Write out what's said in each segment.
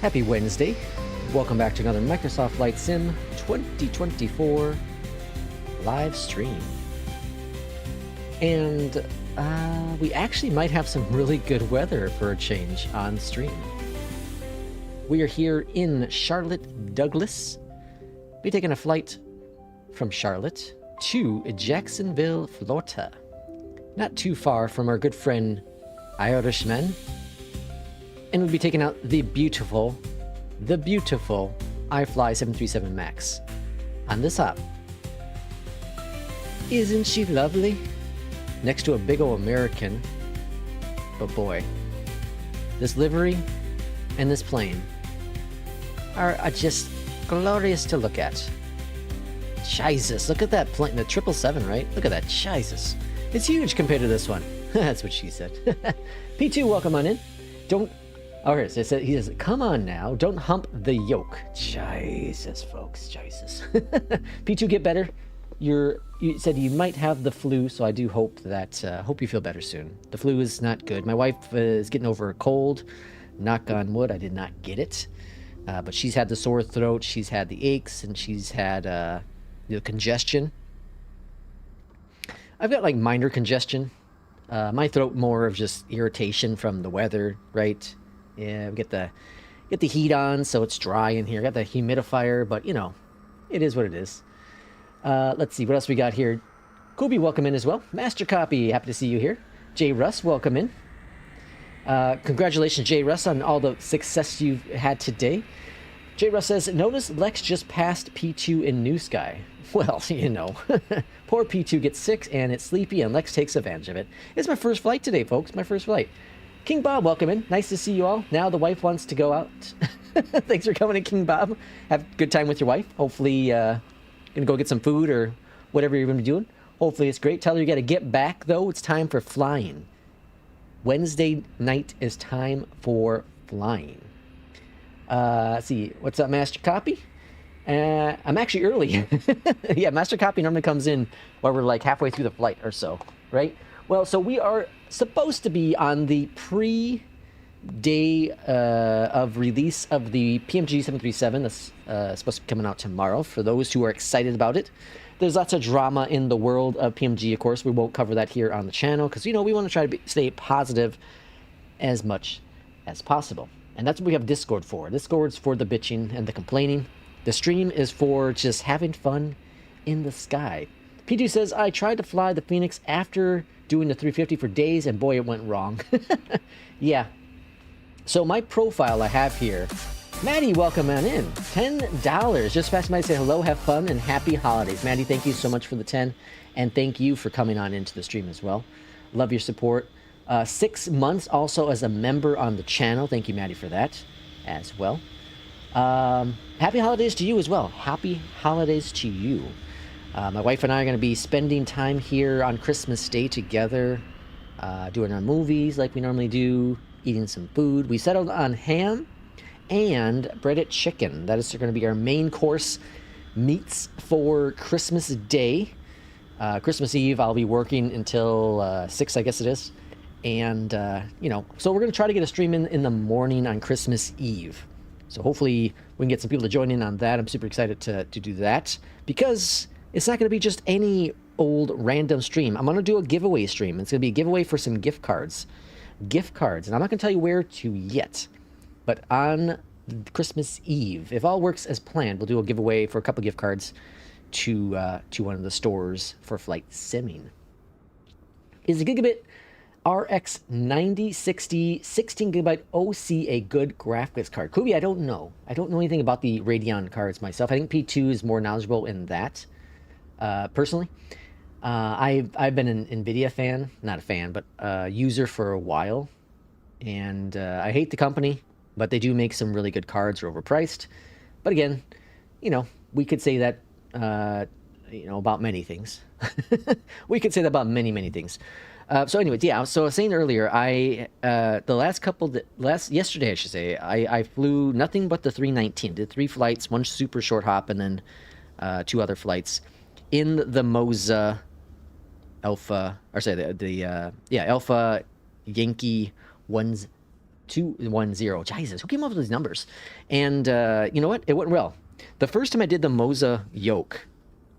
Happy Wednesday. Welcome back to another Microsoft Flight Sim 2024 live stream. And we actually might have some really good weather for a change on stream. We are here in Charlotte Douglas. We're taking a flight from Charlotte to Jacksonville, Florida. Not too far from our good friend Irishman. And we'll be taking out the beautiful iFly 737 MAX on this hop. Isn't she lovely? Next to a big old American. But boy, this livery and this plane are just glorious to look at. Jesus, look at that plane, the 777, right? Look at that, Jesus. It's huge compared to this one. That's what she said. P2, welcome on in. He says, come on now, don't hump the yoke. Jesus, folks, Jesus. P2, get better. You said you might have the flu, so I do hope that, hope you feel better soon. The flu is not good. My wife is getting over a cold. Knock on wood, I did not get it. But she's had the sore throat, she's had the aches, and she's had the congestion. I've got like minor congestion. My throat more of just irritation from the weather, right? Yeah, we get the heat on, so it's dry in here. Got the humidifier, but you know, it is what it is. Let's see what else we got here. Kubi, welcome in as well. Master Copy, happy to see you here. Jay Russ, welcome in. Congratulations, Jay Russ, on all the success you've had today. Jay Russ says, notice Lex just passed P2 in New Sky. Well, you know, poor P2 gets sick and it's sleepy and Lex takes advantage of it. It's my first flight today, folks, my first flight. King Bob, welcome in. Nice to see you all. Now the wife wants to go out. Thanks for coming in, King Bob. Have a good time with your wife. Hopefully, gonna go get some food or whatever you're gonna be doing. Hopefully it's great. Tell her you gotta get back, though. It's time for flying. Wednesday night is time for flying. Let's see. What's up, Master Copy? I'm actually early. Yeah, Master Copy normally comes in while we're like halfway through the flight or so, right? Well, so we are supposed to be on the pre-day of release of the PMDG 737. That's supposed to be coming out tomorrow for those who are excited about it. There's lots of drama in the world of PMG, of course. We won't cover that here on the channel because, you know, we want to try to stay positive as much as possible. And that's what we have Discord for. Discord's for the bitching and the complaining. The stream is for just having fun in the sky. P2 says, I tried to fly the FENIX after doing the 350 for days, and boy, it went wrong. Yeah. So my profile I have here, Maddie, welcome on in. $10. Just passed by to say hello, have fun, and happy holidays. Maddie, thank you so much for the 10, and thank you for coming on into the stream as well. Love your support. 6 months also as a member on the channel. Thank you, Maddie, for that as well. Happy holidays to you as well. Happy holidays to you. My wife and I are going to be spending time here on Christmas Day together, doing our movies like we normally do, eating some food. We settled on ham and breaded chicken. That is going to be our main course meats for Christmas Day. Christmas Eve, I'll be working until 6, I guess it is. And, you know, so we're going to try to get a stream in the morning on Christmas Eve. So hopefully we can get some people to join in on that. I'm super excited to do that because it's not going to be just any old random stream. I'm going to do a giveaway stream. It's going to be a giveaway for some gift cards. Gift cards. And I'm not going to tell you where to yet. But on Christmas Eve, if all works as planned, we'll do a giveaway for a couple gift cards to one of the stores for flight simming. Is a Gigabit RX 9060 16GB OC a good graphics card? Kubi, I don't know. I don't know anything about the Radeon cards myself. I think P2 is more knowledgeable in that. Personally, I've been an NVIDIA fan, not a fan, but user for a while. And I hate the company, but they do make some really good cards. Are overpriced. But again, you know, we could say that, you know, about many things. We could say that about many things. So anyways, yeah, so I was saying earlier, yesterday I should say, I flew nothing but the 319, did 3 flights, 1 super short hop, and then 2 other flights in the Moza Alpha, or say Alpha Yankee 1 210. Jesus, who came up with these numbers? And you know what? It went well. The first time I did the Moza Yoke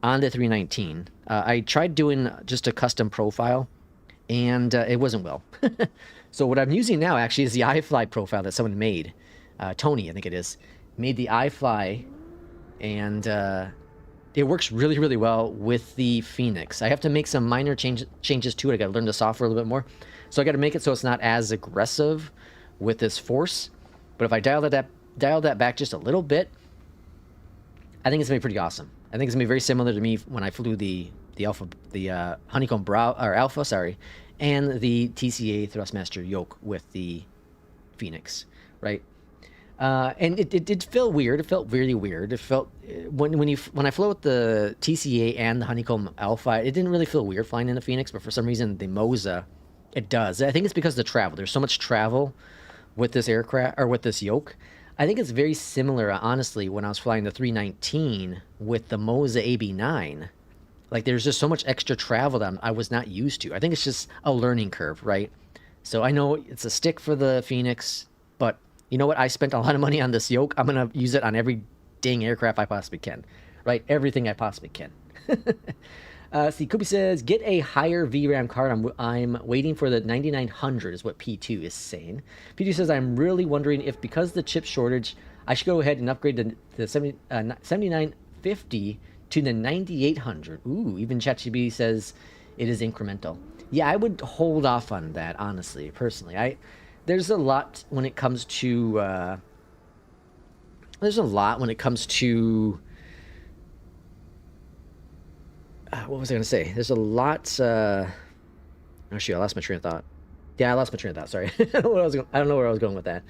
on the 319, I tried doing just a custom profile, and it wasn't well. So what I'm using now actually is the iFly profile that someone made. Tony, I think it is, made the iFly, and it works really, really well with the FENIX. I have to make some minor changes to it. I got to learn the software a little bit more. So I got to make it so it's not as aggressive with this force. But if I dial that back just a little bit, I think it's gonna be pretty awesome. I think it's gonna be very similar to me when I flew the honeycomb brow or alpha, sorry, and the TCA Thrustmaster Yoke with the FENIX, right? And it did feel weird. It felt really weird. It felt when I flew with the TCA and the honeycomb alpha, it didn't really feel weird flying in the FENIX, but for some reason the Moza, it does. I think it's because of the travel. There's so much travel with this aircraft or with this yoke. I think it's very similar, honestly, when I was flying the 319 with the Moza AB9. Like, there's just so much extra travel that I was not used to. I think it's just a learning curve, right? So I know it's a stick for the FENIX, but you know what? I spent a lot of money on this yoke. I'm going to use it on every dang aircraft I possibly can, right? Everything I possibly can. See, Kubi says, get a higher VRAM card. I'm waiting for the 9900 is what P2 is saying. P2 says, I'm really wondering if because of the chip shortage, I should go ahead and upgrade the 7950 to the 9800. Ooh, even ChatGPT says it is incremental. Yeah, I would hold off on that, honestly, personally. There's a lot when it comes to... what was I going to say? There's a lot... oh, shoot, I lost my train of thought. Yeah, I lost my train of thought, sorry. I don't know where I was going with that.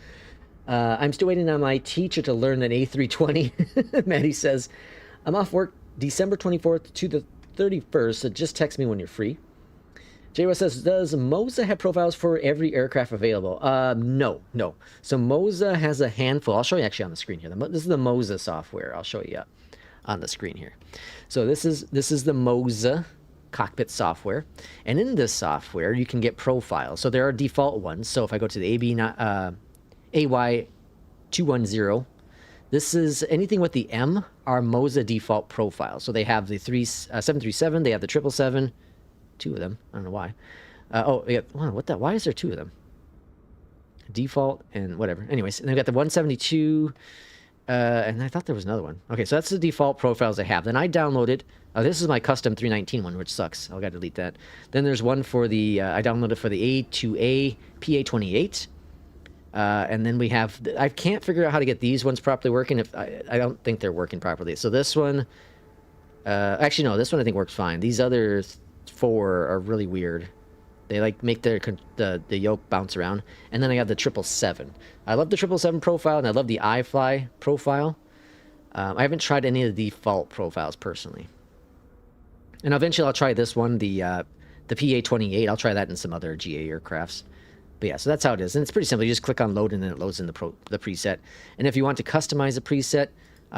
I'm still waiting on my teacher to learn an A320. Maddie says, I'm off work December 24th to the 31st, so just text me when you're free. JWS says, does Moza have profiles for every aircraft available? No. So Moza has a handful. I'll show you actually on the screen here. This is the Moza software. I'll show you on the screen here. So this is the Moza cockpit software, and in this software you can get profiles. So there are default ones. So if I go to the AY210, this is anything with the M are Moza default profiles. So they have the 737, they have the 777, two of them. I don't know why. Oh, yeah. Wow, why is there two of them? Default and whatever. Anyways, and they've got the 172. And I thought there was another one. Okay, so that's the default profiles I have. Then I downloaded... this is my custom 319 one, which sucks. I've got to delete that. Then there's one for the... I downloaded for the A2A PA28. And then we have... I can't figure out how to get these ones properly working. I don't think they're working properly. So this one... actually, no. This one I think works fine. These other four are really weird. They like make the yoke bounce around. And then I got the 777. I love the 777 profile, and I love the iFly profile. I haven't tried any of the default profiles personally. And eventually I'll try this one, the PA28. I'll try that in some other GA aircrafts. But yeah, so that's how it is. And it's pretty simple. You just click on load, and then it loads in the preset. And if you want to customize a preset,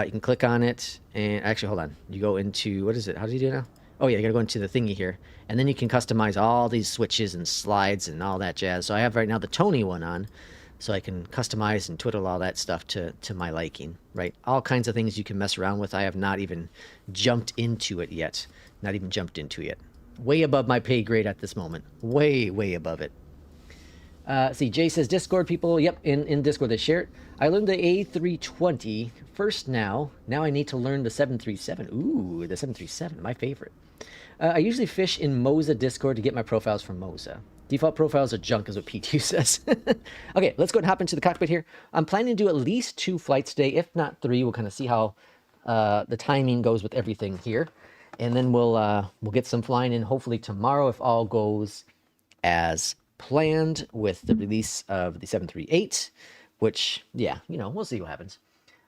you can click on it. And actually, hold on. You go into, what is it? How do you do it now? Oh yeah, you gotta go into the thingy here, and then you can customize all these switches and slides and all that jazz. So I have right now the Tony one on, so I can customize and twiddle all that stuff to my liking, right? All kinds of things you can mess around with. I have not even jumped into it yet. Way above my pay grade at this moment. Way above it. See, Jay says, Discord people, yep, in Discord they share it. I learned the A320 first now. Now I need to learn the 737. Ooh, the 737, my favorite. I usually fish in Moza Discord to get my profiles from Moza. Default profiles are junk is what P2 says. Okay, let's go and hop into the cockpit here. I'm planning to do at least 2 flights today, if not 3. We'll kind of see how the timing goes with everything here. And then we'll get some flying in hopefully tomorrow if all goes as planned with the release of the 738, which, yeah, we'll see what happens.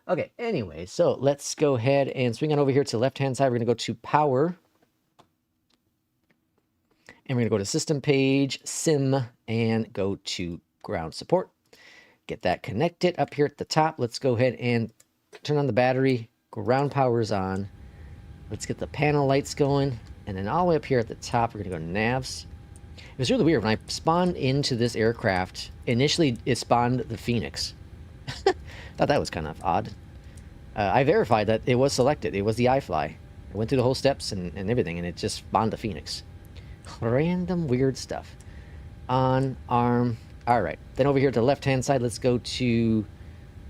Okay, anyway, so let's go ahead and swing on over here to the left-hand side. We're going to go to Power. And we're going to go to System Page, Sim, and go to Ground Support. Get that connected up here at the top. Let's go ahead and turn on the battery. Ground power is on. Let's get the panel lights going. And then all the way up here at the top, we're going to go to Navs. It was really weird. When I spawned into this aircraft, initially it spawned the FENIX. Thought that was kind of odd. I verified that it was selected. It was the iFly. I went through the whole steps and everything, and it just spawned the FENIX. Random weird stuff. On, arm. Alright. Then over here to the left-hand side, let's go to...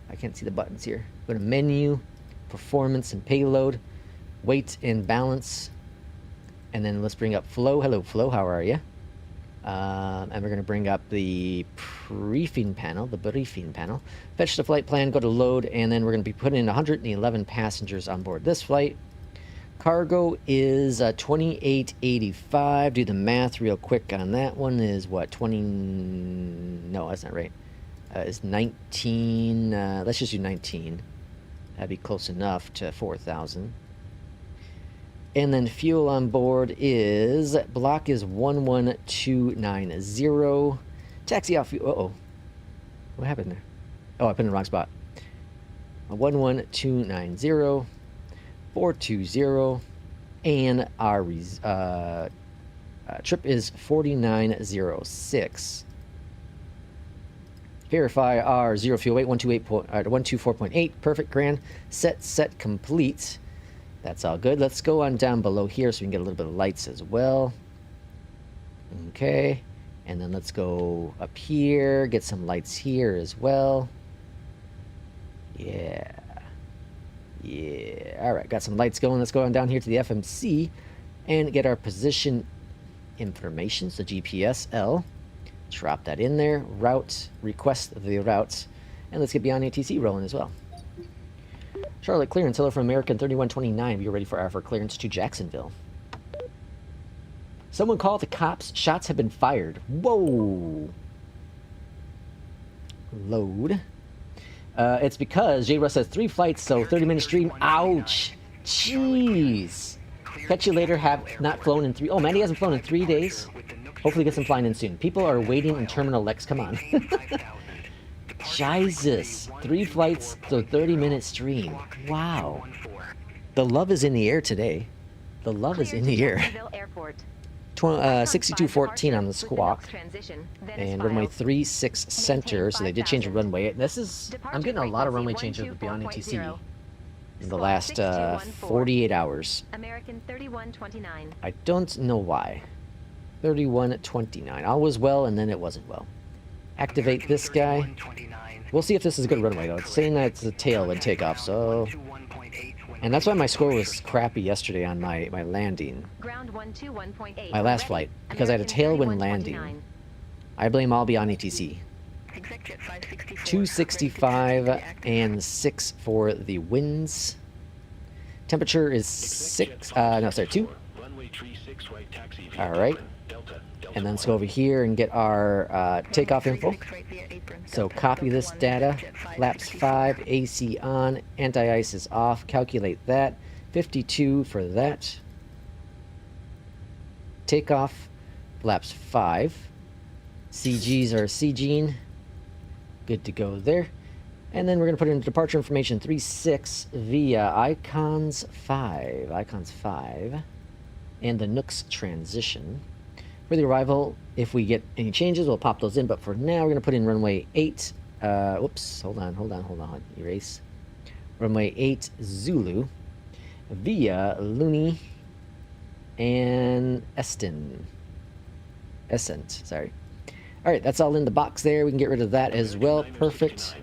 I can't see the buttons here. Go to menu, performance and payload, weight and balance. And then let's bring up Flo. Hello, Flo. How are you? And we're going to bring up the briefing panel, Fetch the flight plan, go to load, and then we're going to be putting in 111 passengers on board this flight. Cargo is 2885. Do the math real quick on that one. Is what, 20... No, that's not right. It's 19... let's just do 19. That'd be close enough to 4,000. And then fuel on board is... Block is 11290. Taxi off fuel... Uh-oh. What happened there? Oh, I put it in the wrong spot. 11290. 420. And our trip is 4906. Verify our zero fuel weight, 124.8. Perfect, grand. Set complete. That's all good. Let's go on down below here so we can get a little bit of lights as well. Okay. And then let's go up here, get some lights here as well. Yeah. Yeah. All right, got some lights going. Let's go on down here to the FMC and get our position information. So GPS L. Drop that in there. Route. Request the routes. And let's get Beyond ATC rolling as well. Charlotte clearance, hello from American 3129. We are ready for our clearance to Jacksonville. Someone called the cops. Shots have been fired. Whoa. Load. It's because J. Russ has 3 flights, so 30-minute stream. Ouch. Jeez. Catch you later. Have not flown in 3... Oh, man, he hasn't flown in 3 days. Hopefully get some flying in soon. People are waiting in Terminal X. Come on. Jesus. 3 flights, so 30-minute stream. Wow. The love is in the air today. The love is in the air. 6214 on the squawk. And runway 36 center, so they did change the runway. This is... I'm getting a lot of runway changes with Beyond ATC in the last 48 hours. American 3129. I don't know why. 3129. All was well, and then it wasn't well. Activate this guy. We'll see if this is a good runway, though. It's saying that it's a tailwind takeoff, so... And that's why my score was crappy yesterday on my landing. My last flight, because I had a tailwind landing. I blame all Beyond ATC. 265 and 6 for the winds. Temperature is 2. Alright. And then let's go over here and get our takeoff info. So copy this data. Flaps 5, AC on, anti-ice is off. Calculate that. 52 for that. Takeoff, flaps 5. CGs are CGing. Good to go there. And then we're going to put in departure information 36 via Icons 5. Icons 5. And the Nooks transition. For the arrival, if we get any changes, we'll pop those in. But for now, we're going to put in runway 8. Whoops. Hold on. Erase. Runway 8 Zulu via Looney and Essent. Sorry. All right, that's all in the box there. We can get rid of that as well. Perfect.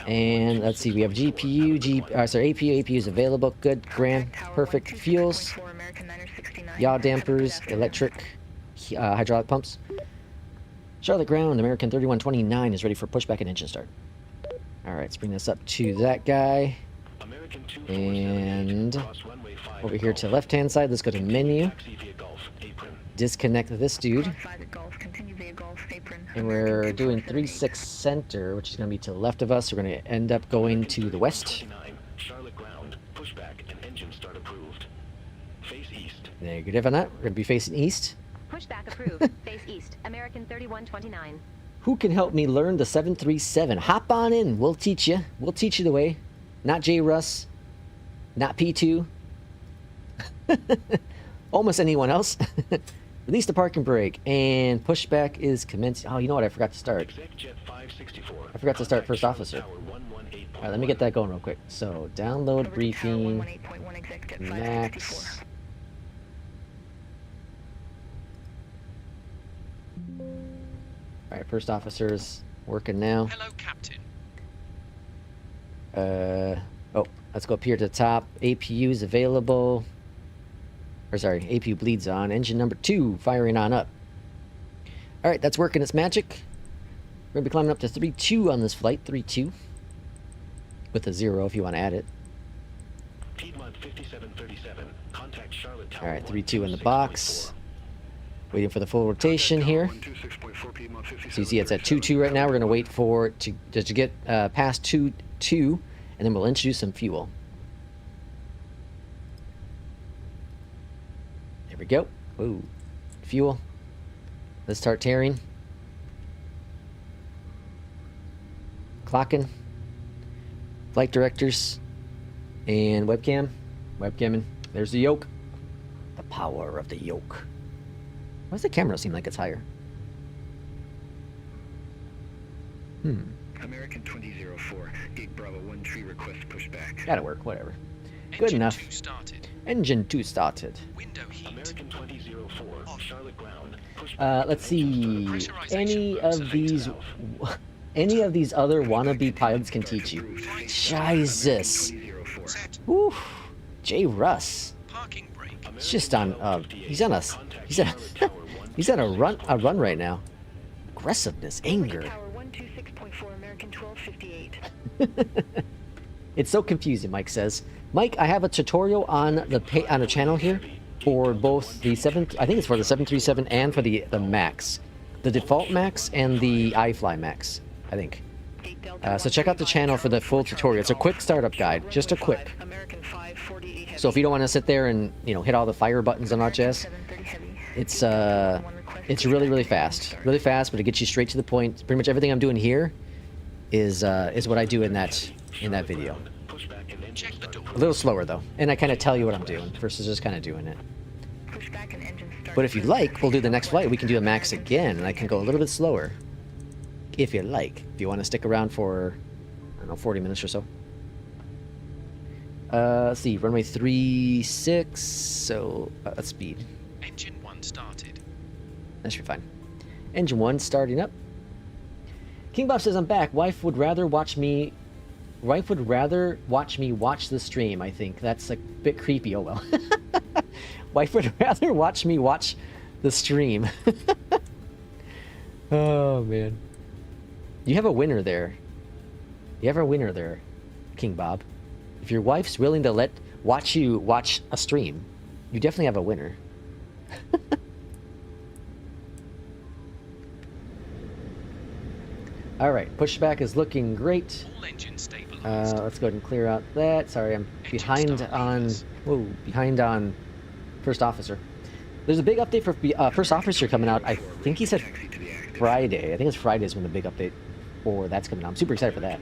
And let's see, we have GPU, APU. APU is available. Good, grand, perfect. Fuels, yaw dampers, electric, hydraulic pumps. Charlotte ground, American 3129 is ready for pushback and engine start. All right, let's bring this up to that guy. And over here to the left-hand side, let's go to menu. Disconnect this dude. And we're doing 36 center, which is going to be to the left of us. We're going to end up going to the west. Negative on that. We're going to be facing east. Pushback approved. Face east. American 3129. Who can help me learn the 737? Hop on in. We'll teach you. We'll teach you the way. Not J. Russ. Not P2. Almost anyone else. Release the parking brake, and pushback is commencing. Oh, you know what? I forgot to start. I forgot to start first officer. All right, let me get that going real quick. So, download briefing, max. All right, first officer's working now. Hello, Captain. Oh, let's go up here to the top. APU is available. Or sorry, APU bleeds on. Engine number 2 firing on up. All right, that's working its magic. We're gonna be climbing up to 3-2 on this flight. 3-2 with a 0 if you want to add it. All right, 3-2 in the box. Waiting for the full rotation here. So you see it's at 2-2 right now. We're gonna wait for it to get past 2-2, and then we'll introduce some fuel. There we go. Ooh, fuel. Let's start tearing. Clocking. Flight directors. And webcam. Webcamming. There's the yoke. The power of the yoke. Why does the camera seem like it's higher? American 2004, Gate Bravo 1 tree request pushback. That'll work, whatever. Good Engine enough. 2 started. Engine 2 started. Window heat. American 2004, Charlotte ground. Let's see. Any of these other wannabe pilots can teach you. Jesus. Woo. J. Russ. Parking brake. He's just on. He's on a run right now. Aggressiveness, anger. Tower 126.4, American 1258. It's so confusing, Mike says. Mike, I have a tutorial on the channel here for both the I think it's for the 737 and for the Max, the default Max and the iFly Max, I think. So check out the channel for the full tutorial. It's a quick startup guide, just a quick. So if you don't want to sit there and hit all the fire buttons and all jazz, it's really fast, but it gets you straight to the point. Pretty much everything I'm doing here is what I do in that video. Check the door. A little slower though, and I kind of tell you what I'm doing versus just kind of doing it. But if you like, we'll do the next flight. We can do a Max again, and I can go a little bit slower. If you like, if you want to stick around for, I don't know, 40 minutes or so. Let's see, runway 36. So let's speed. Engine 1 started. That should be fine. Engine 1 starting up. King Bob says I'm back. Wife would rather watch me watch the stream, I think. That's a bit creepy. Oh well. Wife would rather watch me watch the stream. Oh man. You have a winner there. You have a winner there, King Bob. If your wife's willing to watch you watch a stream, you definitely have a winner. All right, pushback is looking great. All engines stabilized. Let's go ahead and clear out that. Sorry, I'm behind on first officer. There's a big update for first officer coming out. I think he said Friday. I think it's Friday is when the big update for that's coming out. I'm super excited for that.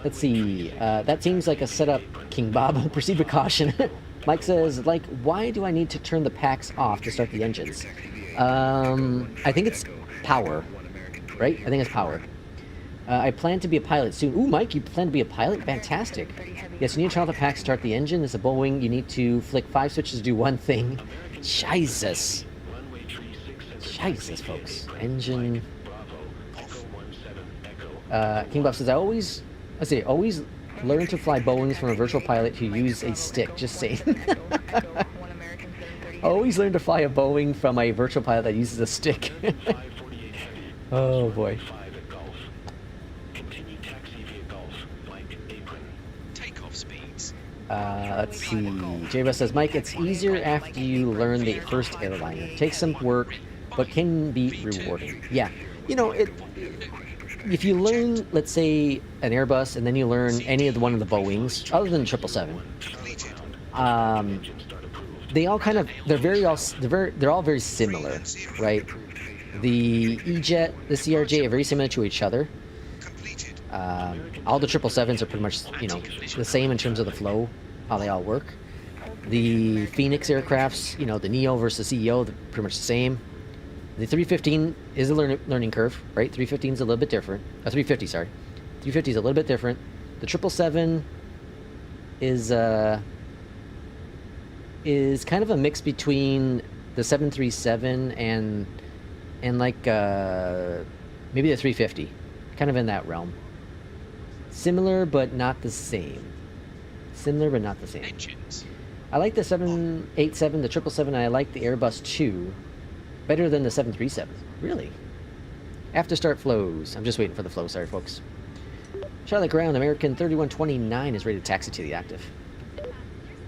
Let's see. That seems like a setup, King Bob. Proceed with caution. Mike says, why do I need to turn the packs off to start the engines? I think it's power, right? I think it's power. I plan to be a pilot soon. Ooh, Mike, you plan to be a pilot? Fantastic. Yes, you need to turn off the pack to start the engine. It's a Boeing. You need to flick 5 switches to do one thing. Jesus. Jesus, folks. Engine. King Buff says, always learn to fly Boeings from a virtual pilot who used a stick. Just saying. Always learn to fly a Boeing from a virtual pilot that uses a stick. Oh boy. Takeoff speeds. Let's see. J-Bus says, Mike, it's easier after you learn the first airliner. It takes some work, but can be rewarding. Yeah. If you learn, let's say, an Airbus, and then you learn any of one of the Boeings, other than 777, they all kind of, they're all very similar, right? The EJET, the CRJ are very similar to each other. All the 777s are pretty much, the same in terms of the flow, how they all work. The FENIX aircrafts, you know, the Neo versus CEO, they're pretty much the same. The 315 is a learning curve, right? 315 is a little bit different. 350, sorry. 350 is a little bit different. The 777 is kind of a mix between the 737 and like maybe the 350, kind of in that realm. Similar but not the same. Similar but not the same. Engines. I like the 787, the 777, and I like the Airbus 2 better than the 737. Really? After start flows. I'm just waiting for the flow, sorry folks. Charlotte ground, American 3129 is ready to taxi to the active. I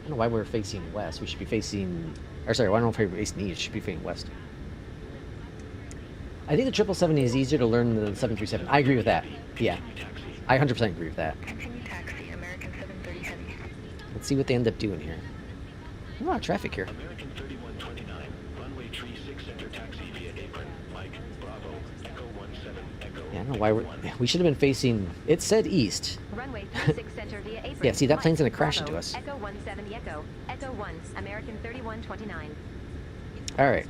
don't know why we're facing west. We should be facing, or sorry, I don't know if we're facing east. Should be facing west. I think the 777 is easier to learn than the 737. I agree with that. Yeah, I 100% agree with that. Continue taxi, American 730 Heavy. Let's see what they end up doing here. A lot of traffic here. American 3129, runway tree 6 center taxi via apron. Mike, Bravo, Echo 17, Echo. Yeah, I don't know why we should have been facing. It said east. Runway 36 center via apron. Yeah, see, that Mike, plane's gonna crash Bravo, into us. Echo 17 Echo. Echo 1, American 3129. All right.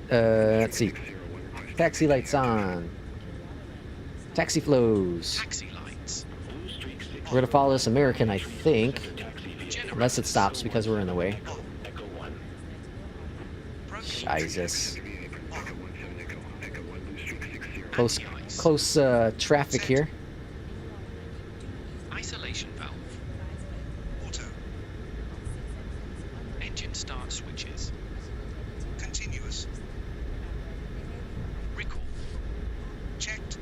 Let's see. Taxi lights on. Taxi flows. Taxi lights. We're gonna follow this American, I think, unless it stops because we're in the way. Jesus. Close traffic here. Isolation valve. Auto. Engine start switches. Continuous. Recall. Checked.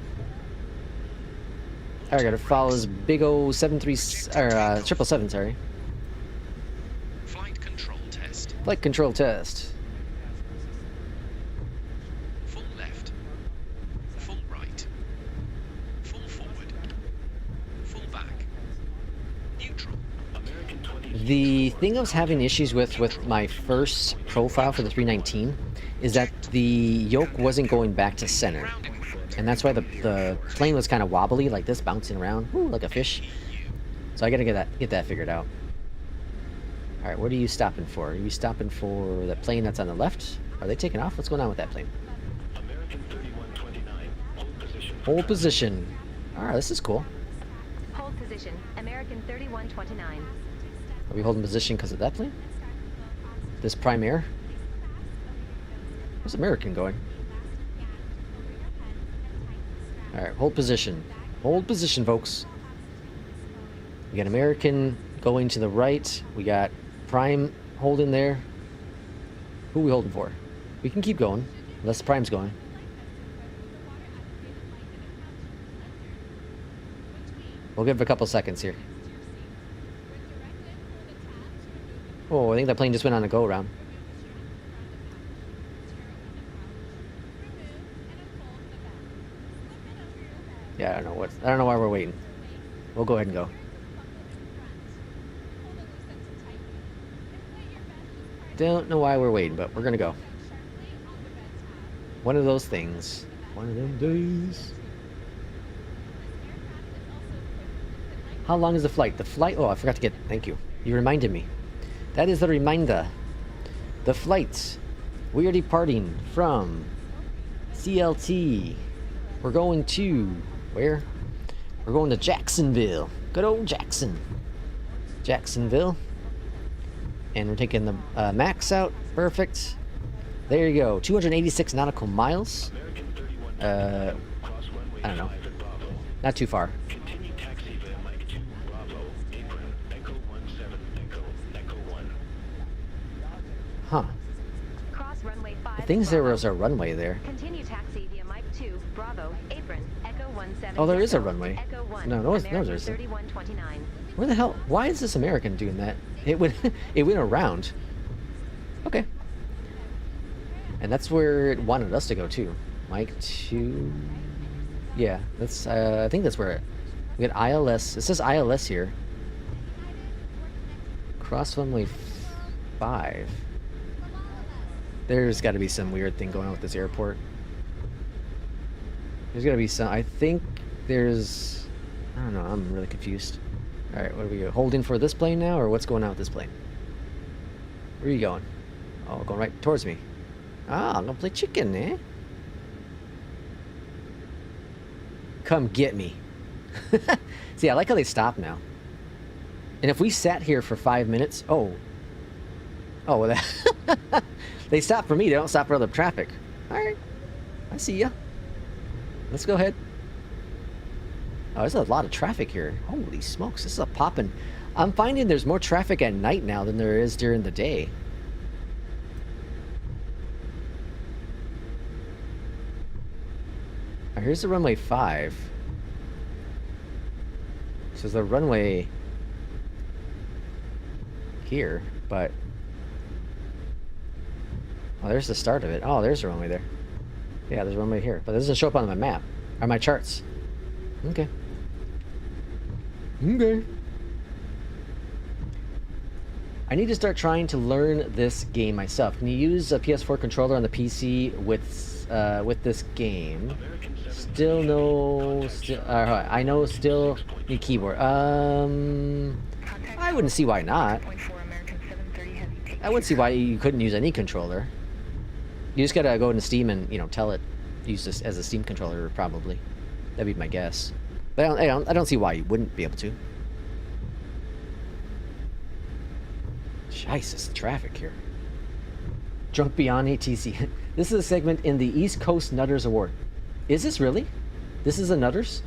All right, gotta follow this big old 777, sorry. Flight control test. Flight control test. Full left. Full right. Full forward. Full back. Neutral. The thing I was having issues with my first profile for the 319 is that the yoke wasn't going back to center. Grounding. And that's why the plane was kind of wobbly, like this, bouncing around, ooh, like a fish. So I gotta get that figured out. All right, what are you stopping for? Are you stopping for the plane that's on the left? Are they taking off? What's going on with that plane? American 3129, hold position. Hold position. All right, this is cool. Hold position, American 3129. Are we holding position because of that plane? This prime air? Where's American going? All right, hold position. Hold position, folks. We got American going to the right. We got Prime holding there. Who are we holding for? We can keep going, unless Prime's going. We'll give it a couple seconds here. Oh, I think that plane just went on a go-around. Yeah, I don't know why we're waiting. We'll go ahead and go. Don't know why we're waiting, but we're gonna go. One of those things. One of them days. How long is the flight? The flight, oh, I forgot to get, thank you. You reminded me. That is the reminder. The flight. We are departing from CLT. We're going to, where? We're going to Jacksonville. Good old Jacksonville. And we're taking the max out. Perfect. There you go. 286 nautical miles. I don't know. Not too far. Continue taxi via Mike 2, Bravo, apron, Echo 17, Echo 1. Huh. Cross runway 5. I think there was a runway there. Continue taxi via Mike 2, Bravo, apron, Echo 17. Oh, there is a Echo, runway. Echo 1, No, there American isn't. 3129. Where the hell? Why is this American doing that? It went, it went around. Okay. And that's where it wanted us to go too. Mike 2. Yeah, that's. I think that's where we got ILS. It says ILS here. Cross runway 5. There's got to be some weird thing going on with this airport. There's got to be some. I think there's. I don't know. I'm really confused. All right, what are we holding for this plane now, or what's going on with this plane? Where are you going? Oh, going right towards me. Ah, I'm gonna play chicken, eh? Come get me. See, I like how they stop now. And if we sat here for 5 minutes... Oh. Oh, well, that... They stop for me. They don't stop for other traffic. Alright. I see ya. Let's go ahead. Oh, there's a lot of traffic here. Holy smokes, this is a poppin'. I'm finding there's more traffic at night now than there is during the day. Right, here's the runway 5. So there's the runway here, but... Oh, there's the start of it. Oh, there's the runway there. Yeah, there's a runway here. But it doesn't show up on my map. Or my charts. Okay. Okay. I need to start trying to learn this game myself. Can you use a PS4 controller on the PC with this game? Still no... I know still need keyboard. I wouldn't see why not. I wouldn't see why you couldn't use any controller. You just gotta go into Steam and, you know, tell it use this as a Steam controller, probably. That'd be my guess. But I don't see why you wouldn't be able to. Jesus, the traffic here. Drunk Beyond ATC. This is a segment in the East Coast Nutters Award. Is this really? This is a Nutters?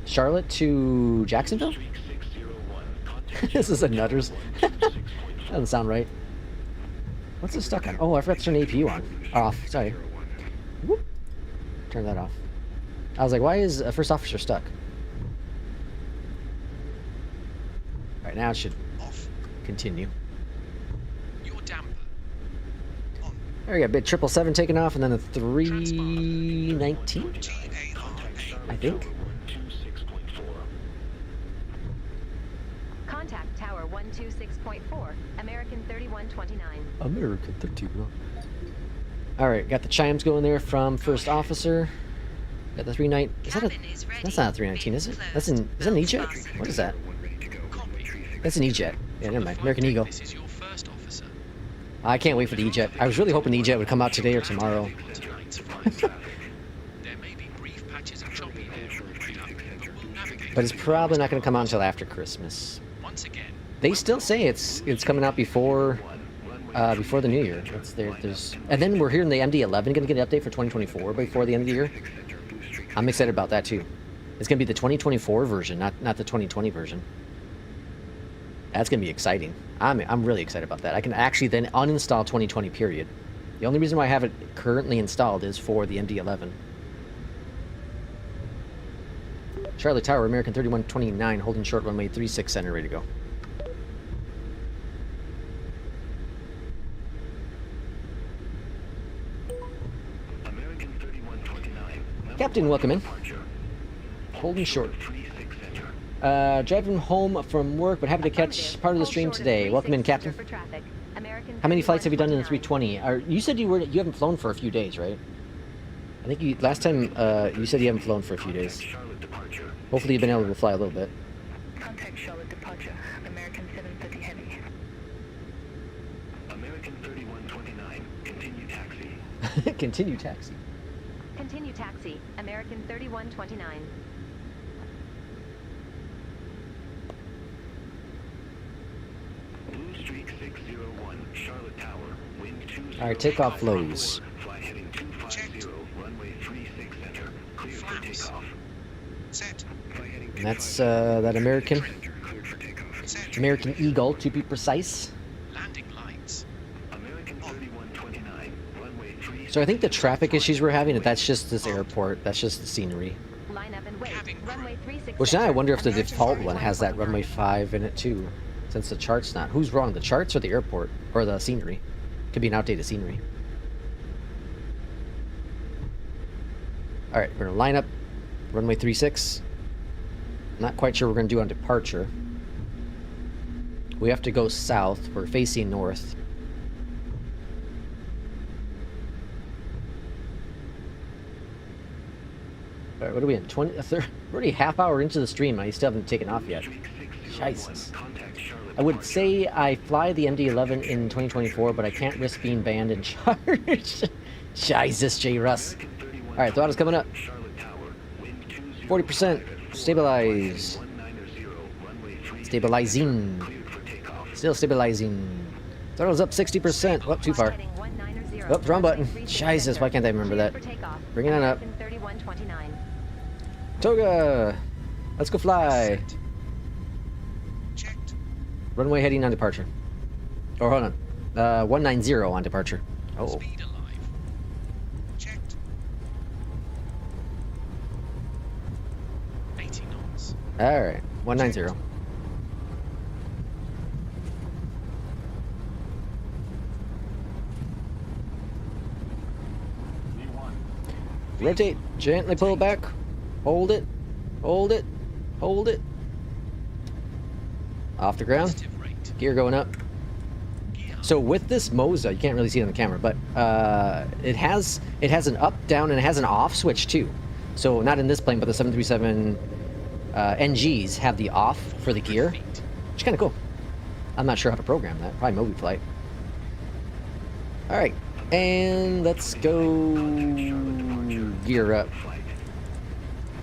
Charlotte to Jacksonville? This is a Nutters. Doesn't sound right. What's it stuck on? Oh, I forgot to turn the APU on. Off, sorry. Whoop. Turn that off. I was like, why is a first officer stuck? Alright, now it should continue. Your damper. On. There we go, bit 777 taking off, and then a 319? I think. Contact Tower 126.4, American 3129. American 31. Alright, got the chimes going there from first officer. Got the 39. Is that a... That's not a 319, is it? Is that an EJET? What is that? That's an EJET. Yeah, never mind. American Eagle. This is your first officer. I can't wait for the EJET. I was really hoping the EJET would come out today or tomorrow. Tonight's flight. There may be brief patches of choppy air coming up, but we'll navigate. But it's probably not going to come out until after Christmas. Once again, They still say it's coming out before the new year. And then we're hearing the MD-11 going to get an update for 2024 before the end of the year. I'm excited about that too. It's going to be the 2024 version, not the 2020 version. That's going to be exciting. I'm really excited about that. I can actually then uninstall 2020 period. The only reason why I have it currently installed is for the MD-11. Charlie Tower, American 3129, holding short runway 36 center, ready to go. American 3129. Captain, welcome in. Holding short. Driving home from work, but happy to catch part of the stream today. Welcome in, Captain. How many flights have you done in the 320? You said you haven't flown for a few days, right? I think last time you said you haven't flown for a few days. Hopefully you've been able to fly a little bit. Contact Charlotte departure. American 730 heavy. American 3129. Continue taxi. Continue taxi. Continue taxi, American 3129. Blue Streak 601. Charlotte Tower. Wind 20. All right, takeoff flows. Fly heading 250. Runway 36 center. Clear for Flaps. takeoff. set. And that's that American Set. American Eagle, to be precise. Landing lights. American 3129. Runway 36. So I think the traffic issues we're having, that's just this airport. That's just the scenery. Line up and wait. Runway 36. Which now I wonder if the default one has that runway 5 in it too, since the chart's not. Who's wrong, the charts or the airport? Or the scenery? Could be an outdated scenery. Alright, we're gonna line up runway 36. Not quite sure what we're gonna do on departure. We have to go south. We're facing north. Alright, what are we in? We're already half hour into the stream and I still haven't taken off yet. Jesus. Contact Charlotte I would say I fly the MD-11 in 2024, but I can't risk being banned and charged. Jesus, J. Russ. All right, throttle's coming up. 40%. Stabilize. Stabilizing. Still stabilizing. Throttle's up 60%. Oh, too far. Oh, wrong button. Jesus, why can't I remember that? Bring it on up. Toga! Let's go fly. Set. Checked. Runway heading on departure. Or hold on. 190 on departure. Oh. Speed alive. Checked. 80 knots. Alright. 190. Rotate. Gently pull back. Hold it. Hold it. Hold it. Off the ground. Positive rate. Gear going up. Gear. So with this Moza, you can't really see it on the camera, but it has an up, down, and it has an off switch too. So not in this plane, but the 737 NGs have the off for the gear, which is kind of cool. I'm not sure how to program that. Probably Mobiflight. All right, and let's go gear up.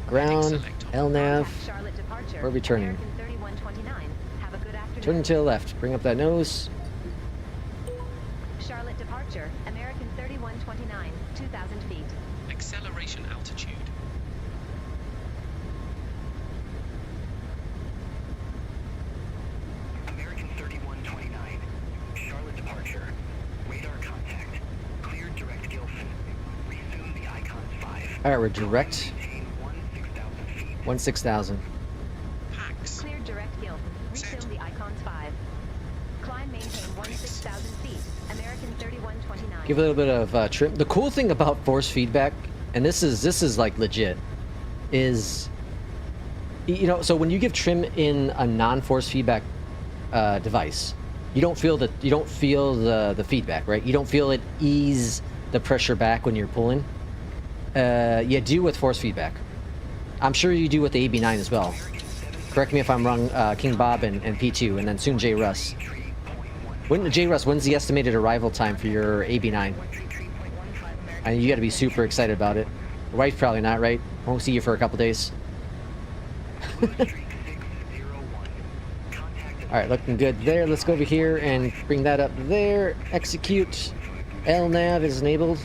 Ground, LNAV. Where are we turning? Turning to the left. Bring up that nose. Charlotte departure, American 3129, 2,000 feet. Acceleration altitude. American 3129, Charlotte departure. Radar contact. Cleared direct Gilson. Resume the Icons 5. All right, we're direct. Maintain 16,000 feet. 16,000. Pax. Cleared direct Gilson. Resume the Icons 5. Climb maintain 16,000 feet. American 3129. Give a little bit of trim. The cool thing about force feedback, and this is like legit, is so when you give trim in a non-force feedback device, you don't feel the feedback, right? You don't feel it ease the pressure back when you're pulling. You do with force feedback. I'm sure you do with the AB9 as well. Correct me if I'm wrong, King Bob and P2, and then soon J. Russ. When's the estimated arrival time for your AB9? And you got to be super excited about it. Your wife's probably not, right? Won't see you for a couple days. Alright, looking good there. Let's go over here and bring that up there. Execute. LNAV is enabled.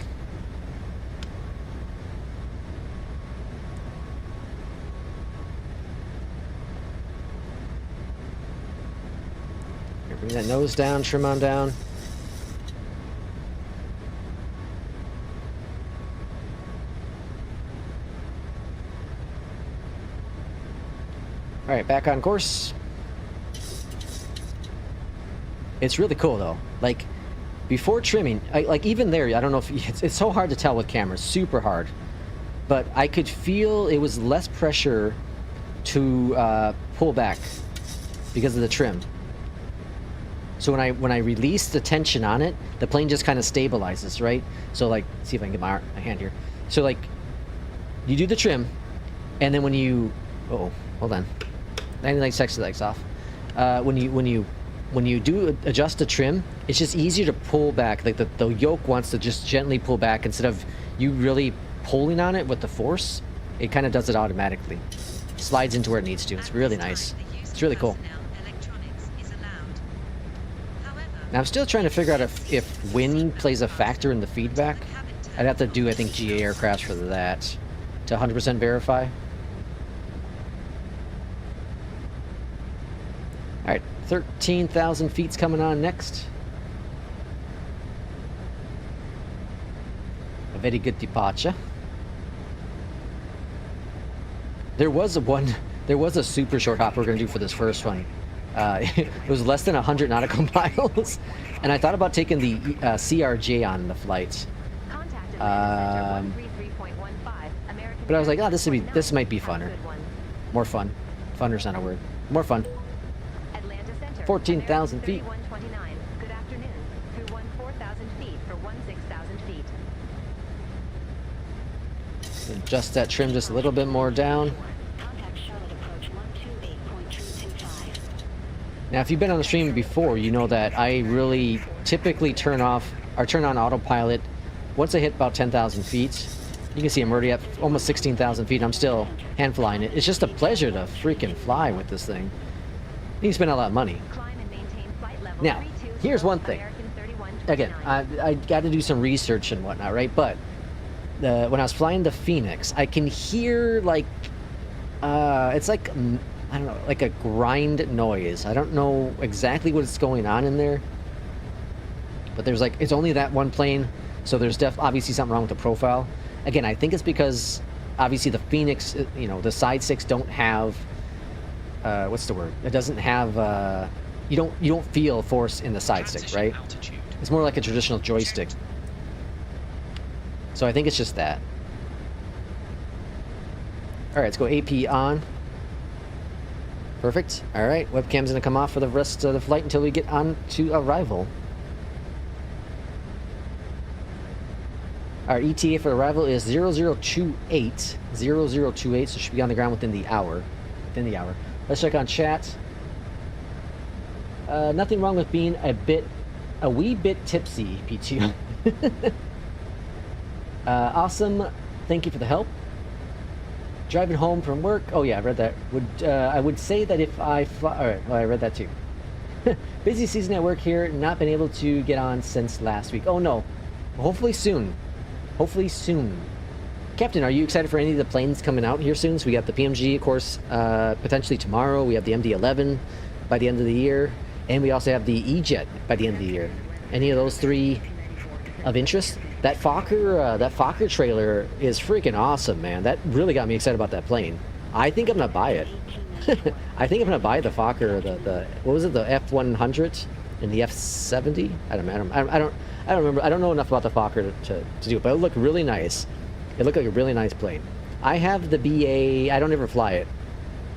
Here, bring that nose down, trim on down. Alright, back on course. It's really cool though. Like, before trimming, like even there, I don't know if it's so hard to tell with cameras, super hard. But I could feel it was less pressure to pull back because of the trim. So when I release the tension on it, the plane just kind of stabilizes, right? So like, see if I can get my hand here. So like, you do the trim, and then when you, hold on, 96 legs off. When you do adjust the trim, it's just easier to pull back. Like the yoke wants to just gently pull back instead of you really pulling on it with the force. It kind of does it automatically. Slides into where it needs to. It's really nice. It's really cool. Now I'm still trying to figure out if wind plays a factor in the feedback. I'd have to do, I think, GA aircrafts for that to 100% verify. All right, 13,000 feet's coming on next. A very good departure. There was a super short hop we're gonna do for this first one. It was less than 100 nautical miles, and I thought about taking the CRJ on the flight. But I was like, oh, this might be funner. More fun. Funner's not a word. More fun. 14,000 feet. Good afternoon. Through 14,000 feet for 16,000 feet. Adjust that trim just a little bit more down. Now, if you've been on the stream before, you know that I really typically turn on autopilot once I hit about 10,000 feet. You can see I'm already at almost 16,000 feet. I'm still hand flying it. It's just a pleasure to freaking fly with this thing. You can spend a lot of money. Climb and maintain flight level Now, 320, here's one thing. American 3129. Again, I got to do some research and whatnot, right? But when I was flying the FENIX, I can hear like, it's like, I don't know, like a grind noise. I don't know exactly what's going on in there. But there's like, it's only that one plane, so there's obviously something wrong with the profile. Again, I think it's because obviously the FENIX, you know, the side sticks don't have, what's the word? It doesn't have, you don't feel force in the side stick, right? Altitude. It's more like a traditional joystick. So I think it's just that. All right, let's go AP on. Perfect. All right, webcam's gonna come off for the rest of the flight until we get on to arrival. Our ETA for arrival is 0028. 0028, so should be on the ground within the hour. Let's check on chat. Nothing wrong with being a wee bit tipsy, P2. Awesome. Thank you for the help. Driving home from work. Oh yeah, I read that. I would say that if I fly. All right. Well, I read that too. Busy season at work here. Not been able to get on since last week. Oh no. Hopefully soon. Hopefully soon. Captain, are you excited for any of the planes coming out here soon? So we got the PMG, of course, potentially tomorrow. We have the MD-11 by the end of the year, and we also have the EJET by the end of the year. Any of those three of interest? That Fokker trailer is freaking awesome, man. That really got me excited about that plane. I think I'm gonna buy it. I think I'm gonna buy the Fokker, the what was it, the F100 and the F70? I don't remember. I don't know enough about the Fokker to do it, but it looked really nice. It looked like a really nice plane. I have the BA. I don't ever fly it.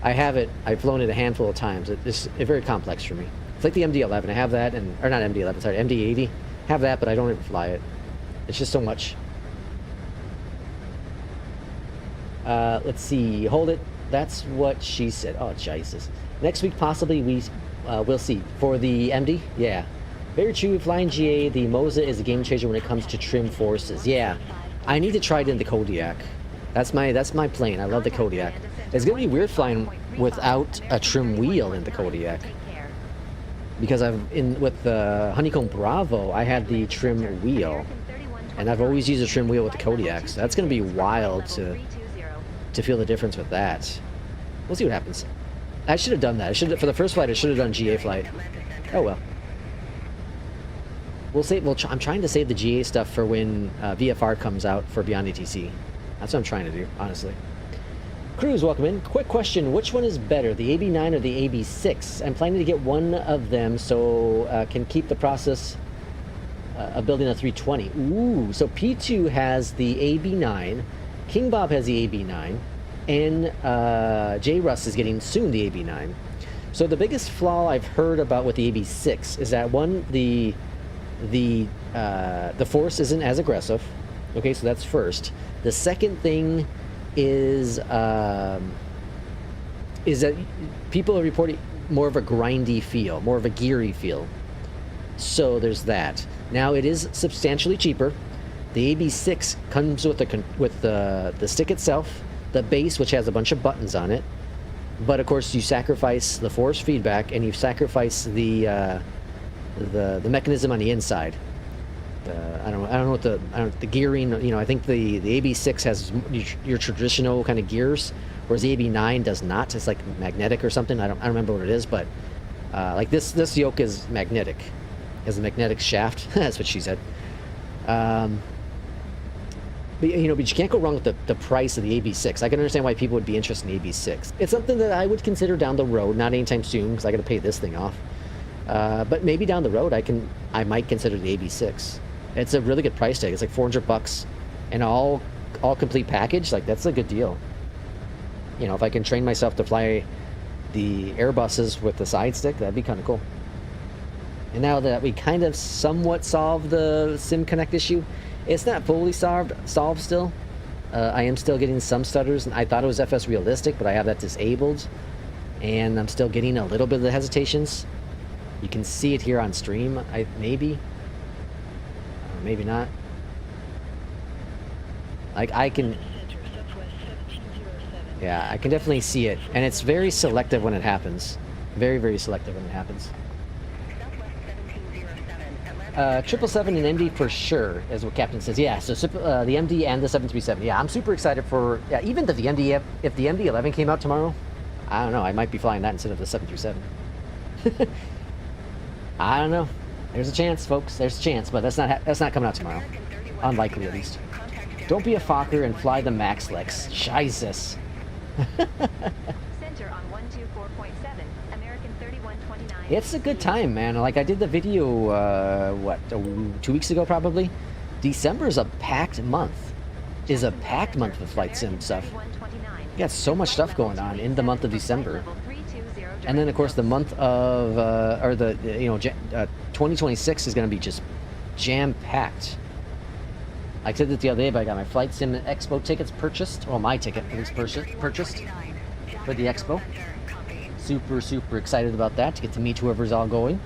I have it. I've flown it a handful of times. It's very complex for me. It's like the MD-11. I have that, or not MD-11. Sorry, MD-80. Have that, but I don't ever fly it. It's just so much. Let's see. Hold it. That's what she said. Oh, Jesus. Next week, possibly, we'll see. For the MD? Yeah. Very true. Flying GA, the Moza is a game changer when it comes to trim forces. Yeah. I need to try it in the Kodiak. That's my plane. I love the Kodiak. It's gonna be weird flying without a trim wheel in the Kodiak. Because with the Honeycomb Bravo, I had the trim wheel. And I've always used a trim wheel with the Kodiak, so that's going to be wild to feel the difference with that. We'll see what happens. I should have done that. For the first flight, I should have done GA flight. Oh well. I'm trying to save the GA stuff for when VFR comes out for Beyondatc TC. That's what I'm trying to do, honestly. Cruz, welcome in. Quick question: which one is better, the AB9 or the AB6? I'm planning to get one of them so can keep the process of building a 320. Ooh, so P2 has the AB9, King Bob has the AB9, and J Russ is getting soon the AB9. So the biggest flaw I've heard about with the AB6 is that one, the force isn't as aggressive. Okay, so that's first. The second thing is that people are reporting more of a grindy feel, more of a geary feel. So there's that. Now it is substantially cheaper. The AB6 comes with the stick itself, the base, which has a bunch of buttons on it. But of course, you sacrifice the force feedback, and you sacrifice the mechanism on the inside. I don't know what the gearing. You know, I think the AB6 has your traditional kind of gears, whereas the AB9 does not. It's like magnetic or something. I don't remember what it is, but like this yoke is magnetic. It has a magnetic shaft. That's what she said. But you can't go wrong with the price of the AB6. I can understand why people would be interested in the AB6. It's something that I would consider down the road, not anytime soon, because I got to pay this thing off. But maybe down the road, I might consider the AB6. It's a really good price tag. It's like $400, and all complete package. Like, that's a good deal. You know, if I can train myself to fly the Airbuses with the side stick, that'd be kind of cool. And now that we kind of somewhat solved the Sim Connect issue, it's not fully solved still. I am still getting some stutters, and I thought it was FS Realistic, but I have that disabled, and I'm still getting a little bit of the hesitations. You can see it here on stream, maybe. Maybe not. Like, I can... Yeah, I can definitely see it. And it's very selective when it happens. Very, very selective when it happens. 777 and MD for sure, is what Captain says. Yeah, so the MD and the 737. Yeah, I'm super excited for... Yeah, even if the MD... If the MD-11 came out tomorrow, I don't know, I might be flying that instead of the 737. I don't know. There's a chance, folks. There's a chance, but that's not coming out tomorrow. Unlikely, at least. Don't be a Fokker and fly the Max Lex. Jesus. Center on 124.7, American 3129. It's a good time, man. Like, I did the video, what, 2 weeks ago, probably? December's a packed month. Is a packed month with flight sim stuff. You got so much stuff going on in the month of December. And then, of course, the month of, 2026 is going to be just jam-packed. I said it the other day, but I got my Flight Sim Expo tickets purchased. Well, my ticket was purchased for the Expo. Super, super excited about that, to get to meet whoever's all going.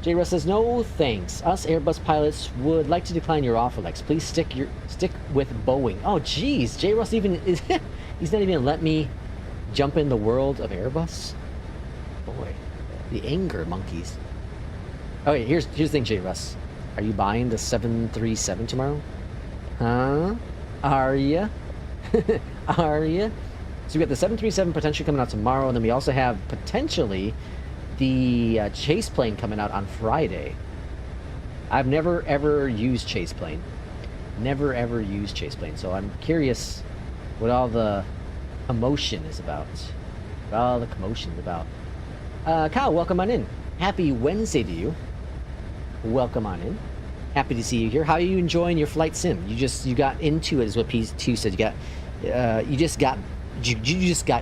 J. Russ says, no thanks. Us Airbus pilots would like to decline your offer, Lex. Please stick with Boeing. Oh, geez. J. Russ even is... He's not even going to let me jump in the world of Airbus? Boy, the anger monkeys. Oh, wait, here's the thing, J. Russ. Are you buying the 737 tomorrow? Huh? Are ya? Are ya? So we got the 737 potentially coming out tomorrow, and then we also have potentially the chase plane coming out on Friday. I've never ever used chase plane. Never ever used chase plane, so I'm curious what all the emotion is about. What all the commotion is about. Kyle, welcome on in. Happy Wednesday to you. Welcome on in. Happy to see you here. How are you enjoying your flight sim? You got into it, is what P2 said. You just got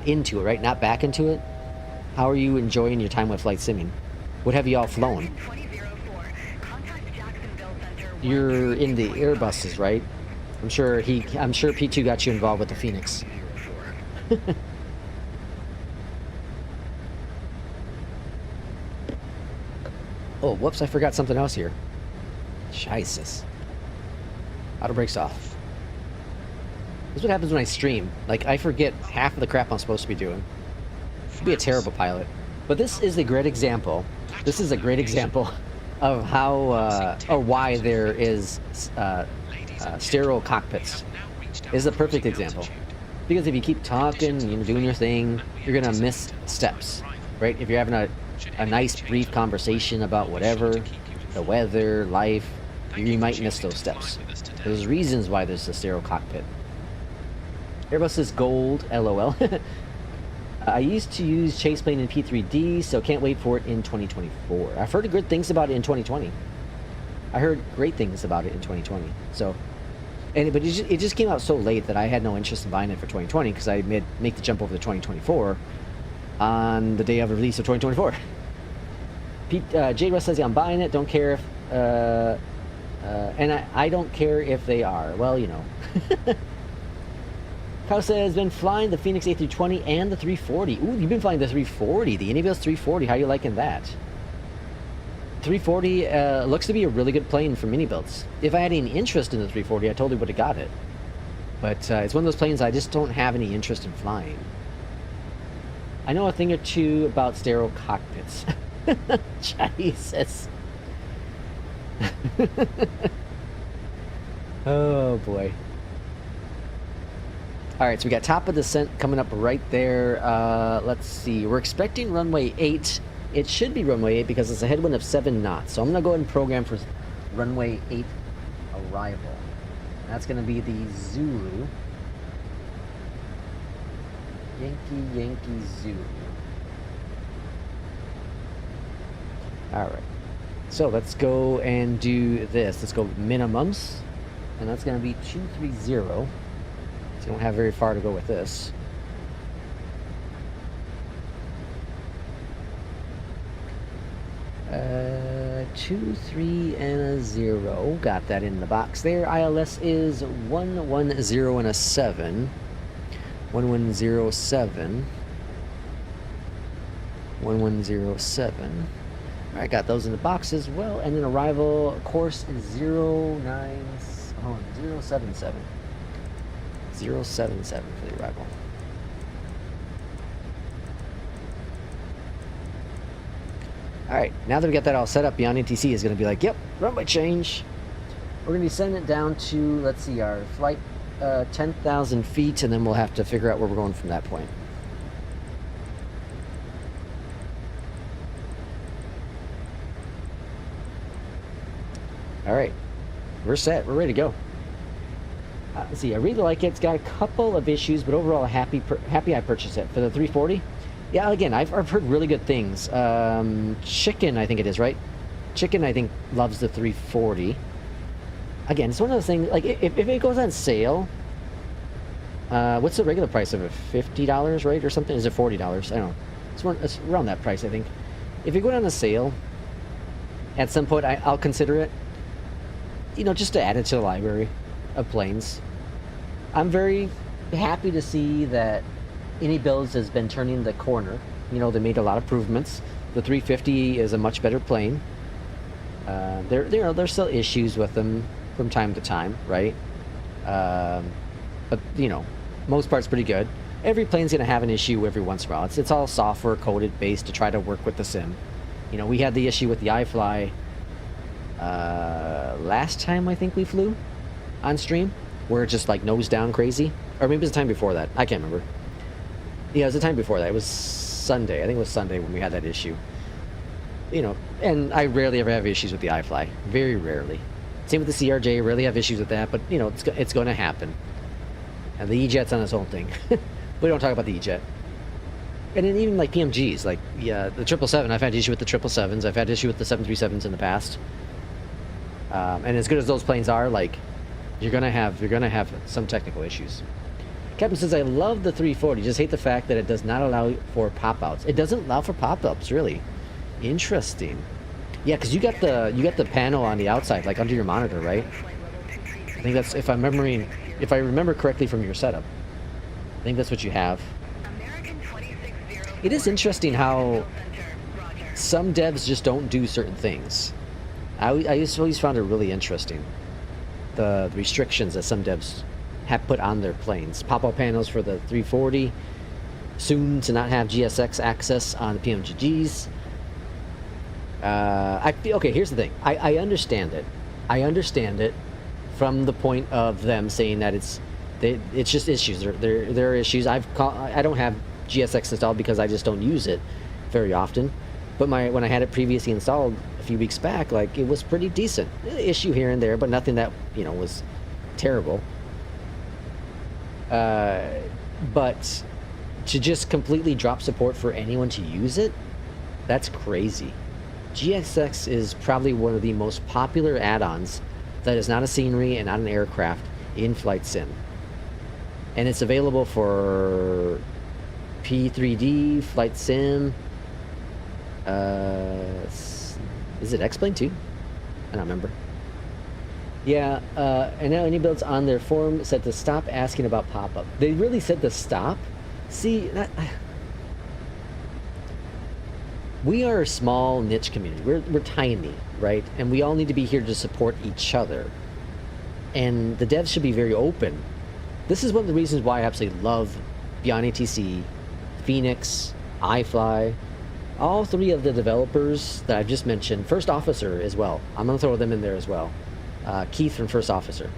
into it, right? Not back into it. How are you enjoying your time with flight simming? What have you all flown? You're in the Airbuses, right? I'm sure P2 got you involved with the FENIX. Oh, whoops, I forgot something else here. Jesus. Auto brakes off. This is what happens when I stream. Like, I forget half of the crap I'm supposed to be doing. I'd be a terrible pilot. But this is a great example. This is a great example of how, or why there is sterile cockpits. Is a perfect example. Because if you keep talking, doing your thing, you're gonna miss steps, right? If you're having a nice brief conversation about whatever, the weather, life, you might miss those steps. There's reasons why there's a sterile cockpit. Airbus is gold, LOL. I used to use chase plane in P3D, so can't wait for it in 2024. I've heard good things about it in 2020. I heard great things about it in 2020. So, but it just came out so late that I had no interest in buying it for 2020 because I make the jump over to 2024 on the day of the release of 2024. J. Russ says, yeah, I'm buying it. Don't care if, and I don't care if they are. Well, you know. Kyle says, been flying the FENIX A320 and the 340. Ooh, you've been flying the 340, the Unibius 340. How are you liking that? 340 looks to be a really good plane for mini builds. If I had any interest in the 340, I totally would have got it. But it's one of those planes I just don't have any interest in flying. I know a thing or two about sterile cockpits. Jesus. Oh boy. Alright, so we got top of descent coming up right there. Let's see. We're expecting runway 8. It should be runway 8 because it's a headwind of 7 knots. So I'm going to go ahead and program for runway 8 arrival. That's going to be the Zulu. Yankee Zulu. Alright. So let's go and do this. Let's go minimums. And that's going to be 230. So you don't have very far to go with this. Uh, 2, 3, and a 0. Got that in the box there. ILS is 110 and a 7. 1107. 1107. I got those in the box as well. And then arrival course is 077. 077 for the arrival. Alright, now that we got that all set up, Beyondatc TC is going to be like, yep, runway change. We're going to be sending it down to, let's see, our flight 10,000 feet, and then we'll have to figure out where we're going from that point. Alright, we're set. We're ready to go. Let's see, I really like it. It's got a couple of issues, but overall happy I purchased it. For the 340, yeah, again, I've heard really good things. Chicken, I think it is, right? Chicken, I think, loves the 340. Again, it's one of those things, like, if it goes on sale, what's the regular price of it? $50, right, or something? Is it $40? I don't know. It's around that price, I think. If you go on a sale, at some point, I'll consider it. You know, just to add it to the library of planes. I'm very happy to see that Any Builds has been turning the corner. You know, they made a lot of improvements. The 350 is a much better plane. There's still issues with them from time to time, right? But, you know, most part's pretty good. Every plane's going to have an issue every once in a while. It's all software coded based to try to work with the sim. You know, we had the issue with the iFly last time I think we flew on stream, where it just like nose down crazy. Or maybe it was the time before that. I can't remember. Yeah, it was the time before that. It was Sunday. I think it was Sunday when we had that issue. You know, and I rarely ever have issues with the iFly. Very rarely. Same with the CRJ. Rarely have issues with that, but you know, it's going to happen. And the EJET's on its own thing. We don't talk about the EJET. And then even like PMGs, like the 777, I've had issue with the 777s. I've had issue with the 737s in the past. And as good as those planes are, like you're gonna have some technical issues. Captain says, I love the 340, just hate the fact that it does not allow for pop-outs. It doesn't allow for pop-ups, really. Interesting. Yeah, because you got the panel on the outside, like under your monitor, right? I think that's, if I remember correctly from your setup. I think that's what you have. It is interesting how some devs just don't do certain things. I always found it really interesting. The restrictions that some devs have put on their planes. Pop-up panels for the 340. Soon to not have GSX access on the PMDGs. Okay, here's the thing. I understand it. I understand it from the point of them saying that it's just issues. There are issues. I don't have GSX installed because I just don't use it very often. But when I had it previously installed a few weeks back, like it was pretty decent. Issue here and there, but nothing that was terrible. But to just completely drop support for anyone to use it, that's crazy. GSX is probably one of the most popular add-ons that is not a scenery and not an aircraft in Flight Sim. And it's available for P3D, Flight Sim. Is it X-Plane too? I don't remember. Yeah, and now Any Builds on their forum said to stop asking about pop-up. They really said to stop? See, we are a small niche community. We're tiny, right? And we all need to be here to support each other. And the devs should be very open. This is one of the reasons why I absolutely love Beyondatc TC, FENIX, iFly, all three of the developers that I've just mentioned, First Officer as well. I'm going to throw them in there as well. Keith from First Officer.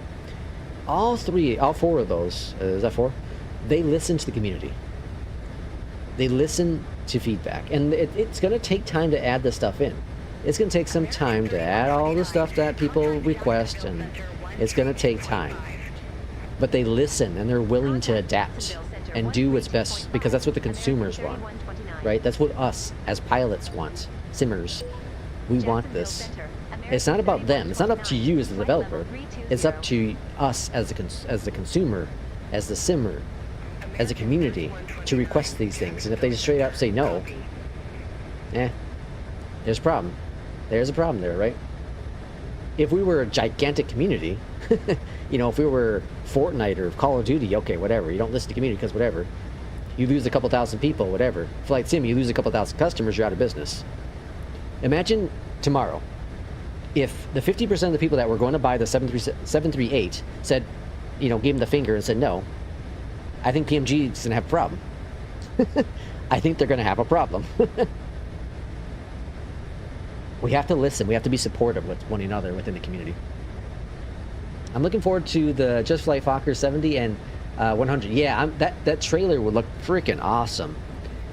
All four of those, is that four? They listen to the community. They listen to feedback. And it's going to take time to add this stuff in. It's going to take some time to add all the stuff that people request, and it's going to take time. But they listen, and they're willing to adapt and do what's best, because that's what the consumers want, right? That's what us, as pilots, want. Simmers. We want this. It's not about them. It's not up to you as the developer. It's up to us as the consumer, as the simmer, as a community, to request these things. And if they just straight up say no, there's a problem. There's a problem there, right? If we were a gigantic community, if we were Fortnite or Call of Duty, okay, whatever. You don't listen to community because whatever. You lose a couple thousand people, whatever. Flight Sim, you lose a couple thousand customers, you're out of business. Imagine tomorrow if the 50% of the people that were going to buy the 738 said, you know, gave them the finger and said no. I think PMG is going to have a problem. I think they're going to have a problem. We have to listen. We have to be supportive with one another within the community. I'm looking forward to the Just Flight Fokker 70 and 100. Yeah, that trailer would look freaking awesome.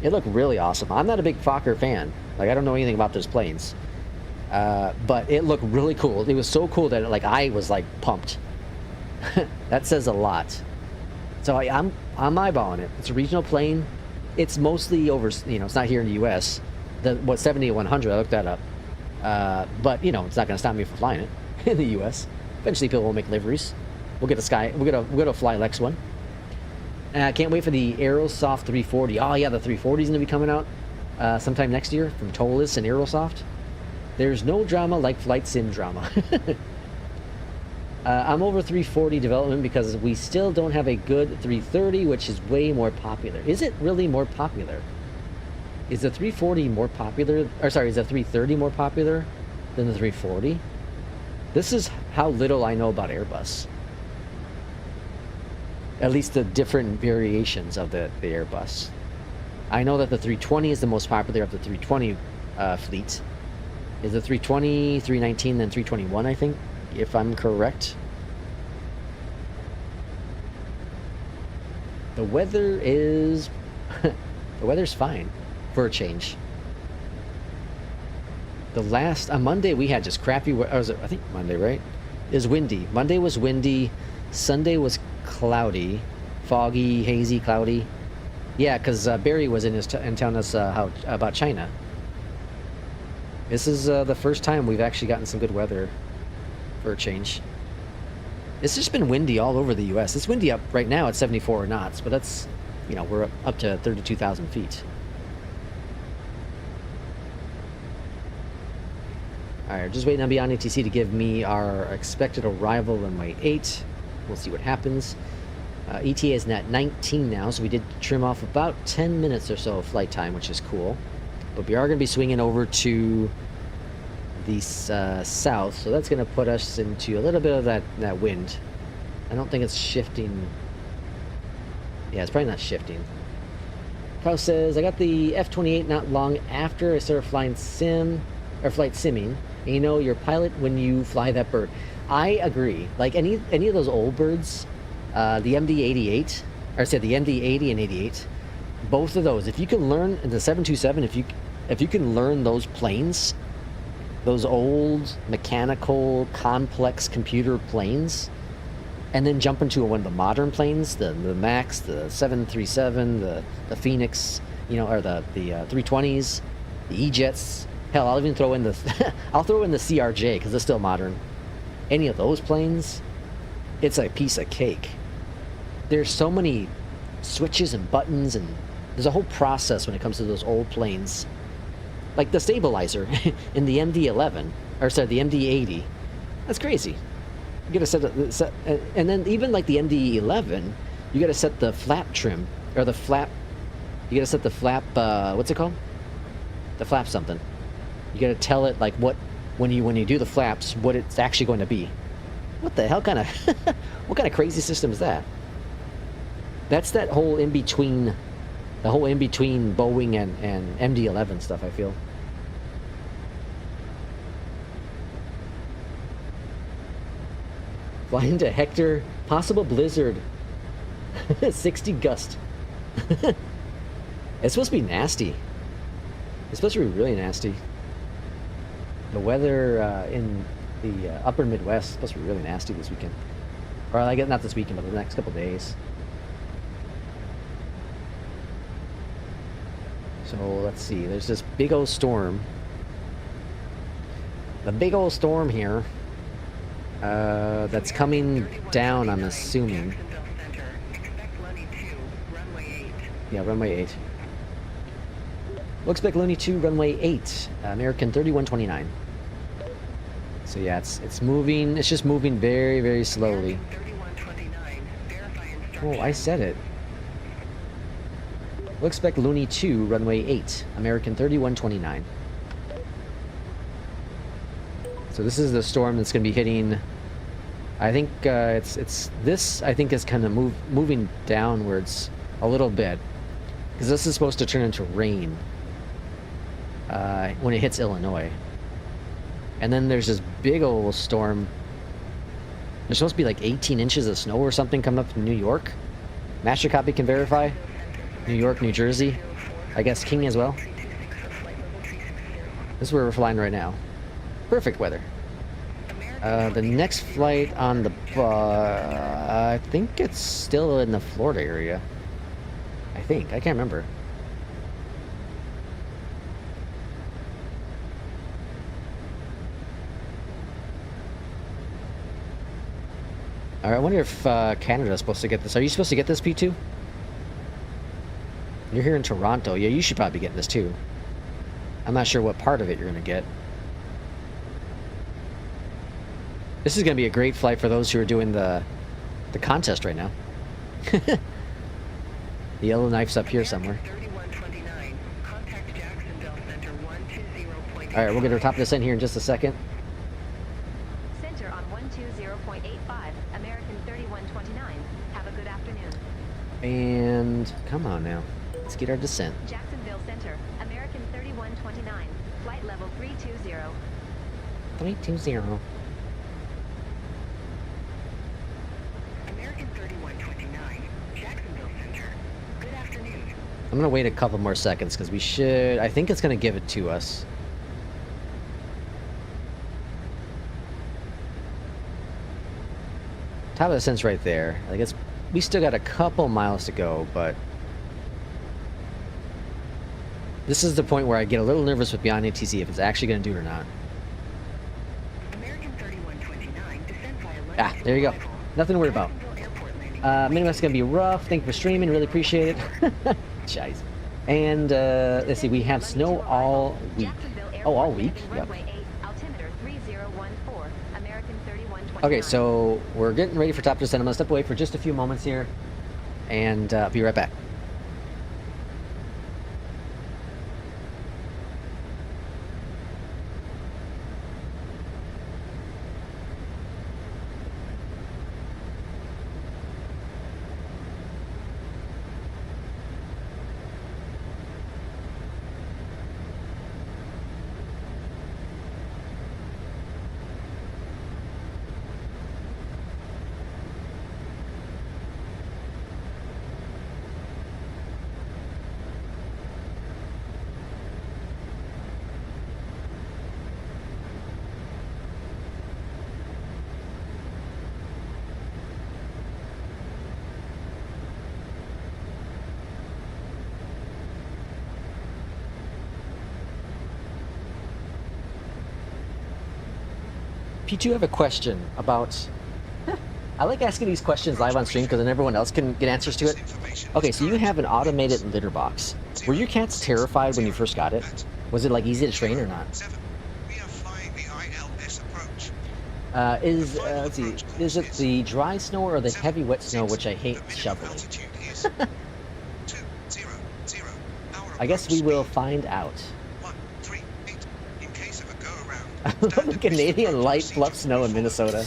It looked really awesome. I'm not a big Fokker fan. Like, I don't know anything about those planes. But it looked really cool. It was so cool that like I was like pumped. That says a lot. So I'm eyeballing it. It's a regional plane. It's mostly over, you know, it's not here in the U.S. What 70 and 100? I looked that up. But you know, it's not going to stop me from flying it in the U.S. Eventually, people will make liveries. We'll get a Sky. We'll get a Flylex one. And I can't wait for the Aerosoft 340. Oh yeah, the 340 is going to be coming out sometime next year from Tolis and Aerosoft. There's no drama like flight sim drama. I'm over 340 development because we still don't have a good 330, which is way more popular. Is it really more popular? Is the 340 more popular? Or sorry, is the 330 more popular than the 340? This is how little I know about Airbus. At least the different variations of the Airbus. I know that the 320 is the most popular of the 320 fleet. Is the 320, 319, then 321, I think, if I'm correct. The weather is... the weather's fine for a change. The last... on Monday, we had just crappy... I think Monday, right? It was windy. Monday was windy. Sunday was cloudy. Foggy, hazy, cloudy. Yeah, because Barry was in telling us about China. This is the first time we've actually gotten some good weather for a change. It's just been windy all over the U.S. It's windy up right now at 74 knots, but that's, you know, we're up to 32,000 feet. All right, just waiting on Beyondatc to give me our expected arrival runway 8. We'll see what happens. ETA is at 19 now, so we did trim off about 10 minutes or so of flight time, which is cool. But we are going to be swinging over to the south, so that's going to put us into a little bit of that wind. I don't think it's shifting. Yeah, it's probably not shifting. Klaus says, I got the F-28 not long after I started flying flight simming. And you know, you're a pilot when you fly that bird. I agree. Like any of those old birds, the MD-88, or I said the MD-80 and 88, both of those, if you can learn the 727, if you can learn those planes, those old mechanical complex computer planes, and then jump into one of the modern planes, the Max, the 737, the FENIX, you know, or the 320s, the EJETs. Hell, I'll even throw in the I'll throw in the CRJ because it's still modern. Any of those planes, it's a piece of cake. There's so many switches and buttons, and there's a whole process when it comes to those old planes. Like the stabilizer in the MD-11, or sorry, the MD-80. That's crazy. You gotta set, and then even like the MD-11, you gotta set the flap trim, or the flap, you gotta set the flap, what's it called? The flap something. You gotta tell it like what, when you do the flaps, what it's actually going to be. What the hell kind of, what kind of crazy system is that? That's that whole in-between, the whole in-between Boeing and MD-11 stuff, I feel. Flying to Hector, possible blizzard. 60 gust. It's supposed to be nasty. It's supposed to be really nasty. The weather in the upper Midwest is supposed to be really nasty this weekend. Or I guess not this weekend, but the next couple days. So let's see, there's this big old storm. The big old storm here that's coming down, I'm assuming. Yeah, runway 8. We'll expect Looney 2, runway 8, American 3129. So yeah, it's moving, it's just moving very, very slowly. Oh, I said it. We'll expect Looney 2, runway 8, American 3129. So this is the storm that's going to be hitting. I think it's this. I think is kind of moving downwards a little bit, because this is supposed to turn into rain when it hits Illinois. And then there's this big old storm. There's supposed to be like 18 inches of snow or something coming up in New York. Master copy can verify. New York, New Jersey. I guess King as well. This is where we're flying right now. Perfect weather. The next flight on the I think it's still in the Florida area. I think. I can't remember. Alright, I wonder if Canada's supposed to get this. Are you supposed to get this, P2? You're here in Toronto. Yeah, you should probably be getting this too. I'm not sure what part of it you're going to get. This is going to be a great flight for those who are doing the contest right now. The yellow knife's up here somewhere. Alright, we'll get our top descent here in just a second. Center on 120.85, American 3129. Have a good afternoon. And come on now. Let's get our descent. Jacksonville Center, American 3129. Flight level 320. 320. American 3129, Jacksonville Center. Good afternoon. I'm gonna wait a couple more seconds because we should. I think it's gonna give it to us. Top of the descent's right there. I guess we still got a couple miles to go, but this is the point where I get a little nervous with Beyondatc TC if it's actually gonna do it or not. American 3129, descent via Ah, there you go. Nothing to worry about. Minimum's gonna be rough. Thank you for streaming. Really appreciate it. Jeez. And let's see. We have snow all week. Oh, all week. Yep. Okay, so we're getting ready for top descent. I'm gonna step away for just a few moments here, and be right back. P2, I have a question about... I like asking these questions live on stream because then everyone else can get answers to it. Okay, so you have an automated litter box. Were your cats terrified when you first got it? Was it like easy to train or not? We are flying the ILS approach. Let's see, is it the dry snow or the heavy wet snow which I hate shoveling? I guess we will find out. 138. In case of a go around. I love the Canadian light fluff snow in Minnesota.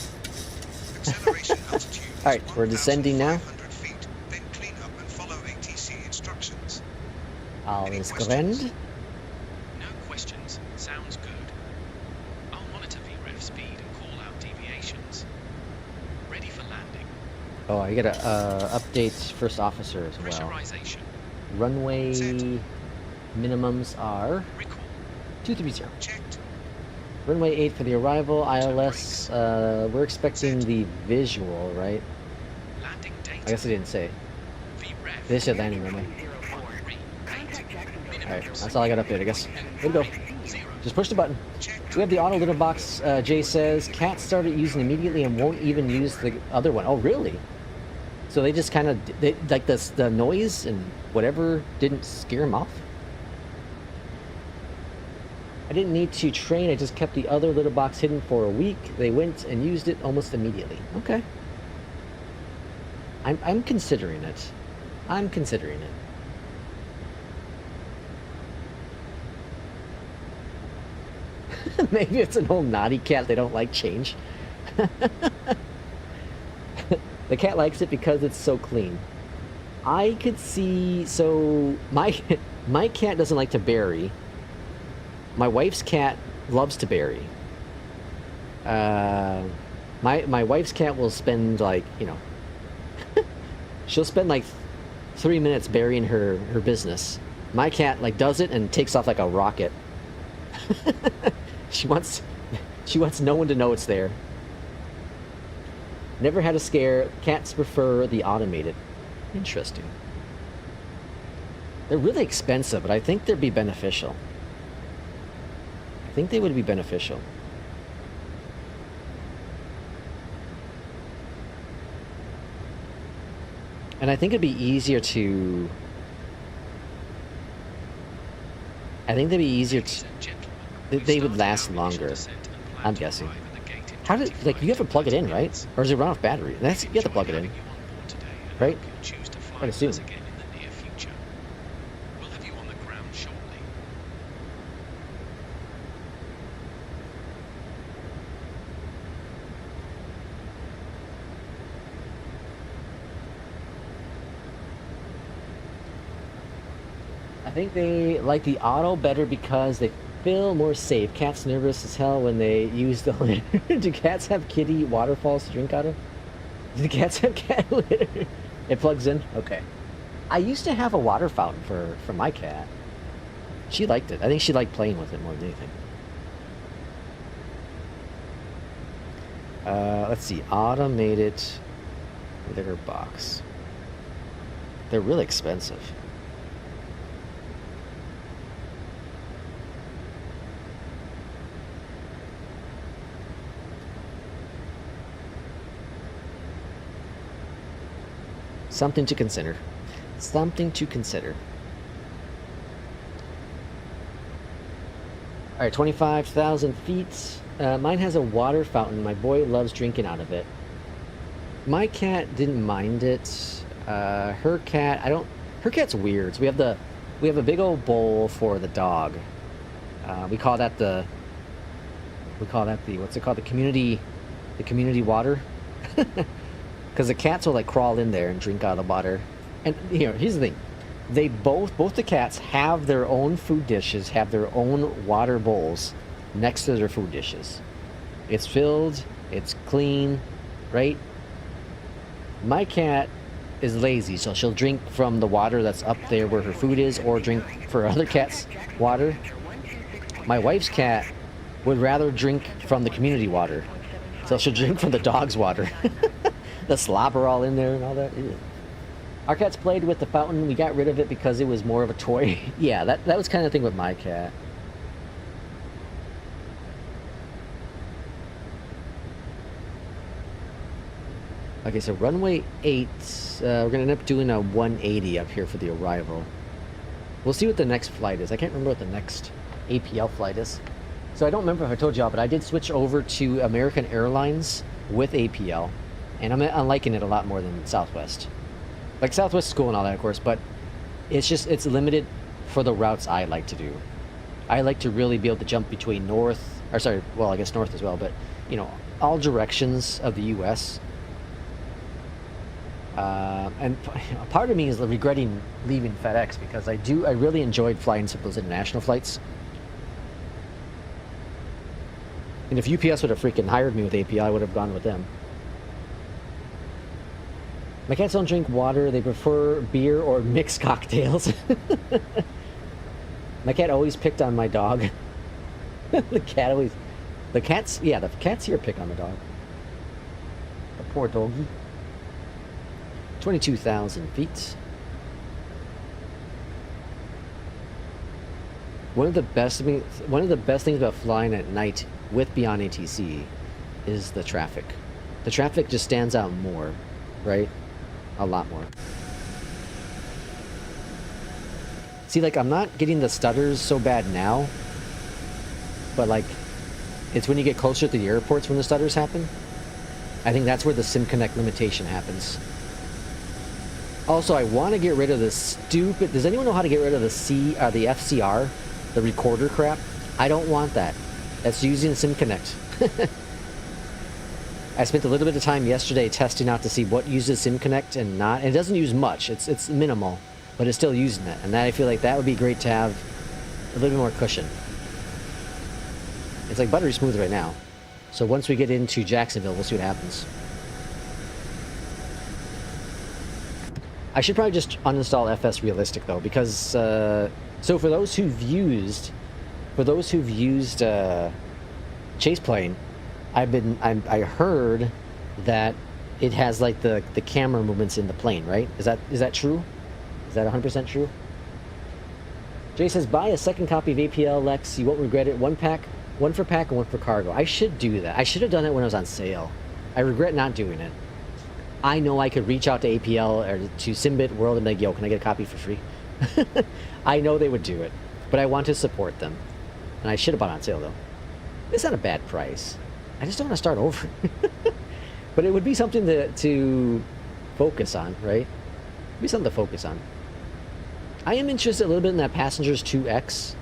Acceleration altitude. Alright, we're descending now. Feet, then clean up and follow ATC instructions. Alles grand. No questions. Sounds good. I'll monitor VREF speed and call out deviations. Ready for landing. Oh, I gotta update first officer as well. Pressurization. Runway Set. minimums are Recall. 230. Checked. Runway 8 for the arrival. ILS, we're expecting the visual, right? Landing data. I guess I didn't say. VREF. They said landing runway. 138. Alright, that's all I got updated, I guess. Here we go. 0. Just push the button. Checked. We have the auto litter box, Jay says. Cats started using immediately and won't even use the other one. Oh, really? So they just kind of, like the noise and whatever didn't scare them off? I didn't need to train, I just kept the other litter box hidden for a week. They went and used it almost immediately. Okay. I'm considering it. I'm considering it. Maybe it's an old naughty cat. They don't like change. The cat likes it because it's so clean. I could see... So, my cat doesn't like to bury. My wife's cat loves to bury. My wife's cat will spend, like, you know... she'll spend, like, 3 minutes burying her business. My cat, like, does it and takes off like a rocket. She wants no one to know it's there. Never had a scare. Cats prefer the automated. Interesting. They're really expensive, but I think they'd be beneficial. I think they would be beneficial. And I think it'd be easier to... I think they'd be easier to... They would last longer, I'm guessing. How did... Like, you have to plug it in, right? Or does it run off battery? You have to plug it in. Right? I'd assume. We'll have you on the ground shortly. I think they like the auto better because they feel more safe. Cats nervous as hell when they use the litter. Do cats have kitty waterfalls to drink out of? Do the cats have cat litter? It plugs in? Okay. I used to have a water fountain for my cat. She liked it. I think she liked playing with it more than anything. Let's see. Automated litter box. They're really expensive. Something to consider. Something to consider. Alright, 25,000 feet. Mine has a water fountain. My boy loves drinking out of it. My cat didn't mind it. Her cat, her cat's weird. So we have a big old bowl for the dog. We call that the what's it called? The community water. Because the cats will like crawl in there and drink out of the water. And you know, here's the thing. They both the cats have their own food dishes, have their own water bowls next to their food dishes. It's filled, it's clean, right? My cat is lazy, so she'll drink from the water that's up there where her food is, or drink for other cats' water. My wife's cat would rather drink from the community water, so she'll drink from the dog's water. The slobber all in there and all that. Ew. Our cats played with the fountain. We got rid of it because it was more of a toy. Yeah, that was kind of the thing with my cat. Okay, so runway 8. We're going to end up doing a 180 up here for the arrival. We'll see what the next flight is. I can't remember what the next APL flight is. So I don't remember if I told y'all, but I did switch over to American Airlines with APL. And I'm liking it a lot more than Southwest. Like, Southwest is cool and all that, of course, but it's limited for the routes I like to do. I like to really be able to jump between north, or sorry, well, I guess north as well, but, you know, all directions of the U.S. And part of me is regretting leaving FedEx because I really enjoyed flying some of those international flights. And if UPS would have freaking hired me with API, I would have gone with them. My cats don't drink water. They prefer beer or mixed cocktails. My cat always picked on my dog. The cats here pick on the dog. The poor doggy. 22,000 feet. One of the best things about flying at night with Beyondatc is the traffic. The traffic just stands out more, right? A lot more. See, like, I'm not getting the stutters so bad now, but like, it's when you get closer to the airports when the stutters happen. I think that's where the SimConnect limitation happens. Also, I want to get rid of this stupid... Does anyone know how to get rid of the FCR? The recorder crap? I don't want that. That's using SimConnect. I spent a little bit of time yesterday testing out to see what uses SimConnect and not. And it doesn't use much. It's minimal, but it's still using it. And that, I feel like that would be great to have a little bit more cushion. It's like buttery smooth right now. So once we get into Jacksonville, we'll see what happens. I should probably just uninstall FS Realistic though, because so for those who've used Chase Plane, I heard that it has like the camera movements in the plane, right? Is that true? Is that 100% true? Jay says buy a second copy of APL Lex, you won't regret it. One for pack and one for cargo. I should do that. I should have done it when it was on sale. I regret not doing it. I know I could reach out to APL or to Simbit World and be like, yo, can I get a copy for free? I know they would do it, but I want to support them. And I should have bought it on sale though. It's not a bad price. I just don't want to start over. But it would be something to focus on, right? It'd be something to focus on. I am interested a little bit in that Passengers 2X,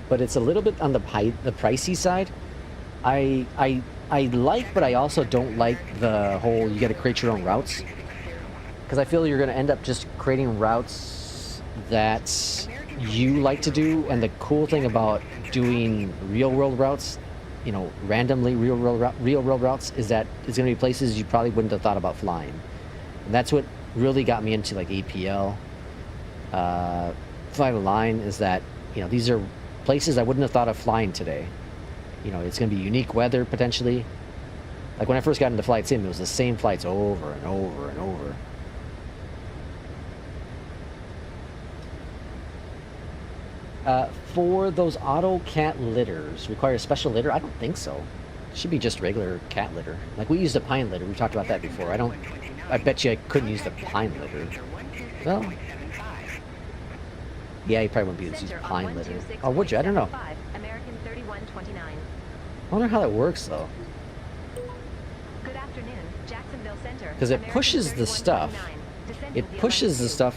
but it's a little bit on the pricey side. I like, but I also don't like the whole you got to create your own routes, because I feel you're going to end up just creating routes that you like to do. And the cool thing about doing real world routes, you know, randomly real world routes, is that it's going to be places you probably wouldn't have thought about flying. And that's what really got me into like APL, Fly the Line, is that, you know, these are places I wouldn't have thought of flying today. You know, it's going to be unique weather potentially. Like when I first got into Flight Sim, it was the same flights over and over and over. For those auto cat litters, require a special litter? I don't think so. It should be just regular cat litter. Like we used a pine litter. We've talked about that before. I bet you I couldn't use the pine litter. Well, yeah, you probably wouldn't be able to use pine litter. Oh, would you? I don't know. American 3129. I wonder how that works though. Good afternoon, Jacksonville Center. Because it pushes the stuff. It pushes the stuff.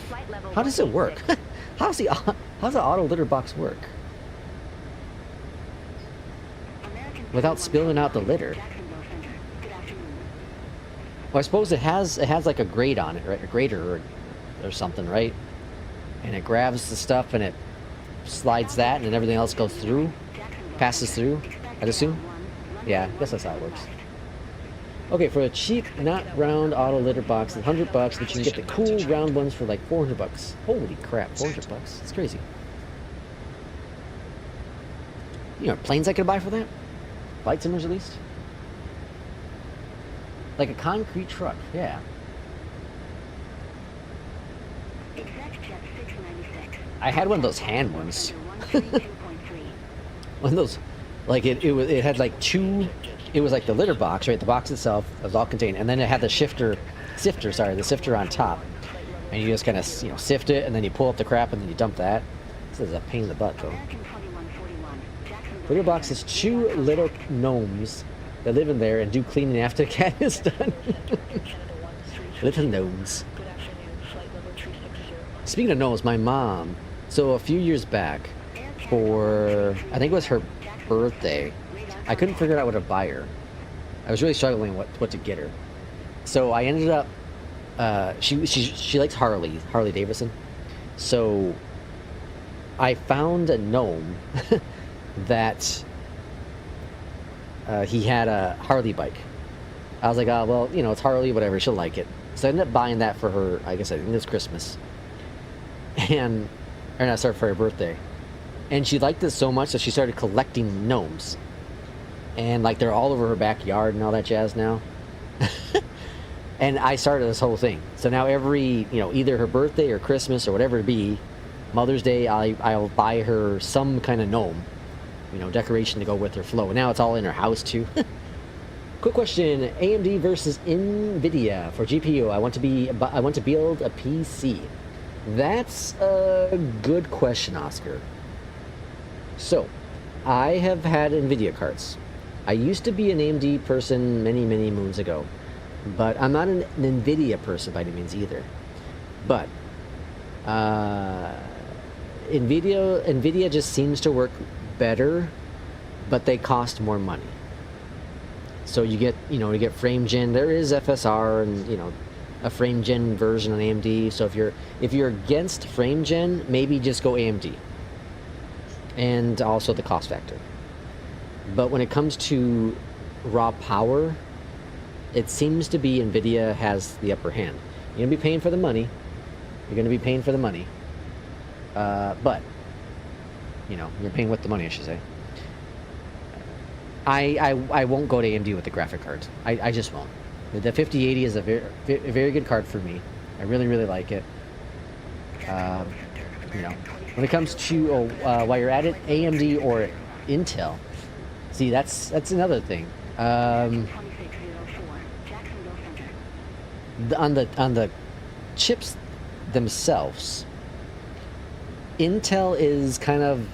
How does it work? How's the auto litter box work? Without spilling out the litter. Well, I suppose it has like a grate on it, right? A grater or something, right? And it grabs the stuff and it slides that, and then everything else goes through, passes through, I'd assume. Yeah, I guess that's how it works. Okay, for a cheap, not round auto litter box, $100, but you can get the cool round ones for like $400. Holy crap, $400. It's crazy. You know, planes I could buy for that? Flight simmers at least? Like a concrete truck, yeah. I had one of those hand ones. One of those, like it had like two. It was like the litter box, right? The box itself was all contained, and then it had the sifter on top, and you just kind of, you know, sift it, and then you pull up the crap, and then you dump that. This is a pain in the butt, though. Litter box is 2 little gnomes that live in there and do cleaning after the cat is done. Little gnomes. Speaking of gnomes, my mom. So a few years back, for I think it was her birthday, I couldn't figure out what to buy her. I was really struggling what to get her. So I ended up, she likes Harley Davidson. So I found a gnome that he had a Harley bike. I was like, oh, well, you know, it's Harley, whatever, she'll like it. So I ended up buying that for her, I guess I think it was Christmas. Or not, sorry, for her birthday. And she liked this so much that she started collecting gnomes. And like they're all over her backyard and all that jazz now. And I started this whole thing. So now every, you know, either her birthday or Christmas or whatever it be, Mother's Day, I'll buy her some kind of gnome, you know, decoration to go with her flow. And now it's all in her house too. Quick question: AMD versus NVIDIA for GPU. I want to build a PC. That's a good question, Oscar. So, I have had NVIDIA cards. I used to be an AMD person many moons ago, but I'm not an NVIDIA person by any means either. But NVIDIA just seems to work better but they cost more money. So you get, you get frame gen. There is FSR and, a frame gen version on AMD. So if you're against frame gen, maybe just go AMD. And also the cost factor. But when it comes to raw power, it seems to be NVIDIA has the upper hand. You're going to be paying for the money. But, you're paying with the money, I should say. I won't go to AMD with the graphic cards. I just won't. The 5080 is a very good card for me. I really, really like it. When it comes to, while you're at it, AMD or Intel, see, that's another thing. On the chips themselves, Intel is kind of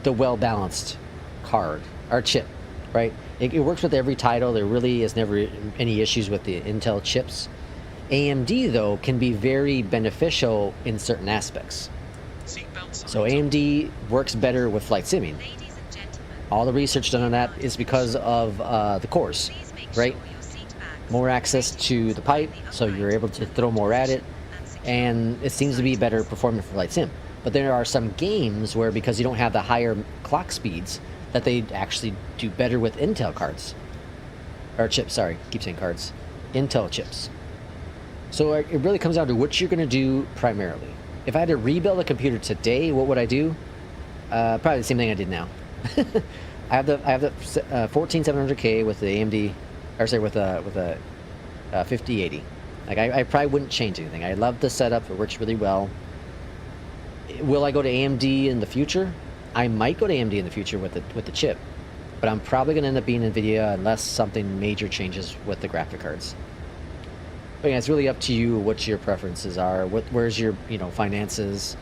the well-balanced card, or chip, right? It works with every title. There really is never any issues with the Intel chips. AMD, though, can be very beneficial in certain aspects. So AMD works better with flight simming. All the research done on that is because of the cores, right? More access to the pipe, so you're able to throw more at it, and it seems to be better performing for flight sim. But there are some games where, because you don't have the higher clock speeds, that they actually do better with Intel cards. Or chips, sorry, keep saying cards. Intel chips. So it really comes down to what you're going to do primarily. If I had to rebuild a computer today, what would I do? Probably the same thing I did now. I have the 14700K with the AMD, or sorry, with a 5080. Like I probably wouldn't change anything. I love the setup. It works really well. Will I go to AMD in the future? I might go to AMD in the future with the chip, but I'm probably going to end up being NVIDIA unless something major changes with the graphic cards. But yeah, it's really up to you what your preferences are. Where's your finances?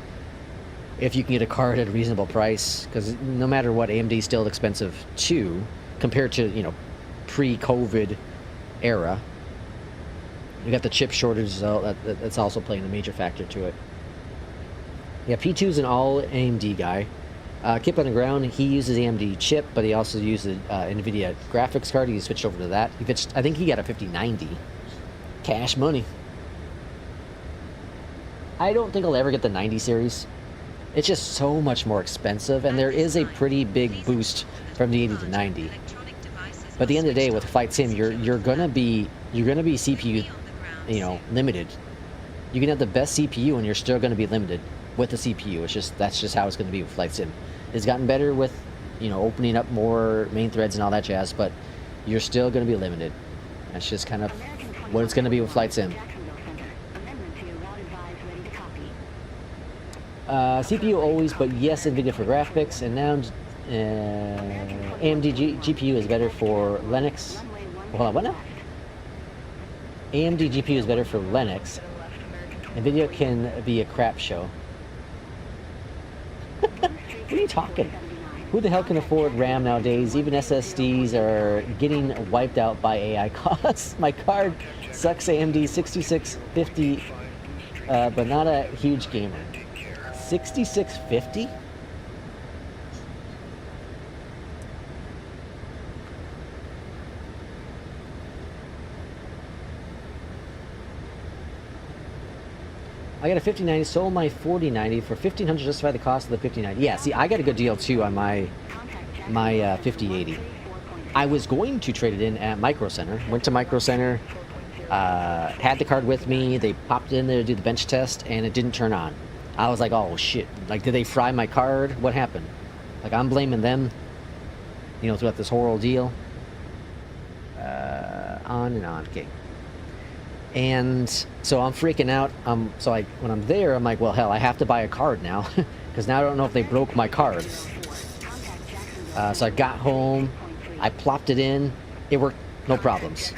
If you can get a card at a reasonable price, because no matter what, AMD is still expensive too, compared to pre-COVID era. You got the chip shortage, so that's also playing a major factor to it. Yeah, P2's an all AMD guy. Kip on the ground, he uses AMD chip, but he also uses NVIDIA graphics card. He switched over to that. I think he got a 5090. Cash money. I don't think I'll ever get the 90 series. It's just so much more expensive, and there is a pretty big boost from the 80 to 90. But at the end of the day, with flight sim, you're gonna be CPU, limited. You can have the best CPU, and you're still gonna be limited with the CPU. That's just how it's gonna be with flight sim. It's gotten better with, opening up more main threads and all that jazz, but you're still gonna be limited. That's just kind of what it's gonna be with flight sim. CPU always, but yes, NVIDIA for graphics, and now AMD GPU is better for Linux. Hold on, what now? AMD GPU is better for Linux. NVIDIA can be a crap show. What are you talking? Who the hell can afford RAM nowadays? Even SSDs are getting wiped out by AI costs. My card sucks AMD 6650, but not a huge gamer. 6650? I got a 5090, sold my 4090 for $1,500 to justify the cost of the 5090. Yeah, see, I got a good deal too on my 5080. I was going to trade it in at Micro Center. Went to Micro Center, had the card with me. They popped it in there to do the bench test, and it didn't turn on. I was like, oh shit, like, did they fry my card? What happened? Like, I'm blaming them, throughout this whole ordeal. On and on, okay. And so I'm freaking out. When I'm there, I'm like, well, hell, I have to buy a card now, because now I don't know if they broke my card. So I got home, I plopped it in, it worked, no problems.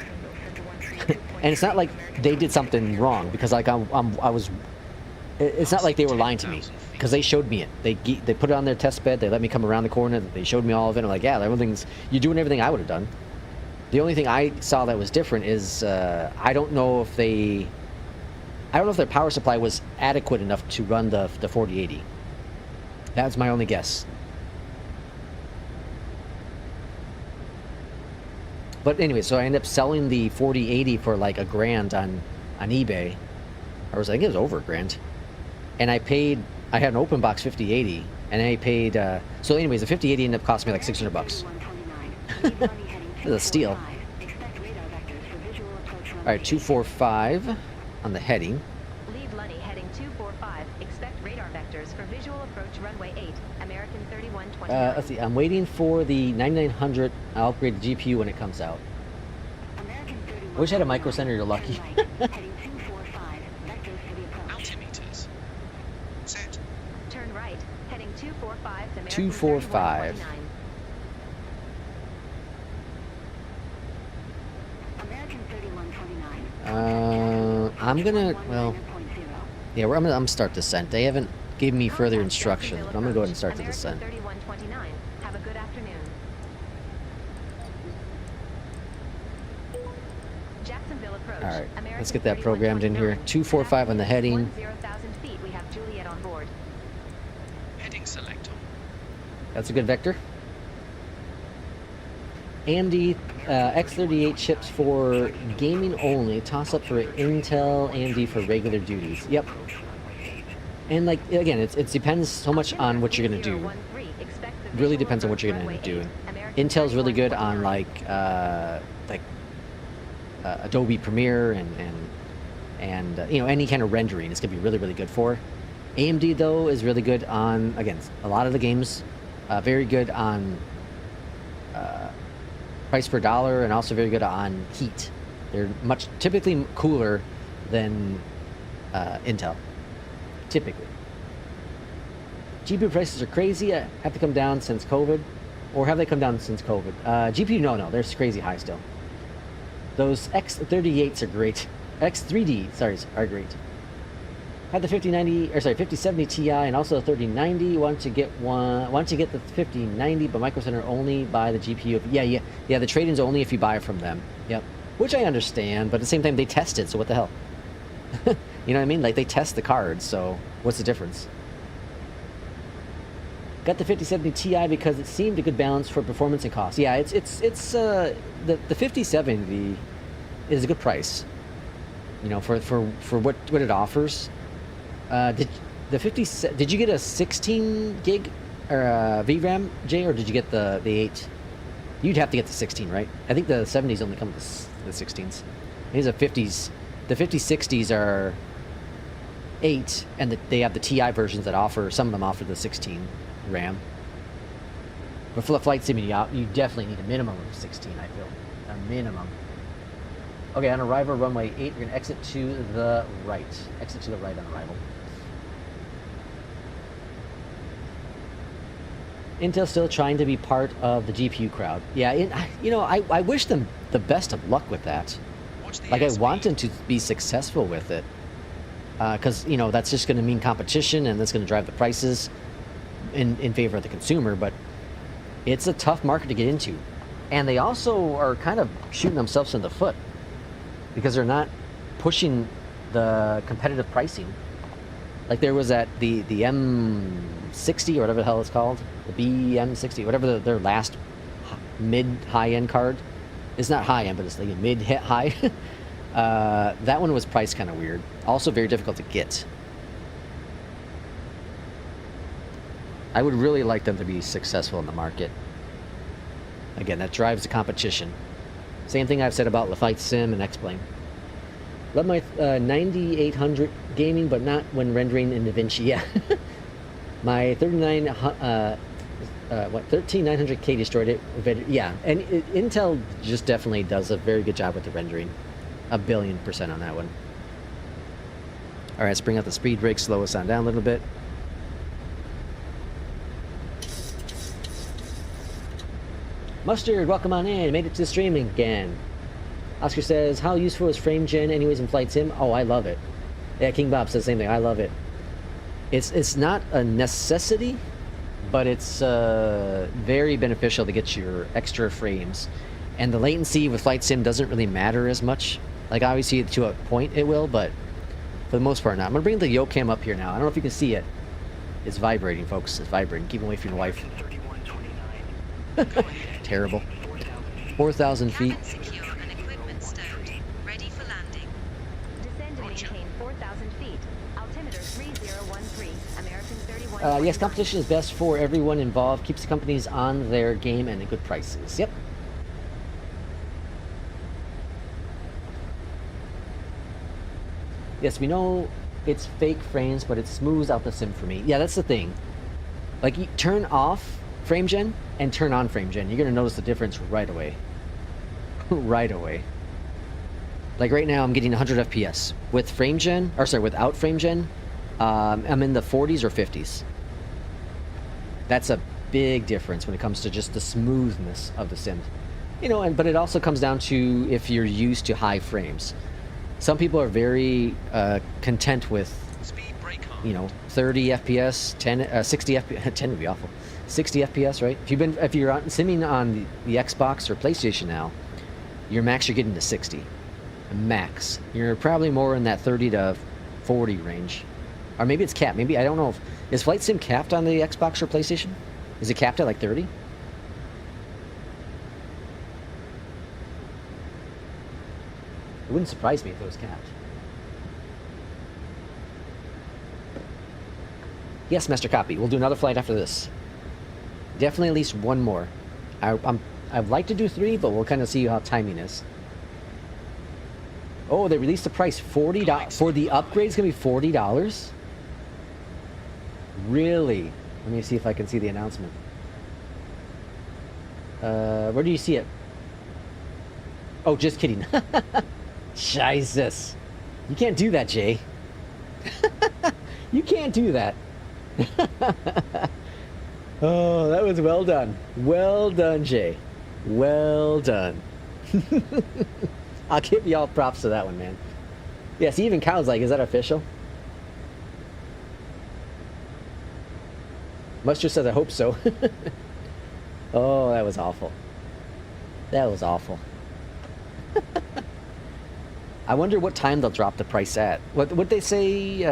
And it's not like they did something wrong, because like it's not like they were lying to me, because they showed me it. They put it on their test bed. They let me come around the corner. They showed me all of it. I'm like, yeah, you're doing everything I would have done. The only thing I saw that was different is I don't know if their power supply was adequate enough to run the 4080. That's my only guess. But anyway, so I ended up selling the 4080 for like $1,000 on eBay. Or was I think it was over $1,000. And I had an open box 5080, and I paid. So anyways, the 5080 ended up costing me like $600. This is a steal. All right, 245 on the heading. Lead Lunny heading 245. Expect radar vectors for visual approach runway 8. American 3129. Let's see. I'm waiting for the 9900. I'll upgrade the GPU when it comes out. I wish I had a micro center. You're lucky. Altimeters. Set. Turn right, heading 245 to American 245. 3129. American 3129. I'm gonna. Well, yeah, I'm gonna start descent. They haven't given me further instructions, but I'm gonna go ahead and start the descent. American 3129. Have a good afternoon. Jacksonville approach. All right, American let's get that programmed in here. 3129. 245 on the heading. 10,000 feet. We have Juliet on board. Heading select on. That's a good vector. AMD X38 chips for gaming only. Toss up for Intel, AMD for regular duties. Yep. And like again, it depends so much on what you're gonna do. 013. Expect the Really visual depends on what you're approach gonna runway do. 8. American Intel's really good on 3129. like Adobe Premiere and you know, any kind of rendering. It's gonna be really good for. AMD though is really good on, again, a lot of the games. Very good on price per dollar, and also very good on heat. They're typically cooler than Intel. Typically. GPU prices are crazy. Have to come down since COVID, or have they come down since COVID? GPU, no, they're crazy high still. Those X38s are great. X3D, sorry, are great. Had the 5070 Ti and also the 3090. Want to get the 5090, but Micro Center only buy the GPU. Yeah. The trade-in's only if you buy it from them. Yep. Which I understand, but at the same time they test it, so what the hell? You know what I mean? Like they test the cards, so what's the difference? Got the 5070 Ti because it seemed a good balance for performance and cost. Yeah, the 5070 is a good price. You know, for what it offers. Did you get a 16 gig or VRAM, Jay, or did you get the 8? You'd have to get the 16, right? I think the 70s only come with the 16s. These are 50s. The 5060s are 8, and they have the Ti versions that some of them offer the 16 RAM. But for the flight sim, you definitely need a minimum of 16, I feel. A minimum. Okay, on arrival, runway 8, you're going to exit to the right. Exit to the right on arrival. Intel's still trying to be part of the GPU crowd. Yeah, I wish them the best of luck with that. Like, I want them to be successful with it. Because, that's just going to mean competition, and that's going to drive the prices in favor of the consumer. But it's a tough market to get into. And they also are kind of shooting themselves in the foot, because they're not pushing the competitive pricing. Like there was at the M60 or whatever the hell it's called, the BM60, whatever their last mid-high-end card. It's not high-end, but it's like a mid-high. That one was priced kind of weird. Also very difficult to get. I would really like them to be successful in the market. Again, that drives the competition. Same thing I've said about the Flight Sim and X-Plane. Love my 9800 gaming, but not when rendering in DaVinci. Yeah. My 13900K destroyed it. Yeah, and Intel just definitely does a very good job with the rendering. 1,000,000,000% on that one. All right, let's bring out the speed brake, slow us down a little bit. Mustard, welcome on in. Made it to the stream again. Oscar says, how useful is frame gen anyways in Flight Sim? Oh, I love it. Yeah, King Bob says the same thing. I love it. It's not a necessity, but it's very beneficial to get your extra frames. And the latency with Flight Sim doesn't really matter as much. Like, obviously, to a point it will, but for the most part not. I'm going to bring the yoke cam up here now. I don't know if you can see it. It's vibrating, folks. It's vibrating. Keep away from your wife. Terrible. 4,000 feet. 4,000 feet. Cabin secure and equipment stowed. Ready for landing. Descend and maintain 4,000 feet. Altimeter 3013. American 31. Yes, competition is best for everyone involved. Keeps the companies on their game and at good prices. Yep. Yes, we know it's fake frames, but it smooths out the sim for me. Yeah, that's the thing. Like, you turn off frame gen and turn on frame gen. You're going to notice the difference right away. Right away. Like right now, I'm getting 100 FPS. With frame gen, or sorry, without frame gen, I'm in the 40s or 50s. That's a big difference when it comes to just the smoothness of the sim. You know, but it also comes down to if you're used to high frames. Some people are very content with, Speed brake hard. you know, 30 FPS, 60 FPS. 10 would be awful. 60 FPS, right? If you're simming on the Xbox or PlayStation now, your max you're getting to 60. Max. You're probably more in that 30 to 40 range, or maybe it's capped. Maybe I don't know. Is Flight Sim capped on the Xbox or PlayStation? Is it capped at like 30? It wouldn't surprise me if it was capped. Yes, Master Copy. We'll do another flight after this. Definitely at least one more. I'd like to do 3, but we'll kind of see how timing is. Oh, they released the price. $40 for the upgrade. It's gonna be $40. Really? Let me see if I can see the announcement. Where do you see it? Oh, just kidding. Jesus. You can't do that, Jay. You can't do that. Oh, that was well done. Well done, Jay. Well done. I'll give y'all props to that one, man. Yeah, see, even Kyle's like, is that official? Mustard says, I hope so. Oh, that was awful. That was awful. I wonder what time they'll drop the price at. What they say,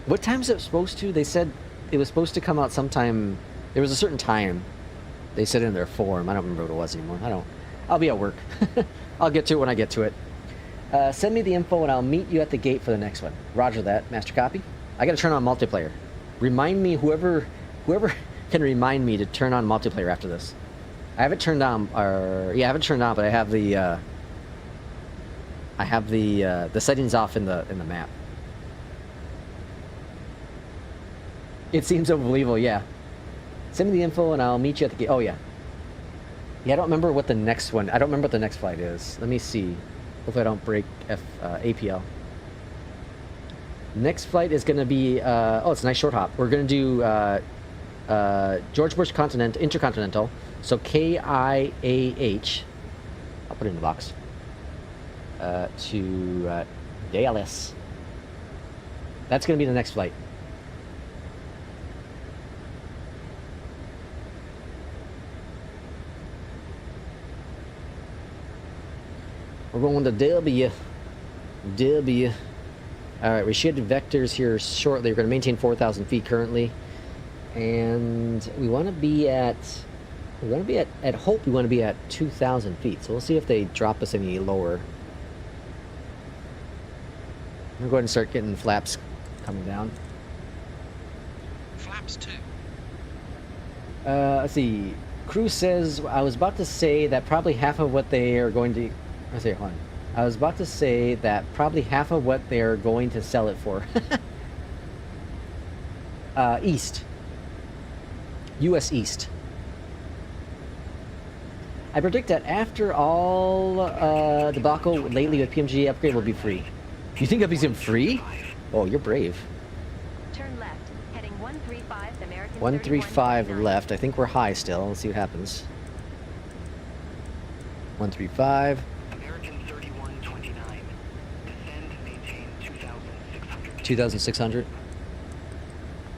what time is it supposed to? They said it was supposed to come out sometime. There was a certain time. They said in their forum. I don't remember what it was anymore. I'll be at work. I'll get to it when I get to it. Send me the info and I'll meet you at the gate for the next one. Roger that, Master Copy. I gotta turn on multiplayer. Remind me, whoever can remind me to turn on multiplayer after this. I haven't turned on, I haven't turned on, but I have the settings off in the map. It seems unbelievable, yeah. Send me the info and I'll meet you at the gate. Oh yeah. Yeah, I don't remember what the next one. I don't remember what the next flight is. Let me see. Hopefully I don't break APL. Next flight is going to be. Oh, it's a nice short hop. We're going to do George Bush Intercontinental. So KIAH. I'll put it in the box. To Dallas. That's going to be the next flight. We're going to W. Alright, we should vectors here shortly. We're going to maintain 4,000 feet currently. And we want to be at Hope, we want to be at 2,000 feet. So we'll see if they drop us any lower. I'm going to go ahead and start getting flaps coming down. Flaps 2. Let's see. Crew says, I was about to say that probably half of what they are going to... I was about to say that probably half of what they're going to sell it for. East. U.S. East. I predict that after all debacle lately with PMG upgrade will be free. You think it'll be free? Oh, you're brave. Turn left, heading 135 American 135 3129. left. I think we're high still. Let's see what happens. 135. American 3129. Descend, maintain 2,600. 2,600.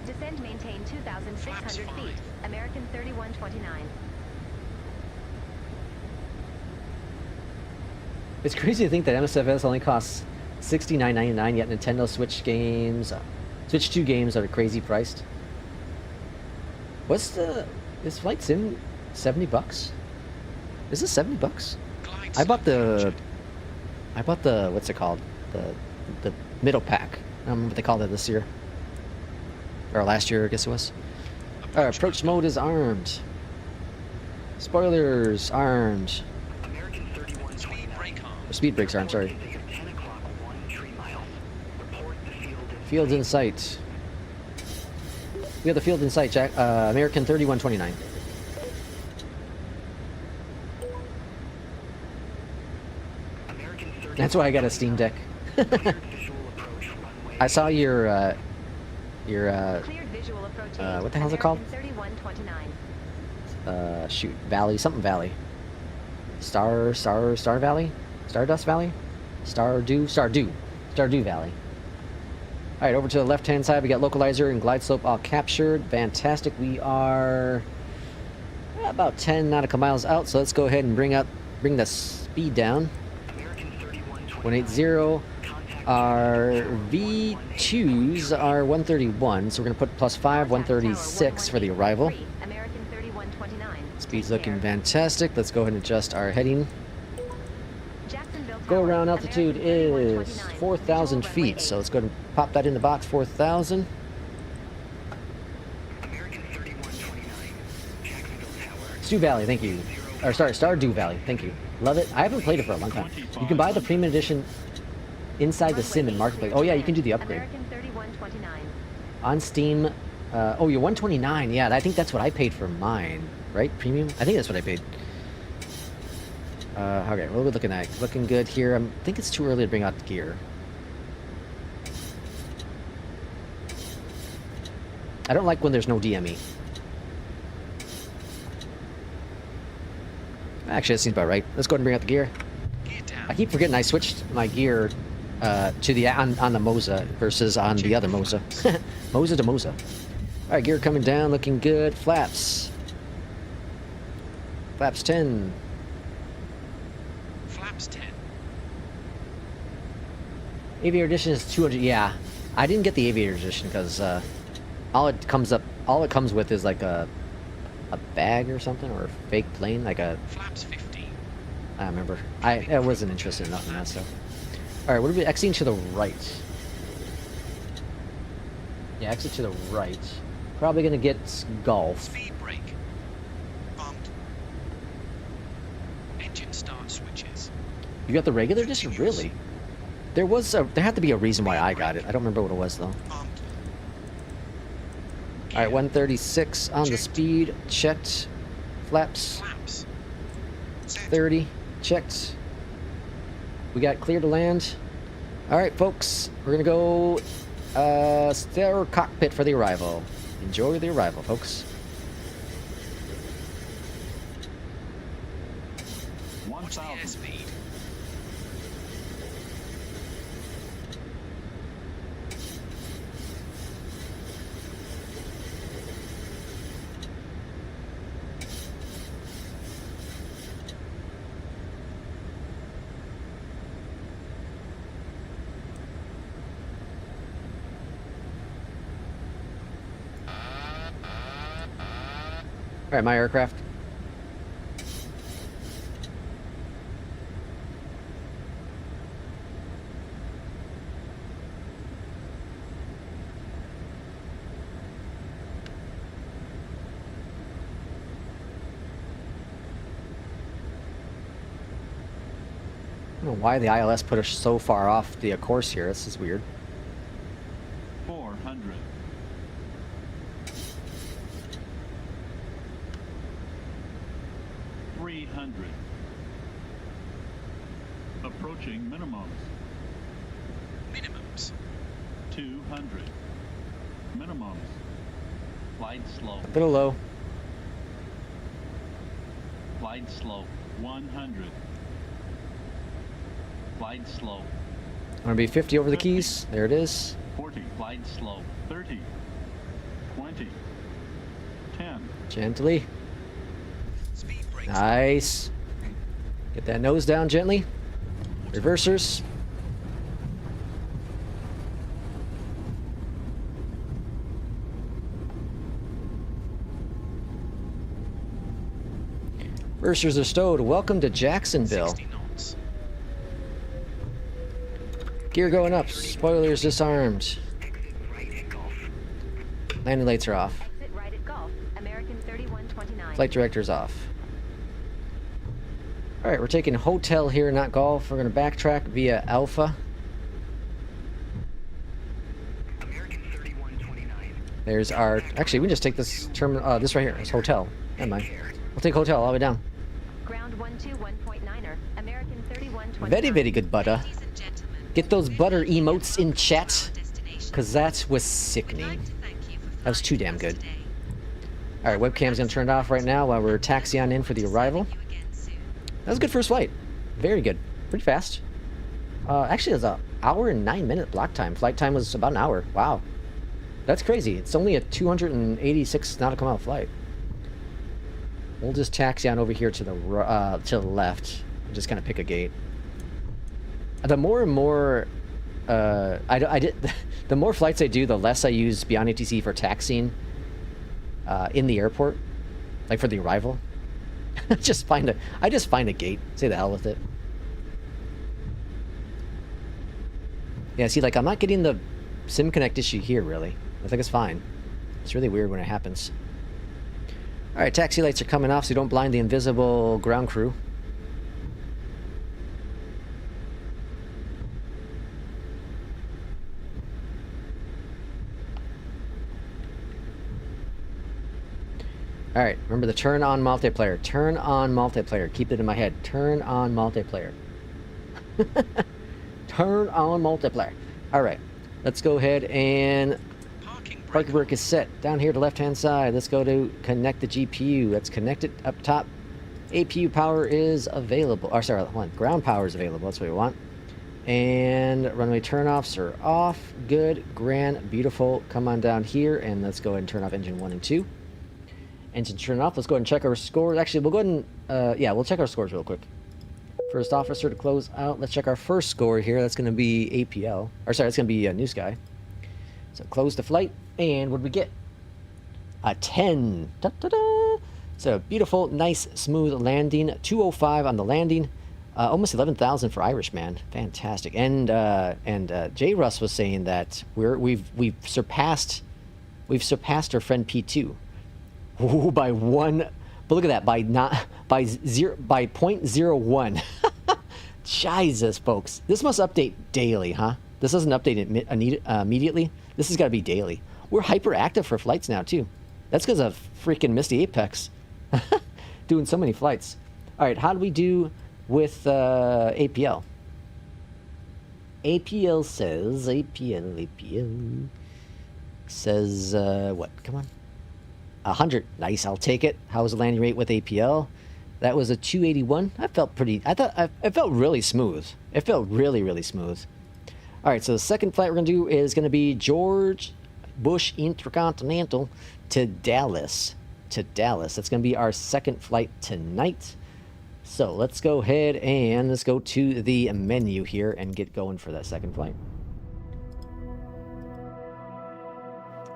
Descend, maintain 2,600 feet. American 3129. It's crazy to think that Msfs only costs $69.99, yet Nintendo Switch games, Switch 2 games are crazy priced. Is Flight Sim $70? Is this $70? Glide I bought slope the captured. what's it called? The middle pack. I don't remember what they called it this year. Or last year, I guess it was. Alright, approach mode is armed. Spoilers armed. American 3129. Speed brake arm. Or speed brakes armed, sorry. 10 o'clock, 1 tree mile. Report the field in Field in sight. We have the field in sight, Jack. American 3129. American 3129. That's why I got a Steam Deck. Visual approach runway. I saw your Cleared visual approaching. what the hell's it called? American 3129. Shoot, Valley, something Valley. Star Valley? Stardust Valley? Stardew Valley. Alright, over to the left-hand side, we got localizer and glide slope all captured. Fantastic. We are about 10 nautical miles out, so let's go ahead and bring the speed down. American 3129. 180. Contact Our V2s are 131, so we're going to put +5, 136 for the arrival. American 3129. Speed's Take looking care. fantastic. Let's go ahead and adjust our heading. Jacksonville Go Tower, around altitude American is 3129. 4,000 Visual feet, runway so let's go ahead and pop that in the box, 4,000. American 3129. Jacksonville Tower. Stu Valley, thank you. Or sorry, Stardew Valley, thank you. Love it. I haven't played it for a long time. You can buy the premium edition inside the sim and marketplace. Oh yeah, you can do the upgrade. American 3129. On Steam, oh, you're 129. Yeah, I think that's what I paid for mine, right? Premium? I think that's what I paid. Okay, what are we looking at? Looking good here. I think it's too early to bring out the gear. I don't like when there's no DME. Actually, that seems about right. Let's go ahead and bring out the gear. Gear down. I keep forgetting I switched my gear to the on the Moza versus on the other Moza. Moza to Moza. All right, gear coming down, looking good. Flaps. Flaps 10. Flaps 10. Aviator edition is 200. Yeah, I didn't get the Aviator edition because all it comes with is like a bag or something, or a fake plane, like a. Flaps 15. I remember. I wasn't interested enough in that stuff. All right, what are we exiting to the right? Yeah, exit to the right. Probably gonna get Gulf. Speed brake. Bumped. Engine start switches. You got the regular edition, really? There had to be a reason why I got it. I don't remember what it was though. Bumped. All right, 136 on the speed. Checked. Flaps. Flaps. Set. 30. Checked. We got clear to land. All right, folks. We're gonna go stair cockpit for the arrival. Enjoy the arrival, folks. Watch the airspeed. All right, my aircraft. I don't know why the ILS put us so far off the course here. This is weird. 400. 300. Approaching minimums. Minimums. 200. Minimums. Glide slow. A little low. Glide slow. 100. Glide slow. I'm gonna be 50 over the keys. There it is. 40. Glide slow. 30. 20. 10. Gently. Speed brakes. Nice. Get that nose down gently. Reversers. Reversers are stowed. Welcome to Jacksonville. 60 knots. Gear going up. Spoilers disarmed. Exit right at Gulf. Landing lights are off. Exit right at Gulf, American 3129. Flight director's off. Alright, we're taking hotel here, not golf. We're going to backtrack via Alpha. American 3129. There's our... Actually, we can just take this terminal... this right here. It's hotel. Never mind. We'll take hotel all the way down. Ground 121.9er, American 3129. Very, very good butter. Ladies and gentlemen, Get those butter emotes in chat. our destination. Because that was We'd sickening. like to thank you for That was too flying damn with us good. today. Alright, webcam's going to turn it off right now while we're taxiing in for the arrival. See you again soon. That was a good first flight. Very good. Pretty fast. Actually, it was an hour and 9-minute block time. Flight time was about an hour. Wow. That's crazy. It's only a 286 nautical mile flight. We'll just taxi on over here to the left. And just kind of pick a gate. The more and more... the more flights I do, the less I use Beyondatc TC for taxiing in the airport. Like for the arrival. I just find a gate. Say the hell with it. Yeah, see, like, I'm not getting the SIM Connect issue here, really. I think it's fine. It's really weird when it happens. Alright, taxi lights are coming off so you don't blind the invisible ground crew. Alright, remember the turn on multiplayer. Turn on multiplayer. Keep it in my head. Turn on multiplayer. Turn on multiplayer. Alright, let's go ahead and... Parking brake is set. Down here to left-hand side. Let's go to connect the GPU. That's connected up top. APU power is available. Or sorry, hold on. Ground power is available. That's what we want. And runway turnoffs are off. Good, grand, beautiful. Come on down here and let's go ahead and turn off engine 1 and 2. Engine turn off. Let's go ahead and check our scores. Actually, we'll go ahead and, yeah, we'll check our scores real quick. First officer to close out. Let's check our first score here. That's going to be APL. Or sorry, it's going to be New Sky. So close the flight. And what did we get? A 10. Da-da-da. So beautiful, nice, smooth landing. 205 on the landing. Almost 11,000 for Irishman. Fantastic. And J. Russ was saying that we've surpassed our friend P2. Ooh, by one. But look at that, by 0.01. Jesus, folks. This must update daily, huh? This doesn't update immediately. This has got to be daily. We're hyperactive for flights now, too. That's because of freaking Misty Apex. Doing so many flights. All right, how do we do with APL? APL says, what? Come on. 100. Nice, I'll take it. How was the landing rate with APL? That was a 281. I felt pretty... it felt really smooth. It felt really, really smooth. All right, so the second flight we're going to do is going to be George Bush Intercontinental to Dallas. That's going to be our second flight tonight. So let's go ahead and let's go to the menu here and get going for that second flight.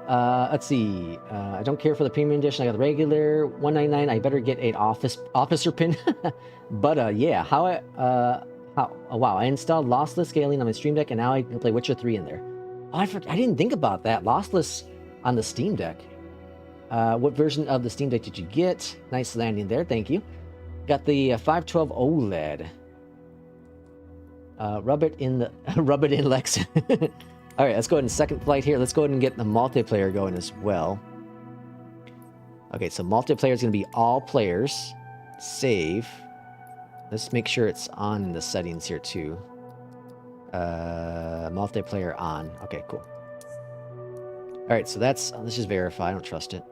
Let's see. I don't care for the premium edition. I got the regular 199. I better get an officer pin. But yeah, oh, wow, I installed lossless scaling on my Stream Deck, and now I can play Witcher 3 in there. Oh, I didn't think about that. Lossless on the Steam Deck. What version of the Steam Deck did you get? Nice landing there, thank you. Got the 512 OLED. Rub it in, Lex. All right, let's go ahead and second flight here. Let's go ahead and get the multiplayer going as well. Okay, so multiplayer is going to be all players. Save. Let's make sure it's on in the settings here too. Multiplayer on. Okay, cool. All right, so that's... let's just verify. I don't trust it.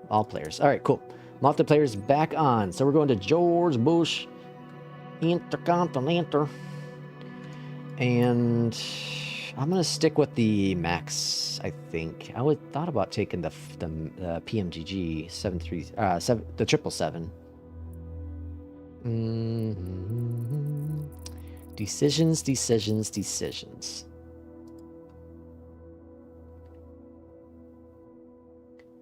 All players. All right, cool. Multiplayer's back on. So we're going to George Bush Intercontinental. And I'm going to stick with the Max, I think. I thought about taking the PMDG 73... the 777. Decisions.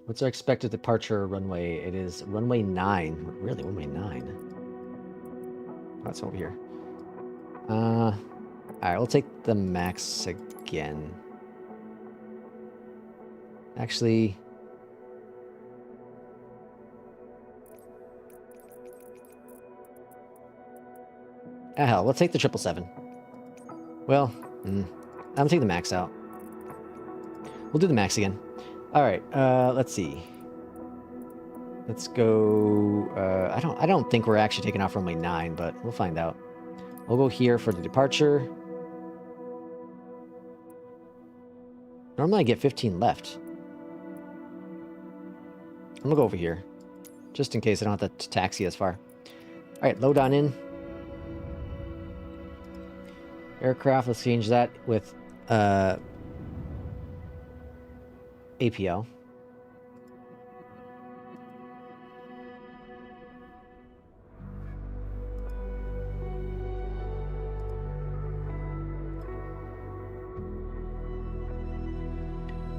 What's our expected departure runway? It is runway 9. Really, runway 9. That's over here. All right, we'll take the max again. Actually, hell, let's take the 777. Well, I'm gonna take the max out. We'll do the max again. All right, let's see. Let's go. I don't think we're actually taking off runway 9, but we'll find out. We'll go here for the departure. Normally I get 15 left. I'm gonna go over here, just in case I don't have to taxi as far. All right, load on in. Aircraft, let's change that with APL.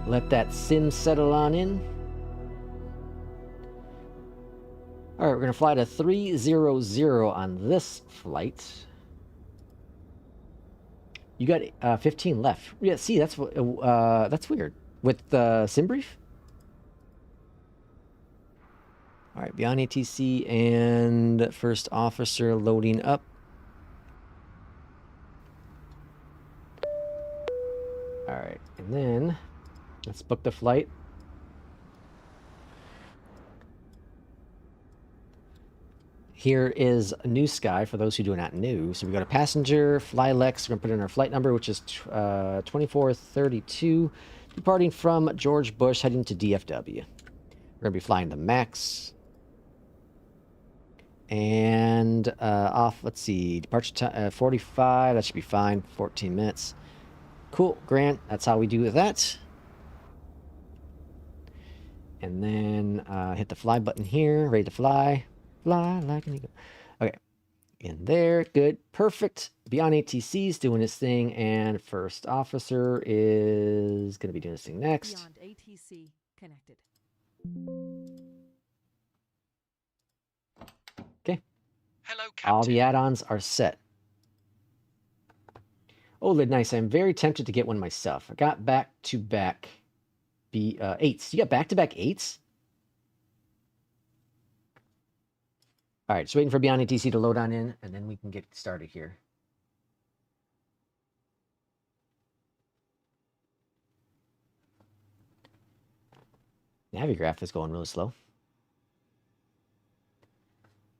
Let that sim settle on in. All right, we're gonna fly to 300 on this flight. You got 15 left. Yeah, see, that's weird. With SimBrief? All right, Beyond ATC and first officer loading up. All right, and then let's book the flight. Here is a new sky for those who do not know. So we go to passenger, fly Lex. We're going to put in our flight number, which is 2432, departing from George Bush, heading to DFW. We're going to be flying the max. And off, let's see, departure time 45. That should be fine. 14 minutes. Cool, Grant. That's how we do that. And then hit the fly button here. Ready to fly. Fly like an eagle. Okay. In there. Good. Perfect. Beyond ATC is doing his thing. And first officer is going to be doing his thing next. Beyond ATC connected. Okay. Hello, Captain. All the add-ons are set. Oh, nice. I'm very tempted to get one myself. I got back-to-back 8s. You got back-to-back 8s? All right, just waiting for Beyond ATC to load on in, and then we can get started here. Navigraph is going really slow.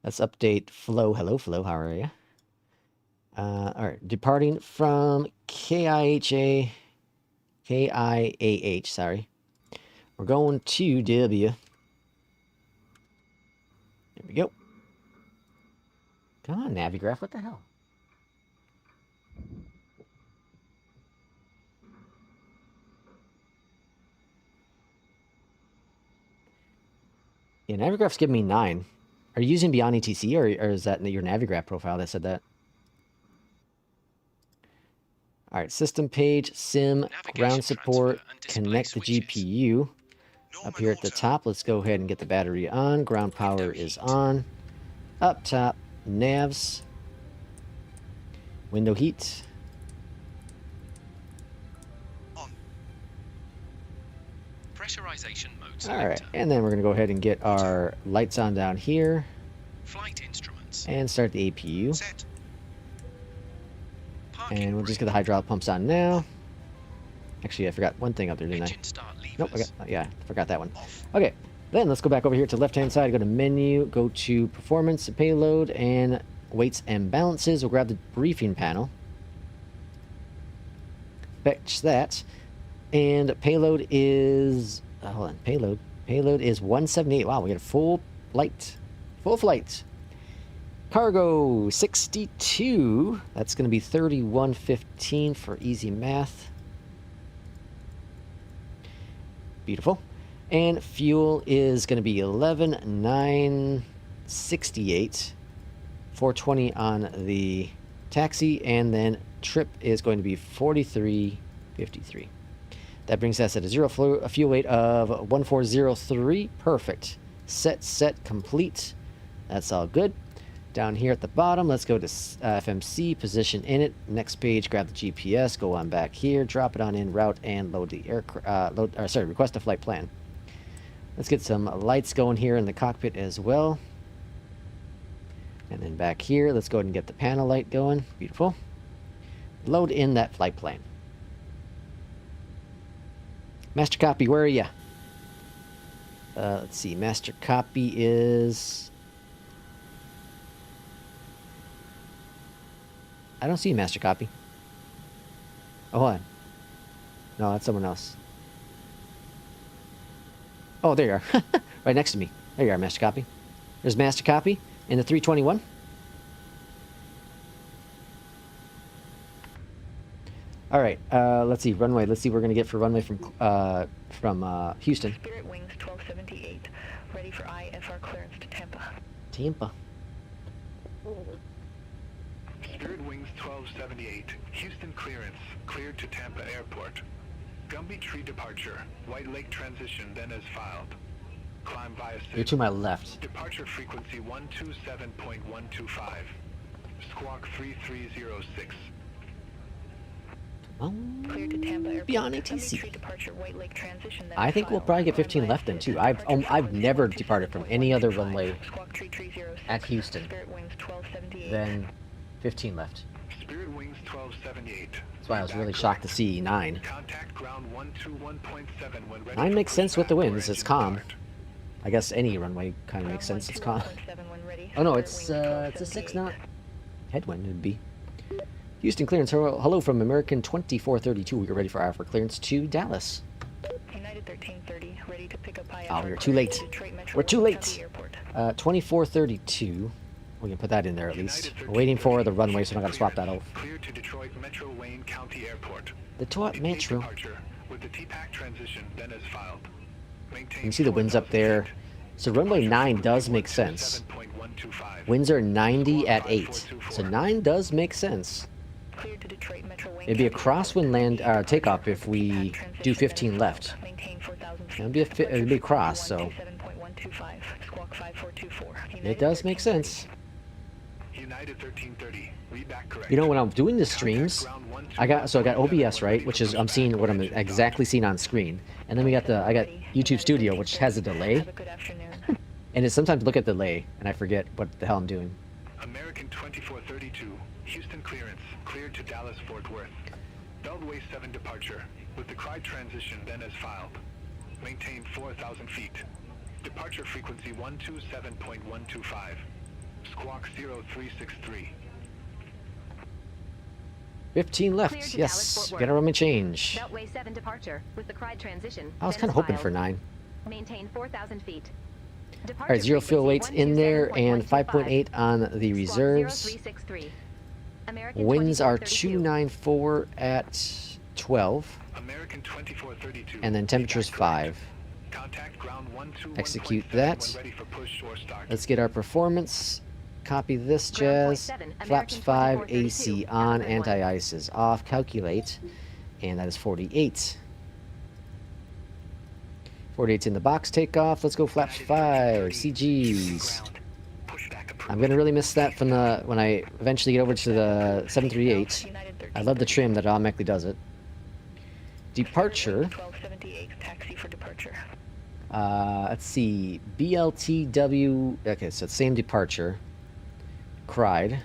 Let's update Flo. Hello, Flo. How are you? All right, departing from KIAH, sorry. We're going to W. There we go. Come on, Navigraph, what the hell? Yeah, Navigraph's giving me 9. Are you using Beyond ATC, or is that your Navigraph profile that said that? All right, system page, sim, ground support, connect the GPU. Up here at the top, let's go ahead and get the battery on. Ground power is on. Up top, navs, window heat. On. Pressurization mode selector. All right, and then we're going to go ahead and get our lights on down here. Flight instruments. And start the APU. Set. And we'll just get the hydraulic pumps on now. Actually, I forgot one thing up there, didn't I? Engine start levers. Nope, I forgot that one. Off. Okay, then let's go back over here to the left-hand side, go to menu, go to performance, payload, and weights and balances. We'll grab the briefing panel. Fetch that. And payload is, hold on, payload is 178. Wow, we got a full flight. Full flight. Cargo 62. That's going to be 3115 for easy math. Beautiful. And fuel is going to be 11,968. 420 on the taxi, and then trip is going to be 4353. That brings us at a fuel weight of 1403. Perfect. Set complete. That's all good. Down here at the bottom, let's go to FMC, position in it. Next page, grab the GPS, go on back here, drop it on in route, and load the request a flight plan. Let's get some lights going here in the cockpit as well. And then back here, let's go ahead and get the panel light going. Beautiful. Load in that flight plan. Master copy, where are you? Let's see, master copy is... I don't see master copy. Oh, hold on. No, that's someone else. Oh, there you are. Right next to me. There you are, master copy. There's master copy in the 321. All right, let's see, runway. Let's see what we're going to get for runway from Houston. Spirit Wings 1278, ready for IFR clearance to Tampa. Tampa. Spirit Wings 1278, Houston clearance, cleared to Tampa Airport. Gumby Tree departure, White Lake transition, then as filed. Climb via You're to my left. Departure frequency 127.125. Squawk 3306. Cleared to Tampa Airport. Beyondatc Gumby TC. Tree departure, White Lake transition, then I as think we'll filed. probably get Climb 15 via left then too. Departure I've never frequency departed from any other runway 127.125. Squawk 3306. at Houston Spirit Wings 1278. than 15 left. Spirit Wings 1278. That's why I was really shocked to see 9. Contact ground 121.7 when ready. 9 makes sense with the pushback or winds. It's engine calm. start. I guess any runway kind of makes sense. It's calm. Oh no, it's a 6 knot headwind. It'd be. Houston clearance. Hello from American 2432. We are ready for IFR clearance to Dallas. United 1330, ready to pick up IFR Oh, we're too clearance late. to Detroit Metro We're too Wayne late. County Airport. 2432. We can put that in there at least. We're waiting for the runway, so I'm not gonna swap that off. Clear to Detroit Metro Wayne County Airport. The Detroit Delayed Metro. departure with the TPAC transition, then as filed. Maintain You see the winds up there. So runway 9 does make sense. 7.125. Winds are 90 at 8. So 9 does make sense. Cleared to Detroit Metro Wayne It'd be a County crosswind Airport. land takeoff if we TPAC do transition, 15 then left. filed. Maintain 4,000 feet. It'd be it'd be a cross, so 127.125, squawk 5424. it does make sense. United 1330. Read back correct. You know, when I'm doing the streams, I got OBS, right, which is I'm seeing what I'm exactly seeing on screen, and then I got YouTube Studio, which has a delay, Have a good afternoon. and it's sometimes look at delay and I forget what the hell I'm doing. American 2432. Houston clearance. Cleared to Dallas Fort Worth. Beltway 7 departure. With the CRI transition, then as filed. Maintain 4,000 feet. Departure frequency 127.125. Squawk 0363. 15 Cleared left. to Dallas, Yes, Fort get a Worth. runway change. Beltway 7 departure with the CRI transition. I was then kind of as hoping for filed. 9. Maintain 4,000 feet. All right, 0 fuel weights in there and 5.8 on the reserves. 0363. American Winds are 2432. 294 at 12, American 2432. and then temperature's 5. Contact ground 121.7 Execute when that. ready for push or start. Let's get our performance. Copy this, Ground point Jazz. 7, Flaps American 5, 2432, AC on, Alpha 1. anti-ice is off. Calculate, and that is 48. 48's in the box. Takeoff. Let's go flaps 5. CGs. I'm gonna really miss that from the when I eventually get over to the 738. I love the trim that automatically does it. Departure. 1278, taxi for departure. Let's see. BLTW. Okay, so it's same departure. Cried.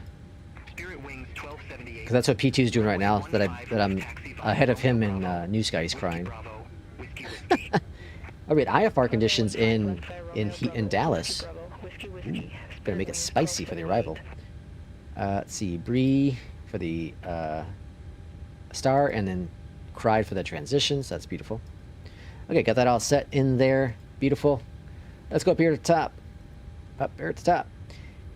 Spirit Wings 1278. Because that's what P2 is doing right now. That I'm ahead of him in New Sky. He's crying. Bravo. Whiskey, whiskey. All right, IFR conditions in Dallas. Bravo, whiskey, whiskey. Gonna make it spicy for the arrival. Let's see. Bree for the star, and then cried for the transitions. That's beautiful. Okay, got that all set in there. Beautiful. Let's go up here to the top. Up here at the top.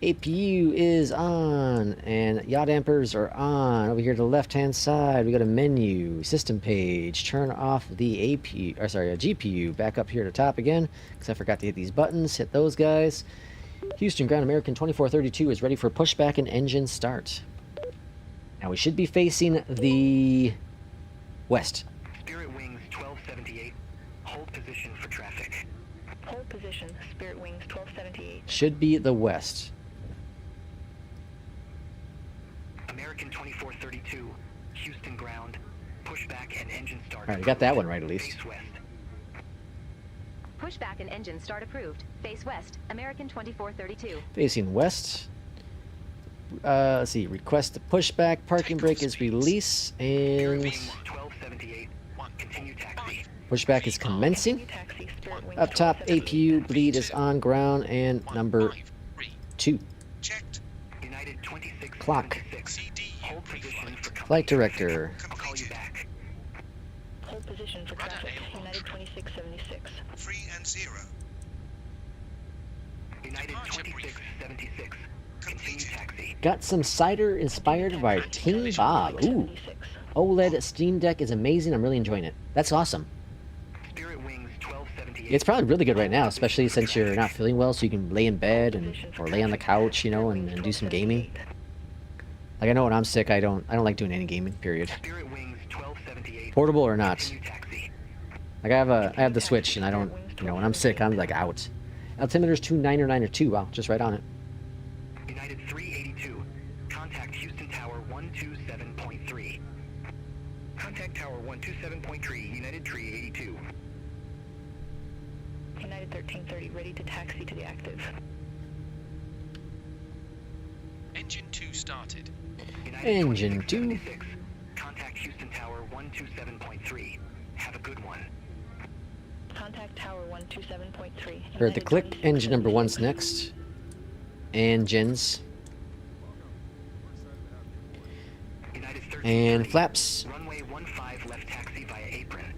APU is on, and yaw dampers are on. Over here to the left-hand side, we got a menu, system page. Turn off the APU, or sorry, a GPU. Back up here to the top again, because I forgot to hit these buttons. Hit those guys. Houston Ground American 2432 is ready for pushback and engine start. Now we should be facing the west. Spirit Wings 1278. Hold position for traffic. Hold position, Spirit Wings 1278. Should be the west. American 2432, Houston ground. Pushback and engine start. All right, we got that one right at least. Face west. Pushback and engine start approved. Face west, American 2432. Facing west. Let's see. Request the pushback. Parking brake is release, and Wings 1278. Continue taxi. pushback is commencing. Continue taxi, Spirit Wings Up top, 1278. APU bleed is on ground, and number 153. 2. Checked. United 2676. Clock. CD Hold position for Flight director. I'll call you back. Hold position for Rudder traffic. aileron United trim. 2676. 3 and 0. United Departure brief. 2676. Continue Completed. taxi. Got some cider inspired by King Bob. Ooh. 76. OLED Steam Deck is amazing. I'm really enjoying it. That's awesome. Spirit Wings 1278. It's probably really good right now, especially since you're not feeling well, so you can lay in bed and or lay on the couch, you know, and do some gaming. Like I know when I'm sick, I don't like doing any gaming. Period. Spirit Wings 1278. Portable or not. Continue taxi. Like I have the Switch, and I don't, you know, when I'm sick, I'm like out. Altimeter's 2992. Wow, just right on it. United 382. Contact Houston Tower 127.3. Contact Tower 127.3. United 382. United 1330, ready to taxi to the active. Engine 2 started. United Engine 2. 2676. Contact Houston Tower 127.3. Have a good one. Contact Tower 127.3. Heard the click. Engine number 1's next. Engines. United 1330. And flaps. Runway 15 left taxi via apron.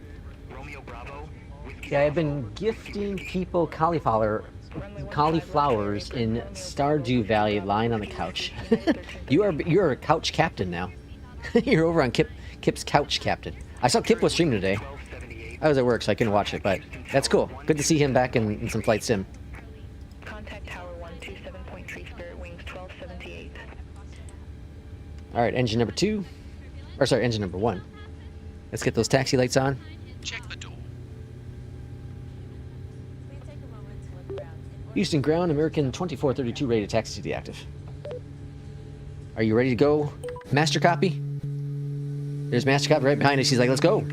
Romeo Bravo. Whiskey Yeah, I've Bravo, been gifting Whiskey people cauliflowers in Stardew Valley lying on the couch. you're a couch captain now. You're over on Kip's couch captain. I saw Kip was streaming today. 1278. I was at work, so I couldn't watch it, but that's cool. Good to see him back in some flight sim. Contact Tower 127.3, Spirit Wings 1278. All right, engine number 2. Or sorry, engine number 1. Let's get those taxi lights on. Check the door. Houston ground, American 2432 ready to taxi to the active. Are you ready to go? Master copy? There's Master copy right behind us. She's like, let's go.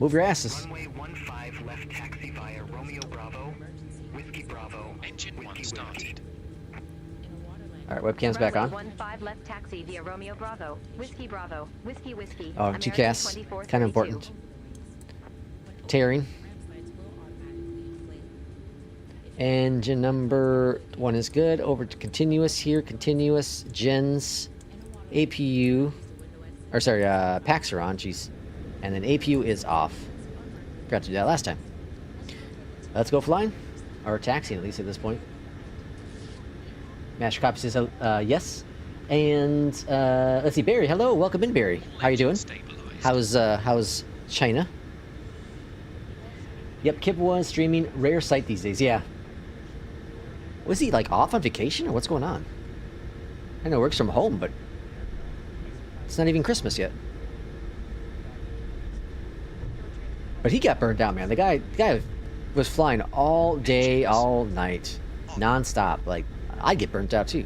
Move your asses. Runway 15 left taxi via Romeo Bravo. Whiskey Bravo. Engine 1 Whiskey started. All right, webcam's back on. Runway 15 left taxi via Romeo Bravo. Whiskey Bravo. Whiskey Whiskey. Oh, American 2CAS. 2432. Kind of important. Tearing. Engine number 1 is good. Over to continuous here. Continuous. Gens. APU. Or sorry, packs are on. Jeez. And then APU is off. Forgot to do that last time. Let's go flying. Or taxiing, at least at this point. Master copy says yes. And let's see, Barry. Hello, welcome in, Barry. How you doing? Stabilized. How's China? Yep, Kip was streaming. Rare sight these days. Yeah. Was he like off on vacation or what's going on? I know he works from home, but it's not even Christmas yet. But he got burned out, man. The guy was flying all day, all night, non-stop. Like, I'd get burnt out too.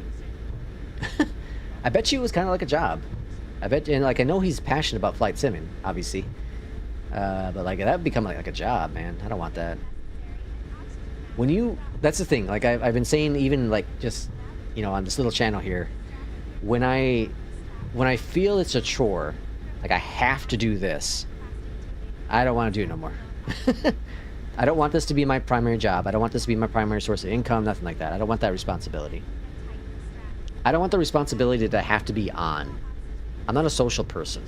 I bet you it was kind of like a job. I bet, and like I know he's passionate about flight simming, obviously. But like that would become like a job, man. I don't want that. That's the thing. Like I've been saying, even like just, you know, on this little channel here, when I feel it's a chore, like I have to do this, I don't want to do it no more. I don't want this to be my primary job. I don't want this to be my primary source of income, nothing like that. I don't want that responsibility. I don't want the responsibility to have to be on. I'm not a social person.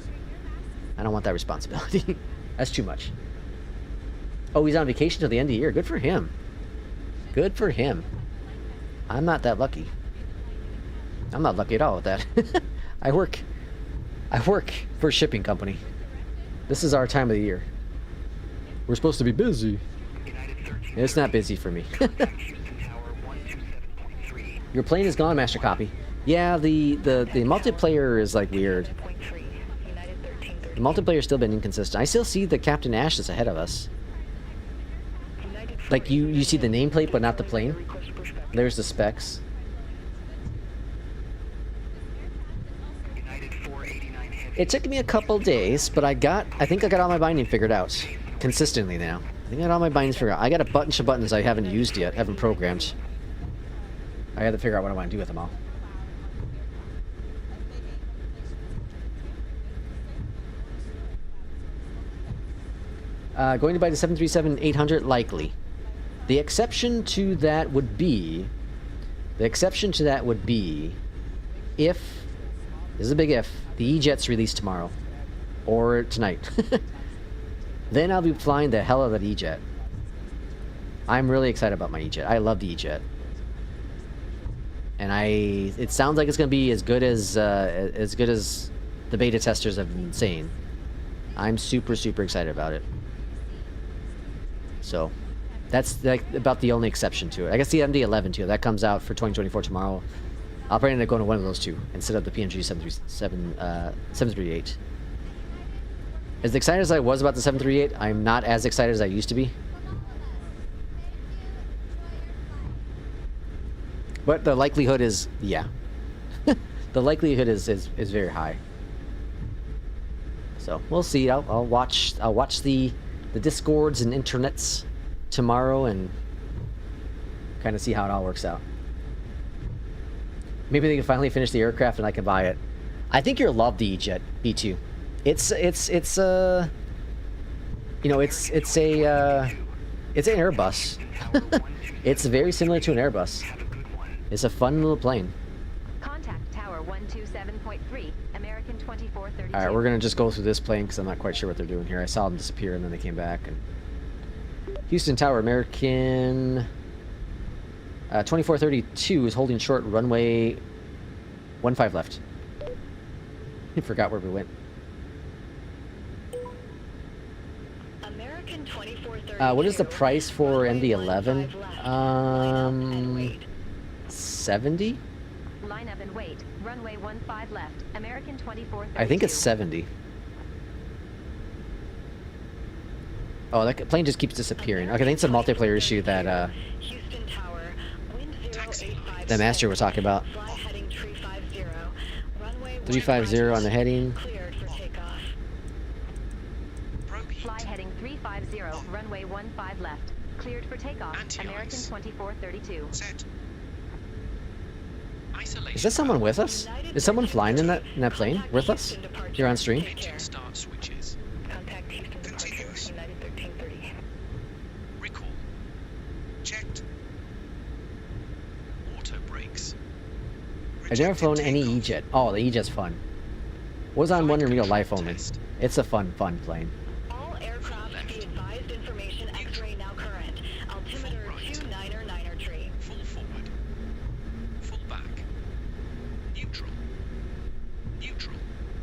I don't want that responsibility. That's too much. Oh, he's on vacation till the end of the year. Good for him. Good for him. I'm not that lucky. I'm not lucky at all with that. I work for a shipping company. This is our time of the year. We're supposed to be busy. It's not busy for me. Your plane is gone, Master Copy. Yeah, the multiplayer is like weird. The multiplayer's still been inconsistent. I still see the Captain Ash that's ahead of us. Like you see the nameplate but not the plane. There's the specs. United It took me a couple days, but I think I got all my binding figured out. Consistently now. I think I got all my bindings figured out. I got a bunch of buttons I haven't used yet, haven't programmed. I had to figure out what I want to do with them all. Going to buy the 737-800, likely. The exception to that would be... if... This is a big if. The EJET's released tomorrow. Or tonight. Then I'll be flying the hell out of that EJET. I'm really excited about my EJET. I love the EJET. And it sounds like it's going to be as good as the beta testers have been saying. I'm super, super excited about it. So, that's like about the only exception to it. I guess the MD-11 too. That comes out for 2024 tomorrow. I'll probably end up going to one of those two instead of the PMDG 738. As excited as I was about the 738, I'm not as excited as I used to be. But the likelihood is, yeah. The likelihood is very high. So we'll see. I'll watch the Discords and internets tomorrow and kind of see how it all works out. Maybe they can finally finish the aircraft and I can buy it. I think you'll love the EJET B2. It's an Airbus. It's very similar to an Airbus. It's a fun little plane. Contact Tower 127.3, American 2432. All right, we're gonna just go through this plane because I'm not quite sure what they're doing here. I saw them disappear and then they came back. And Houston Tower, American 2432 is holding short, runway 15 left. I forgot where we went. American 2432. What is the price for MD-11? 70? Line up and wait. Runway 15 left. American 2432. I think it's 70. Oh, that plane just keeps disappearing. Okay, I think it's a multiplayer issue that Houston Tower, wind 085. the master was talking about. Fly heading 350. Runway 350 on the heading. Cleared for takeoff. Fly heading 350. Runway 15 left. Cleared for takeoff. Anti-ice. American 2432. Set. Isolation. Is that someone with us? Is someone flying in that plane with us? Here on stream? Engine start switches. Contact Houston departure Continuous. United 1330. Recall. Checked. Auto brakes. I've never flown any EJET. Oh, the EJET's fun. Was on one in real life only. It's a fun plane. All aircraft be advised information X-ray now current. Altimeter 29er tree. Full forward. Full back. Neutral. Neutral.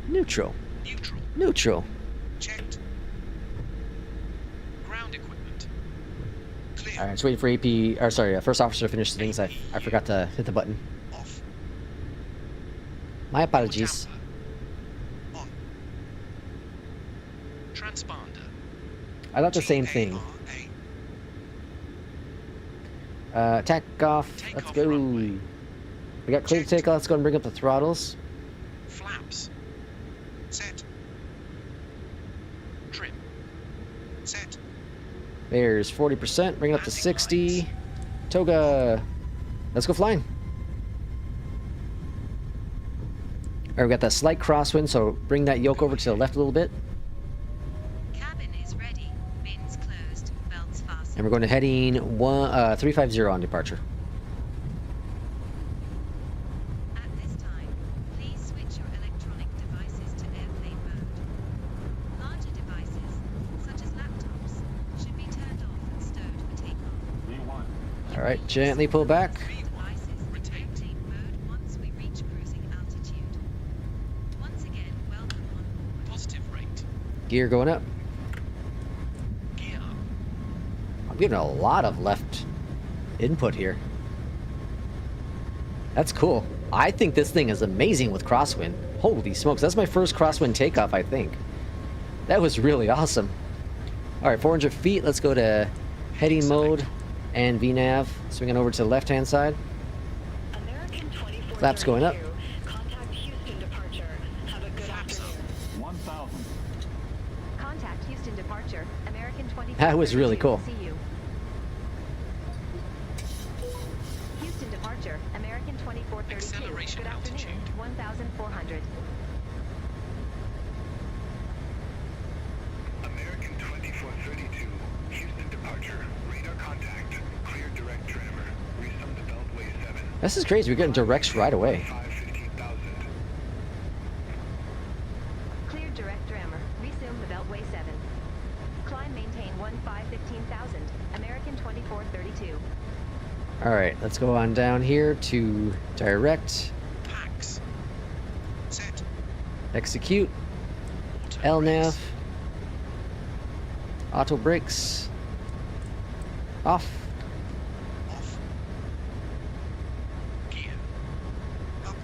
Neutral. Neutral. Neutral. Checked. Ground equipment. Clear. Alright, just waiting for AP, or sorry, first officer to finish the things. I forgot to hit the button. Off. My apologies. On. Transponder. I thought the same thing. GARA. Takeoff. Let's Takeoff go. runway. We got clear to take off. Let's go and bring up the throttles. Flaps. Set. Trim. Set. There's 40%. Bring it up to 60. Toga. Let's go flying. Alright, we got that slight crosswind, so bring that yoke over to the left a little bit. Cabin is ready. Bins closed. Belts fastened. And we're going to heading 350 on departure. At this time, please switch your electronic devices to airplane mode. Larger devices, such as laptops, should be turned off and stowed for takeoff. V1. Alright, gently pull back. Devices to airplane mode once we reach cruising altitude. Once again, welcome on board. Positive rate. Gear going up. Gear up. I'm getting a lot of left input here. That's cool. I think this thing is amazing with crosswind. Holy smokes, that's my first crosswind takeoff, I think. That was really awesome. Alright, 400 feet. Let's go to heading mode and VNAV. Swinging over to the left-hand side. American 2432. Flaps going up. Contact Houston departure. Have a good Flaps up. afternoon. 1000. Contact Houston departure. American 24. That was really cool. See you. Houston departure. American 2432. Acceleration Good afternoon. altitude. 1,400. American 2432, Houston departure. Radar contact. Clear direct trammer. Resum the Beltway 7. This is crazy. We're getting directs right away. 15,000. Cleared direct rammer. Resume the Beltway 7. Climb maintain 15,000. American 2432. All right, let's go on down here to direct, Packs. Set. execute, Auto brakes. LNAV, auto brakes, off. Off. Gear. Up.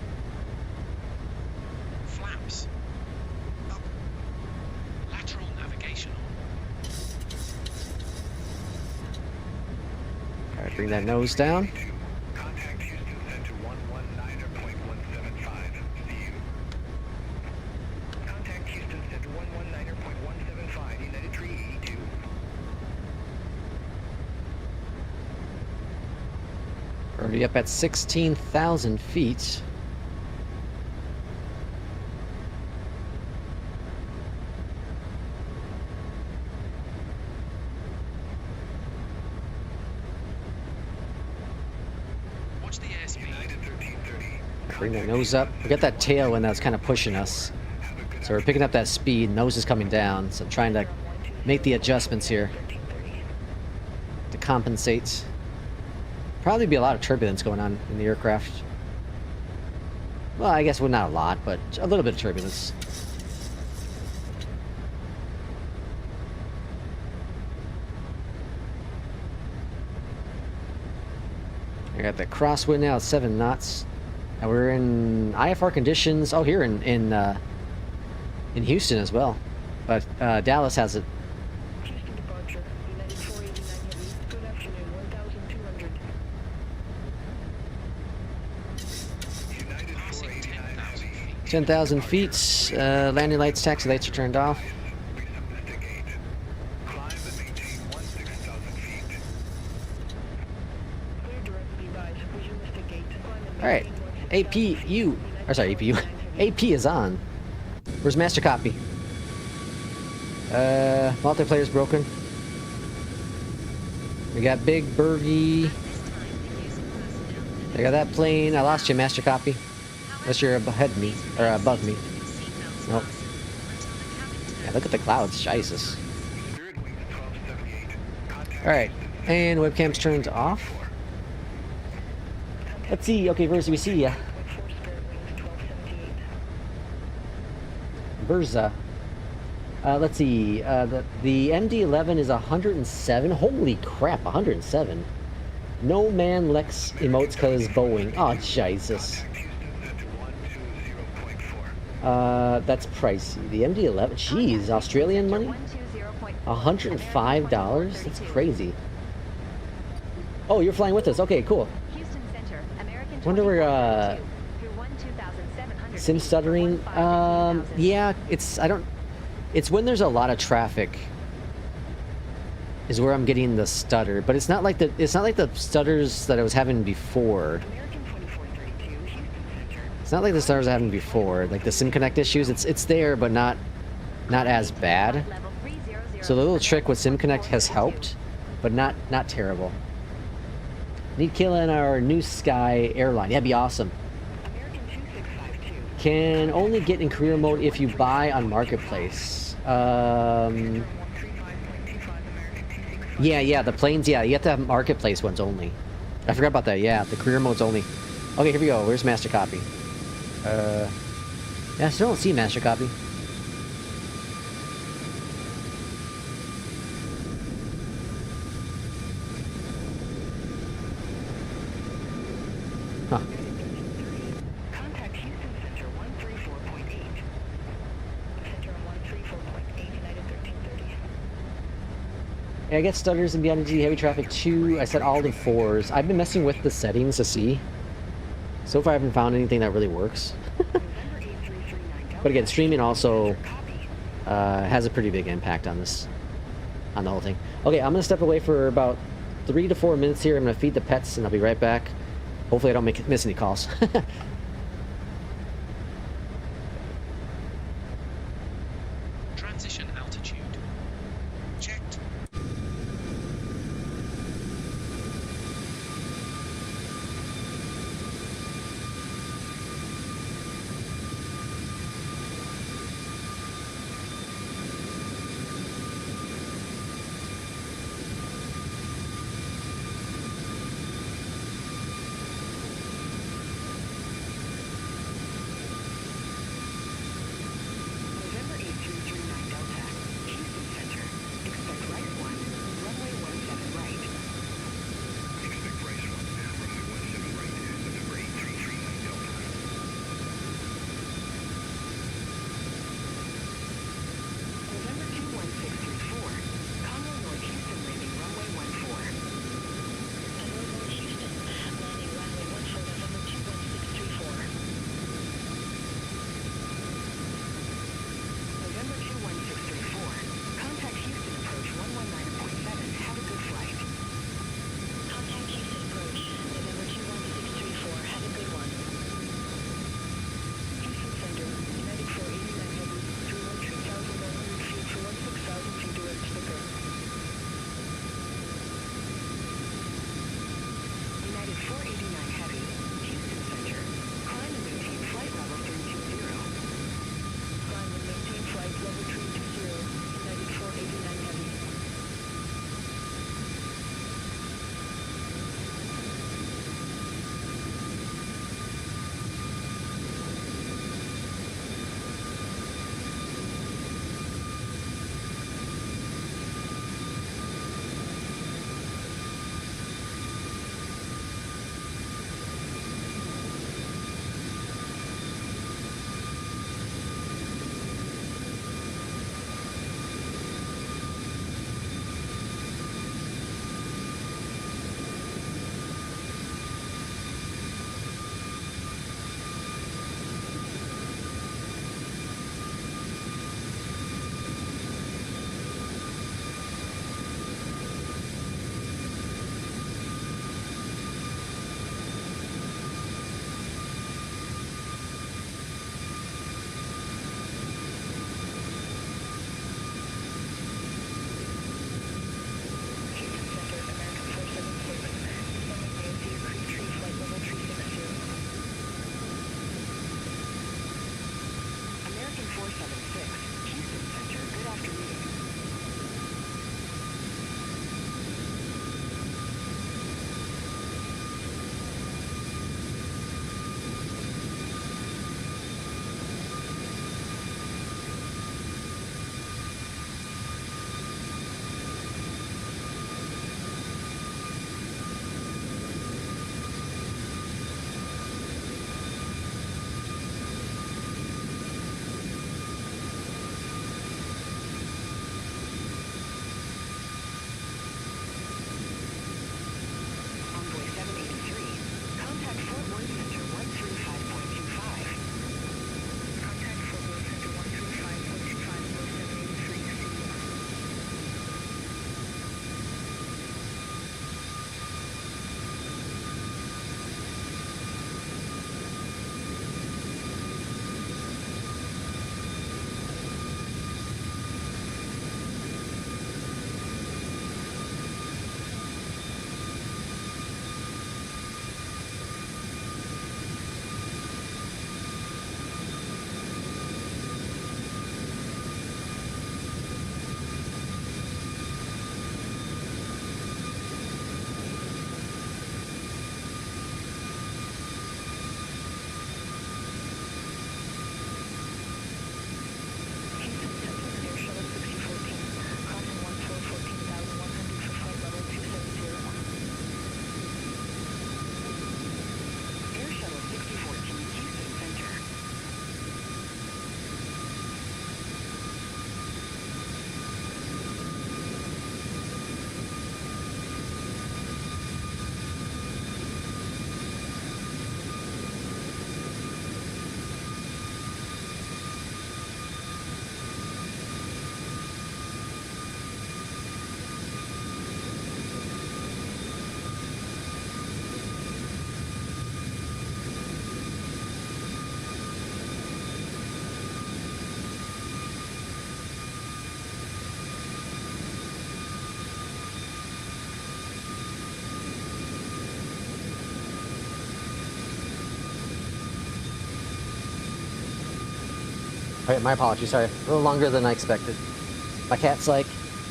Flaps. Up. Lateral navigation on. All right, bring that nose down. Contact Houston Center 119.175. See you. Contact Houston Center 119.175. United 382. Already up at 16,000 feet. Watch the airspeed. United 1330. Bring that nose up. We got that tailwind that's kind of pushing us. So we're picking up that speed. Nose is coming down. So I'm trying to make the adjustments here to compensate. Probably be a lot of turbulence going on in the aircraft. Well, I guess well, not a lot, but a little bit of turbulence. I got the crosswind now at 7 knots. And we're in IFR conditions. Oh, here in Houston as well. But Dallas has it. Houston departure. United 489 Heavy. Good afternoon. 1,200. United Passing 489 10,000 heavy. feet. 10,000 feet. Landing lights, taxi lights are turned off. Resubmit gate. Climb and maintain 16,000 feet. Clear direct be advised. Resume the gate. Climb and All right. maintain 16,000 APU. Or sorry, APU. AP is on. Where's master copy? Multiplayer's broken. We got Big Bergie. I got that plane. I lost you, master copy. Unless you're ahead me or above me. Nope. Yeah, look at the clouds. Jesus. Spirit wings 1278. Contact All right, and webcam's turned off. Let's see. Okay, Verza, we see ya. 4 Spirit wings 1278. Verza. Let's see. The MD-11 is 107. Holy crap, 107. No man Lex emotes because Boeing. Oh, Jesus. Contact Houston Center 120.4. That's pricey. The MD-11. Jeez, Australian money? 120.4. $105? That's crazy. Oh, you're flying with us. Okay, cool. Houston Center. American Wonder where, 2432. Through 12,700 Sim feet. stuttering? 15,000. Yeah, it's when there's a lot of traffic is where I'm getting the stutter, but it's not like the stutters that I was having before. American 2432. Houston Center. It's not like the stutters I was having before, like the Sim Connect issues. It's there, but not as bad. Level 300. So the little trick with Sim Connect has helped, but not terrible. Need killing our New Sky airline. Yeah, that'd be awesome. American 2652. Can only get in career mode if you buy on Marketplace. Yeah, the planes, yeah, you have to have Marketplace ones only. I forgot about that, yeah, the career mode's only. Okay, here we go, where's Master Copy? Yeah, I still don't see Master Copy. Huh. Contact Houston Center 134.8. Center on 134.8, United 1330. Yeah, I get stutters in Beyondatc heavy traffic 2. I set all to 4s. I've been messing with the settings to see. So far I haven't found anything that really works. November 8339 But again, streaming also Copy. has a pretty big impact on this, on the whole thing. Okay, I'm gonna step away for about 3 to 4 minutes here. I'm gonna feed the pets and I'll be right back. Hopefully I don't miss any calls. Transition altitude. Checked. November 8339 Delta, Houston Center. Expect right Alright, my apologies, sorry. A little longer than I expected. My cat's like,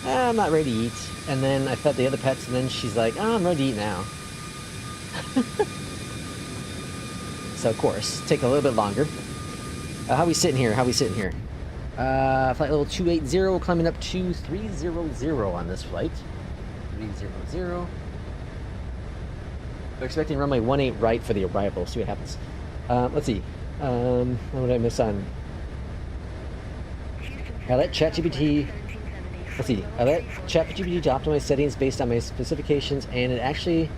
I'm not ready to eat. And then I fed the other pets, and then she's like, oh, I'm ready to eat now. So, of course, take a little bit longer. How we sitting here? Flight level 280, climbing up to 300 on this flight. 300. We're expecting runway 18 right for the arrival. See what happens. Let's see. What did I miss on? I let ChatGPT. Let's see. I let ChatGPT to optimize settings based on my specifications, and it actually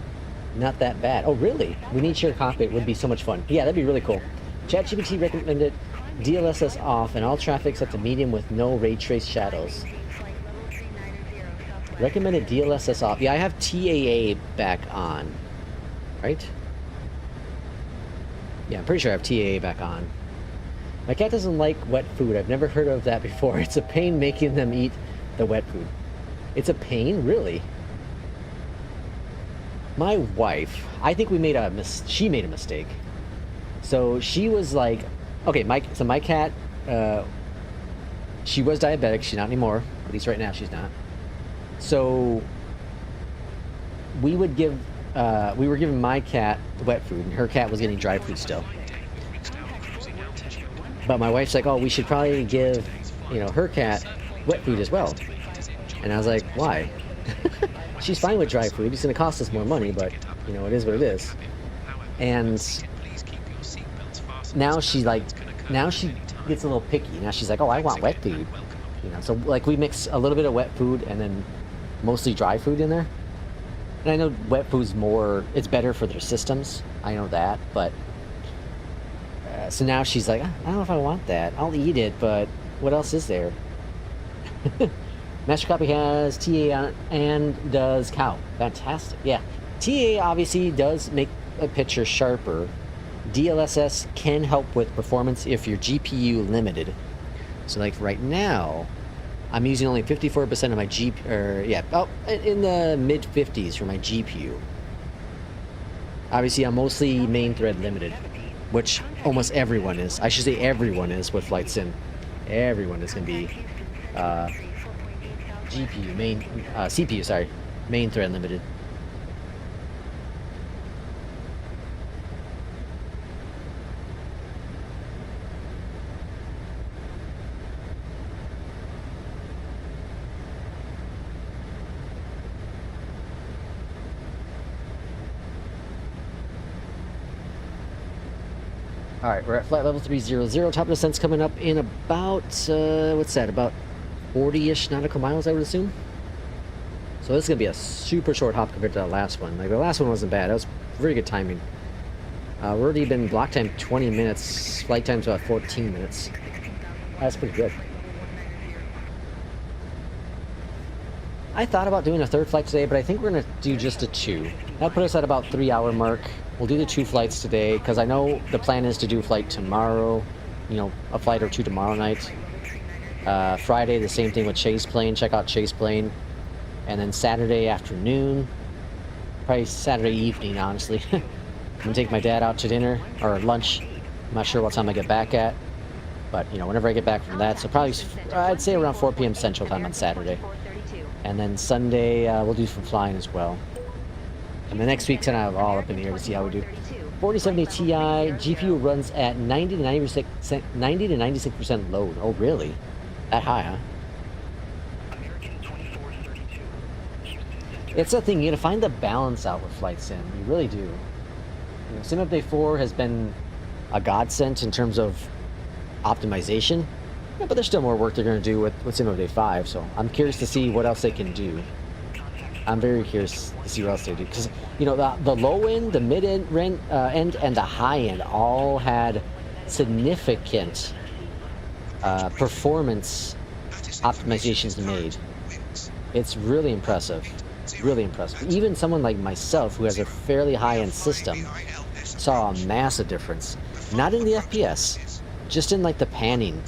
not that bad. Oh, really? We need shared cockpit. Would be so much fun. Yeah, that'd be really cool. ChatGPT recommended DLSS off and all traffic set to medium with no ray trace shadows. Recommended DLSS off. Yeah, I have TAA back on. Right? Yeah, I'm pretty sure I have TAA back on. My cat doesn't like wet food. I've never heard of that before. It's a pain making them eat the wet food. It's a pain? Really? My wife, I think she made a mistake. So she was like, okay, my cat, she was diabetic. She's not anymore. At least right now she's not. So we were giving my cat wet food, and her cat was getting dry food still. But my wife's like, oh, we should probably give, her cat wet food as well. And I was like, why? She's fine with dry food. It's going to cost us more money, but, it is what it is. And now she gets a little picky. Now she's like, oh, I want wet food. So like we mix a little bit of wet food and then mostly dry food in there. And I know wet food's it's better for their systems. I know that, but so now she's like, I don't know if I want that. I'll eat it, but what else is there? Master copy has TA on it and does cow. Fantastic. Yeah. TA obviously does make a picture sharper. DLSS can help with performance if you're GPU limited. So like right now, I'm using only 54% of my in the mid 50s for my GPU. Obviously, I'm mostly main thread limited, which almost everyone is. I should say everyone is with Flight Sim. Everyone is going to be CPU, main thread limited. Alright, we're at flight level 300. Top of descent's coming up in about, about 40-ish nautical miles, I would assume. So this is going to be a super short hop compared to the last one. Like, the last one wasn't bad. That was very good timing. We've already been block time 20 minutes. Flight time's about 14 minutes. That's pretty good. I thought about doing a third flight today, but I think we're going to do just a 2. That'll put us at about 3-hour mark. We'll do the 2 flights today, because I know the plan is to do a flight tomorrow. A flight or 2 tomorrow night. Friday, the same thing with Chase Plane. Check out Chase Plane. And then Saturday afternoon. Probably Saturday evening, honestly. I'm going to take my dad out to dinner, or lunch. I'm not sure what time I get back at. But, whenever I get back from that. So probably, I'd say around 4 p.m. Central Time on Saturday. And then Sunday, we'll do some flying as well. And the next week's kind of all up in the air to see how we do. 4070 Ti, GPU runs at 90 to 96% load. Oh, really? That high, huh? It's a thing, you gotta find the balance out with Flight Sim. You really do. Sim Update 4 has been a godsend in terms of optimization. Yeah, but there's still more work they're gonna do with Sim Update 5, so I'm curious to see what else they can do. I'm very curious to see what else they do. Because, the low end, the mid end, and the high end all had significant performance optimizations made. It's really impressive. Really impressive. Even someone like myself, who has a fairly high-end system, saw a massive difference. Not in the FPS, just in, the panning.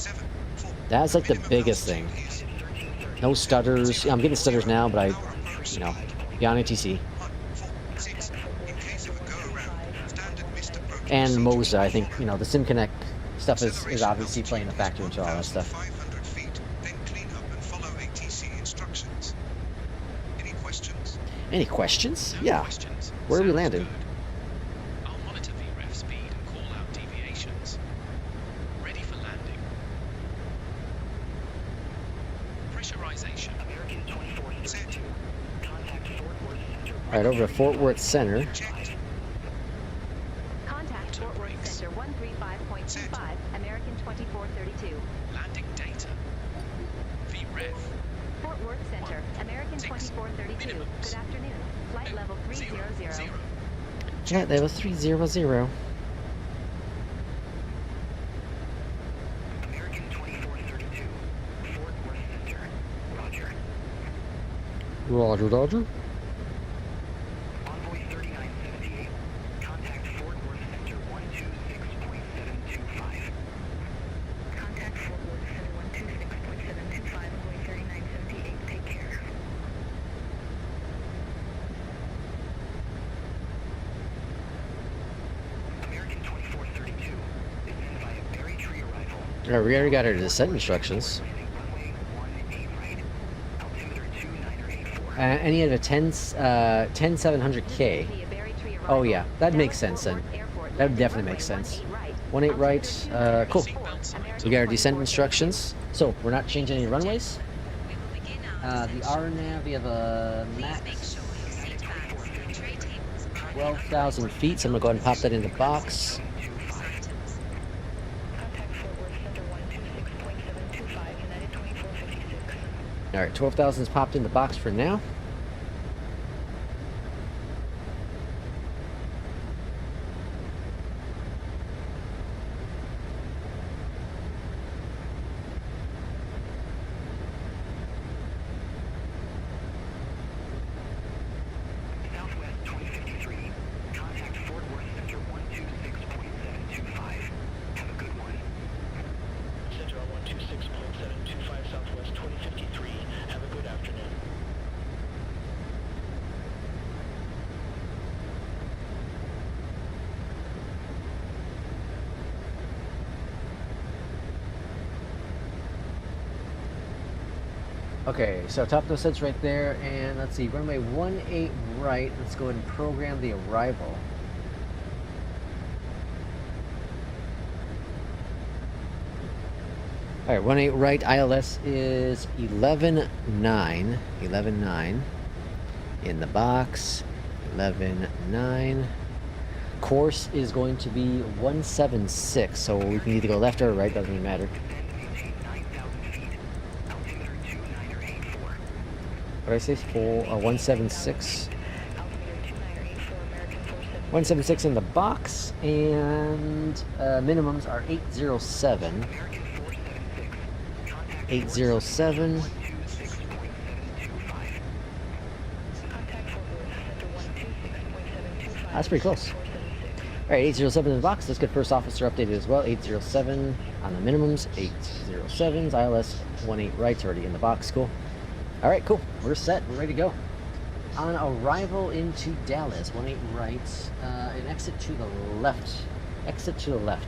That's, the biggest thing. No stutters. I'm getting stutters now, but Beyondatc TC. And Moza, I think, the SimConnect stuff is obviously playing a factor into all that stuff. 500 feet, then clean up and follow ATC instructions. Any questions? Any questions? No Yeah. questions. Where are we Sounds landing? good. I'll monitor VREF speed and call out deviations. Ready for landing. Pressurization. American 2432. Contact Fort Worth Center. All right, over to Fort Worth Center. Eject. Contact Auto Fort Worth brakes. Center 135.25, American 2432. Landing data. VREF. Fort Worth Center, American 6 2432. minimums. Good afternoon. Flight level 300. 0. Yeah, that was 300. American 2432. Fort Worth Center. Roger. Roger, Roger. Envoy 3978. Contact Fort Worth Center 126.725. Contact Fort Worth Center 126.725. Envoy 3978. Take care. American 2432. Descend via Berry Tree arrival. All right, we already got our descent instructions. Runway 18 right. Altimeter 2984. Any of the 10700K. Oh yeah, that makes sense then. That would definitely make sense. 18 right, cool. We got our descent instructions. So we're not changing any runways. We will begin our The descent. RNAV, we have a Please make max sure your seat bags and tray tables are 12,000 feet, so I'm gonna go ahead and pop that in the box. items. Contact Fort Worth Center 126.725. United 2456. All right, 12,000 is popped in the box for now. Southwest 2053. Contact Fort Worth Center 126.725. Have a good one. Center 126.725 Southwest 2053. Have a good afternoon. Okay, so top of the sets right there, and let's see, runway 18 right. Let's go ahead and program the arrival. All right, 18 right. ILS is 11.9. 11.9 in the box. 11.9. Course is going to be 176. So we can either go left or right. Doesn't even matter. Descend and maintain 9,000 feet. Altimeter 2984. What did I say? 176. Altimeter 2984 American 47. 176 in the box, and minimums are 807. American 476. Contact 807. 126.725. Contact Fort Worth Center 126.725. That's pretty close. 476. All right, 807 in the box. Let's get first officer updated as well. 807 on the minimums. 807's ILS 18 right's already in the box. Cool. All right, cool. We're set. We're ready to go. On arrival into Dallas, 18 right, an exit to the left. Exit to the left.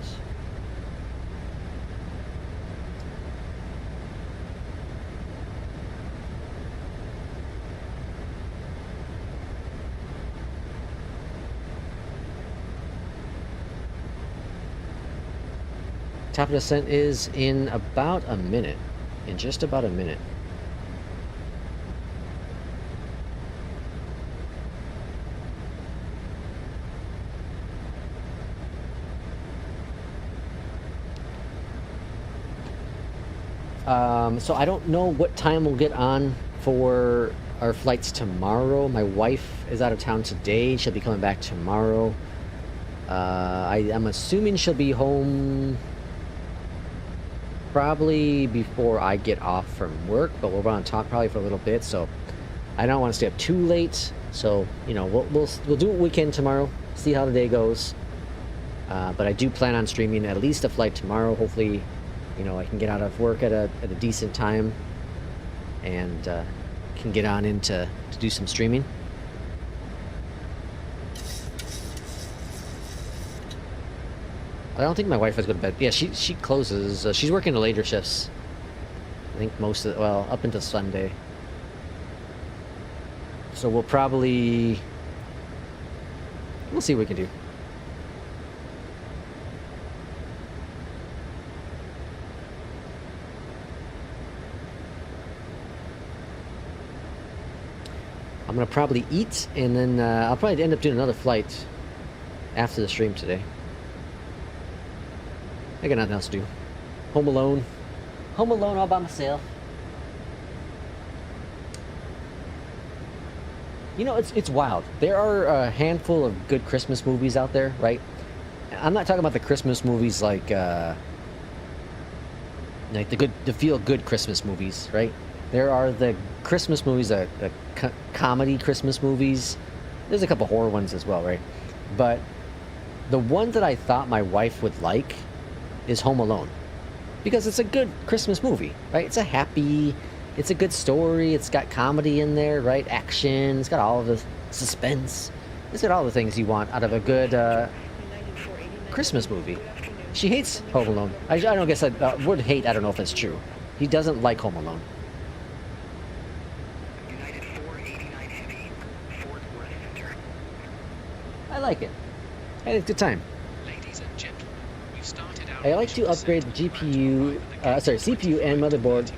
Top of descent is in about a minute. In just about a minute. So I don't know what time we'll get on for our flights tomorrow. My wife is out of town today. She'll be coming back tomorrow. I'm assuming she'll be home probably before I get off from work, but we're going to talk probably for a little bit, so I don't want to stay up too late. So, you know, we'll do what we can tomorrow, see how the day goes. But I do plan on streaming at least a flight tomorrow. Hopefully, you know, I can get out of work at a decent time and can get on in to do some streaming. I don't think my wife has to go to bed. Yeah, she closes. She's working the later shifts. I think most of well, up until Sunday. So we'll see what we can do. I'm gonna probably eat, and then I'll probably end up doing another flight after the stream today. I got nothing else to do. Home alone. Home alone all by myself. You know, it's wild. There are a handful of good Christmas movies out there, right? I'm not talking about the Christmas movies like the feel-good Christmas movies, right? There are the Christmas movies, the comedy Christmas movies. There's a couple horror ones as well, right? But the one that I thought my wife would like is Home Alone. Because it's a good Christmas movie, right? It's a good story. It's got comedy in there, right? Action. It's got all of the suspense. It's got all the things you want out of a good Christmas movie. She hates Home Alone. I don't guess word hate, I don't know if that's true. He doesn't like Home Alone. I like it. I had a good time. Ladies and gentlemen, we've started our I like to upgrade the CPU and motherboard.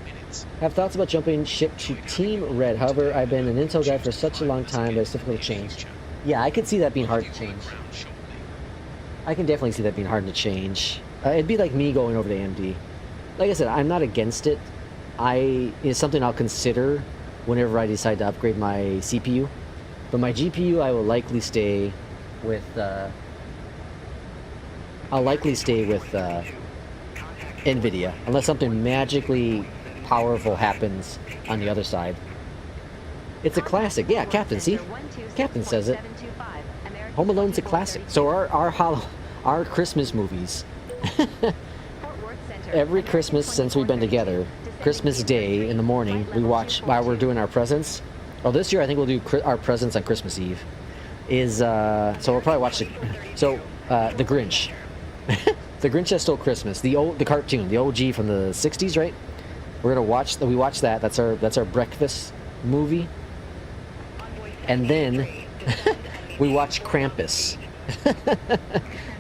Have thoughts about jumping ship to Team Red. However, I've been an Intel guy for such a long time that it's difficult to change. Yeah, I could see that being hard to change. I can definitely see that being hard to change. It'd be like me going over to AMD. Like I said, I'm not against it. It's something I'll consider whenever I decide to upgrade my CPU. But my GPU, I will likely stay with. I'll likely stay with NVIDIA unless something magically powerful happens on the other side. It's a classic. Yeah, Captain, see? Captain says it. Home Alone's a classic. So our Christmas movies. Every Christmas since we've been together, Christmas Day in the morning, we watch while we're doing our presents. Oh, this year I think we'll do our presents on Christmas Eve. So we'll probably watch the Grinch. The Grinch That Stole Christmas, the cartoon, the OG from the 60s, right? We watch that. That's our breakfast movie. And then we watch Krampus.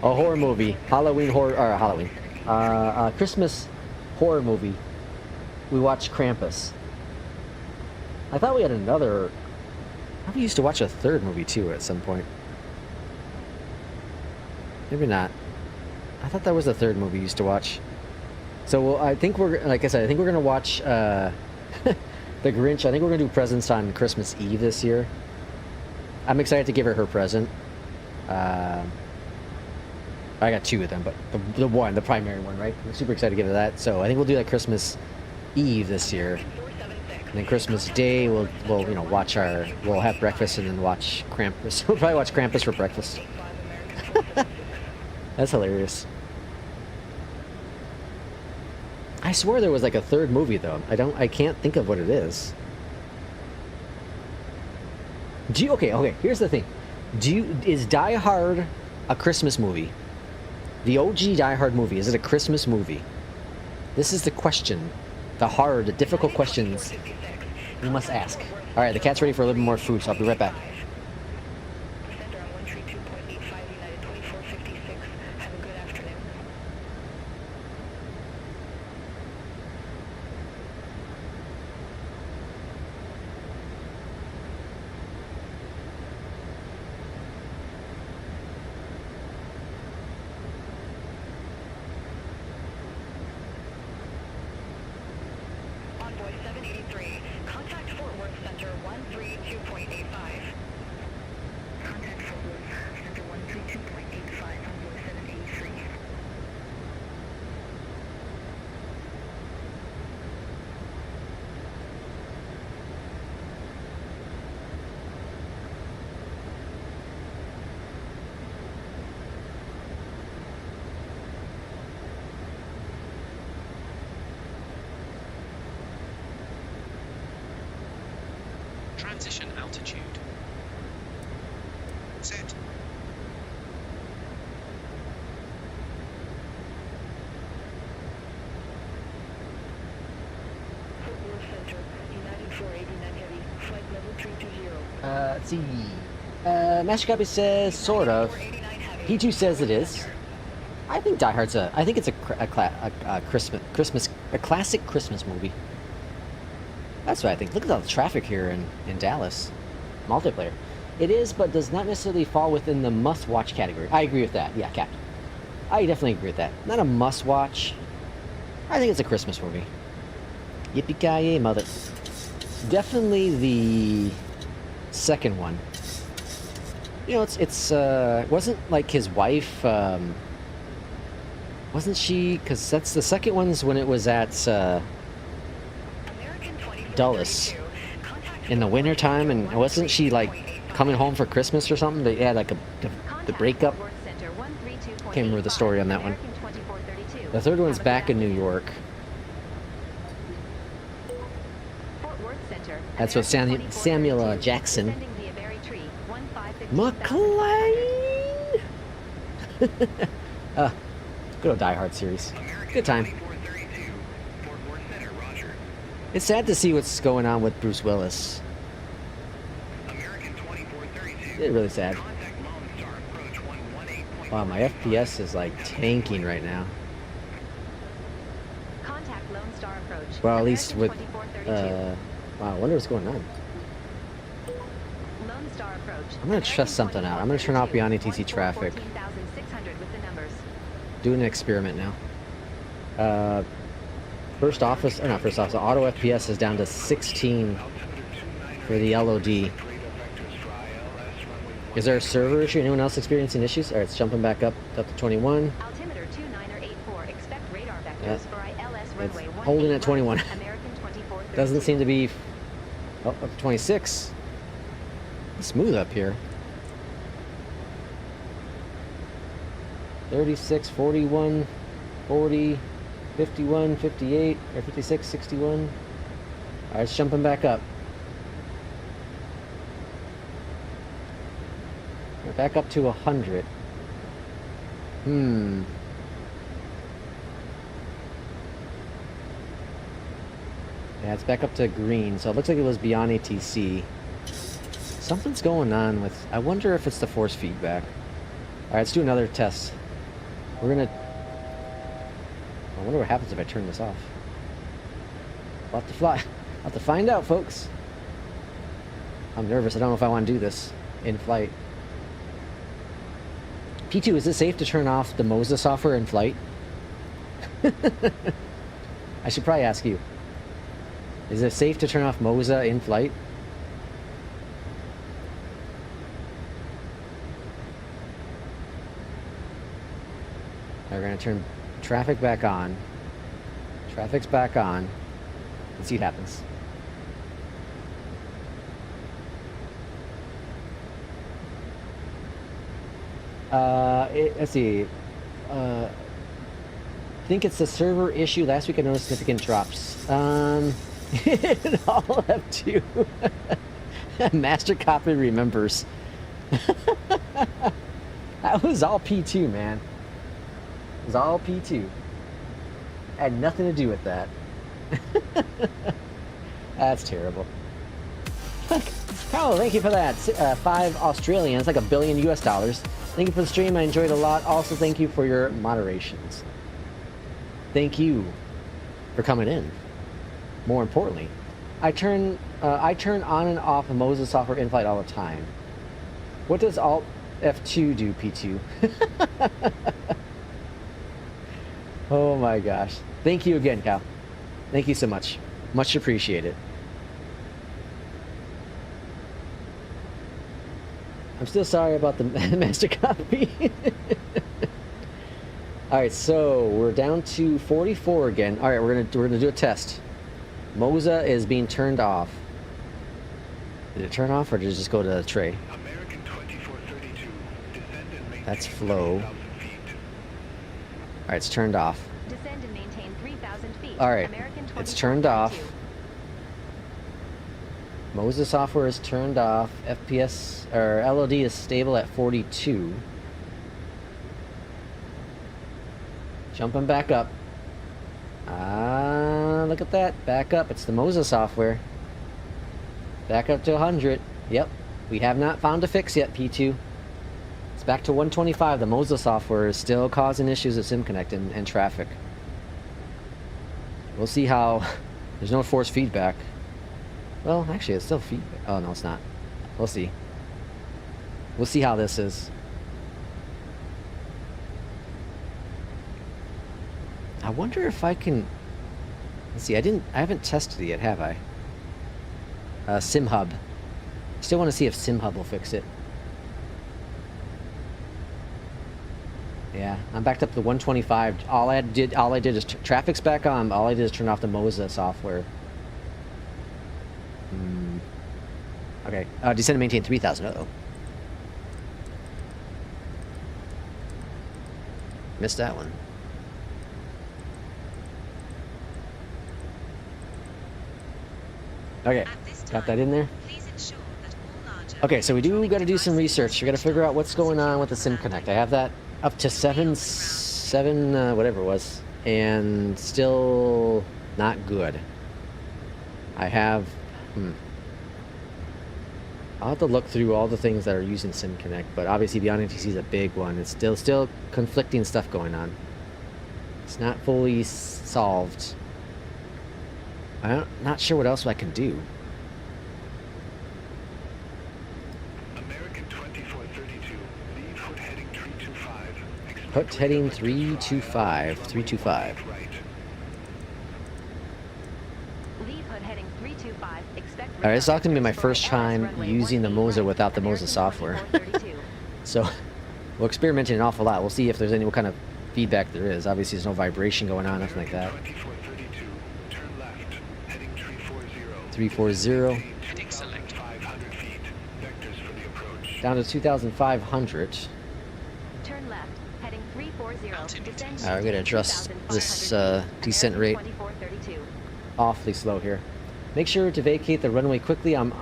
A horror movie, Christmas horror movie. We watch Krampus. I thought we had another. We used to watch a third movie too at some point. Maybe not. I thought that was the third movie we used to watch. So I think like I said, I think we're gonna watch the Grinch. I think we're gonna do presents on Christmas Eve this year. I'm excited to give her present. I got two of them, but the primary one, right? I'm super excited to give her that. So I think we'll do that Christmas Eve this year. And then Christmas Day, we'll we'll have breakfast and then watch Krampus. We'll probably watch Krampus for breakfast. That's hilarious. I swear there was like a third movie though. I can't think of what it is. Okay, here's the thing. Is Die Hard a Christmas movie? The OG Die Hard movie, is it a Christmas movie? This is the question. The difficult questions we must ask. Alright, the cat's ready for a little bit more food, so I'll be right back. Transition altitude. Set. Let's see. Master Copy says sort of. P2 says it is. I think Die Hard's I think it's a classic Christmas movie. That's what I think. Look at all the traffic here in Dallas. Multiplayer. It is, but does not necessarily fall within the must-watch category. I agree with that. Yeah, Captain. I definitely agree with that. Not a must-watch. I think it's a Christmas movie. Yippee-ki-yay, mother. Definitely the second one. You know, it wasn't like his wife, wasn't she, because that's the second one's when it was at, Dulles in the winter time, and wasn't she like coming home for Christmas or something? They had like the breakup. Can't remember the story on that one. The third one's back in New York. That's with Samuel Jackson. McLean. Good old Die Hard series. Good time. It's sad to see what's going on with Bruce Willis. It's really sad. Wow, my FPS is like tanking right now. Well, at least with wow, I wonder what's going on. I'm gonna test something out. I'm gonna turn off Beyondatc TC traffic. Doing an experiment now. First office, or not first office, auto FPS is down to 16 for the LOD. Is there a server issue? Anyone else experiencing issues? Alright, it's jumping back up to 21. Altimeter 2984, expect radar vectors Yeah. for ILS It's runway holding at 21. American 2432. Doesn't seem to be... Oh, up to 26. Smooth up here. 36, 41, 40... 51, 58, or 56, 61. Alright, it's jumping back up. We're back up to 100. Yeah, it's back up to green, so it looks like it was beyond ATC. Something's going on with... I wonder if it's the force feedback. Alright, let's do another test. We're gonna... I wonder what happens if I turn this off. I'll have to fly. I'll have to find out, folks. I'm nervous. I don't know if I want to do this in flight. P2, is it safe to turn off the Moza software in flight? I should probably ask you. Is it safe to turn off Moza in flight? We're going to turn traffic back on. Traffic's back on. Let's see what happens. Let's see. I think it's the server issue. Last week I noticed significant drops. It all F2. Master Copy remembers. That was all P2, man. It was all P2. Had nothing to do with that. That's terrible. Carl, thank you for that. 5 Australian. It's like $1 billion US. Thank you for the stream. I enjoyed it a lot. Also, thank you for your moderations. Thank you for coming in. More importantly, I turn on and off Moza software in flight all the time. What does Alt F2 do, P2? Oh my gosh. Thank you again, Cal. Thank you so much. Much appreciated. I'm still sorry about the master copy. Alright, so we're down to 44 again. Alright, we're gonna do a test. Moza is being turned off. Did it turn off or did it just go to the tray? American 2432, descend and maintain That's flow. 3,000 feet. Alright, it's turned off. Descend and maintain 3,000 feet. Alright, American it's turned off. 2432. Moza software is turned off. FPS or LOD is stable at 42. Jumping back up. Ah, look at that. Back up. It's the Moza software. Back up to 100. Yep. We have not found a fix yet, P2. It's back to 125. The Moza software is still causing issues at SimConnect and traffic. We'll see how... There's no force feedback. Well, actually, it's still feedback. Oh, no, it's not. We'll see. We'll see how this is. I wonder if I can... Let's see, I haven't tested it yet, have I? SimHub. Still want to see if SimHub will fix it. Yeah, I'm backed up to 125. All I did is traffic's back on. All I did is turn off the Moza software. Okay. Descend and maintain 3,000. Uh-oh. Missed that one. Okay, got that in there. Okay, so we do got to do some research. We got to figure out what's going on with the SimConnect. I have that up to seven, whatever it was, and still not good. I have, I'll have to look through all the things that are using SimConnect, but obviously Beyondatc is a big one. It's still conflicting stuff going on. It's not fully solved. I'm not sure what else I can do. American 2432, lead hood heading 325. Hood heading 325. 325. Right. Leave hood heading 325. Expect Alright, it's not going to be my first time using the Moza without the Moza software. So, we're experimenting an awful lot. We'll see if there's any what kind of feedback there is. Obviously, there's no vibration going on, nothing like that. 2432, turn left, heading 340. 340. Heading select. 500 feet. Vectors for the approach. Down to 2,500. Turn left, heading 340. Descend Alright, we're going to adjust this descent rate. 2432. Awfully slow here. Make sure to vacate the runway quickly. I'm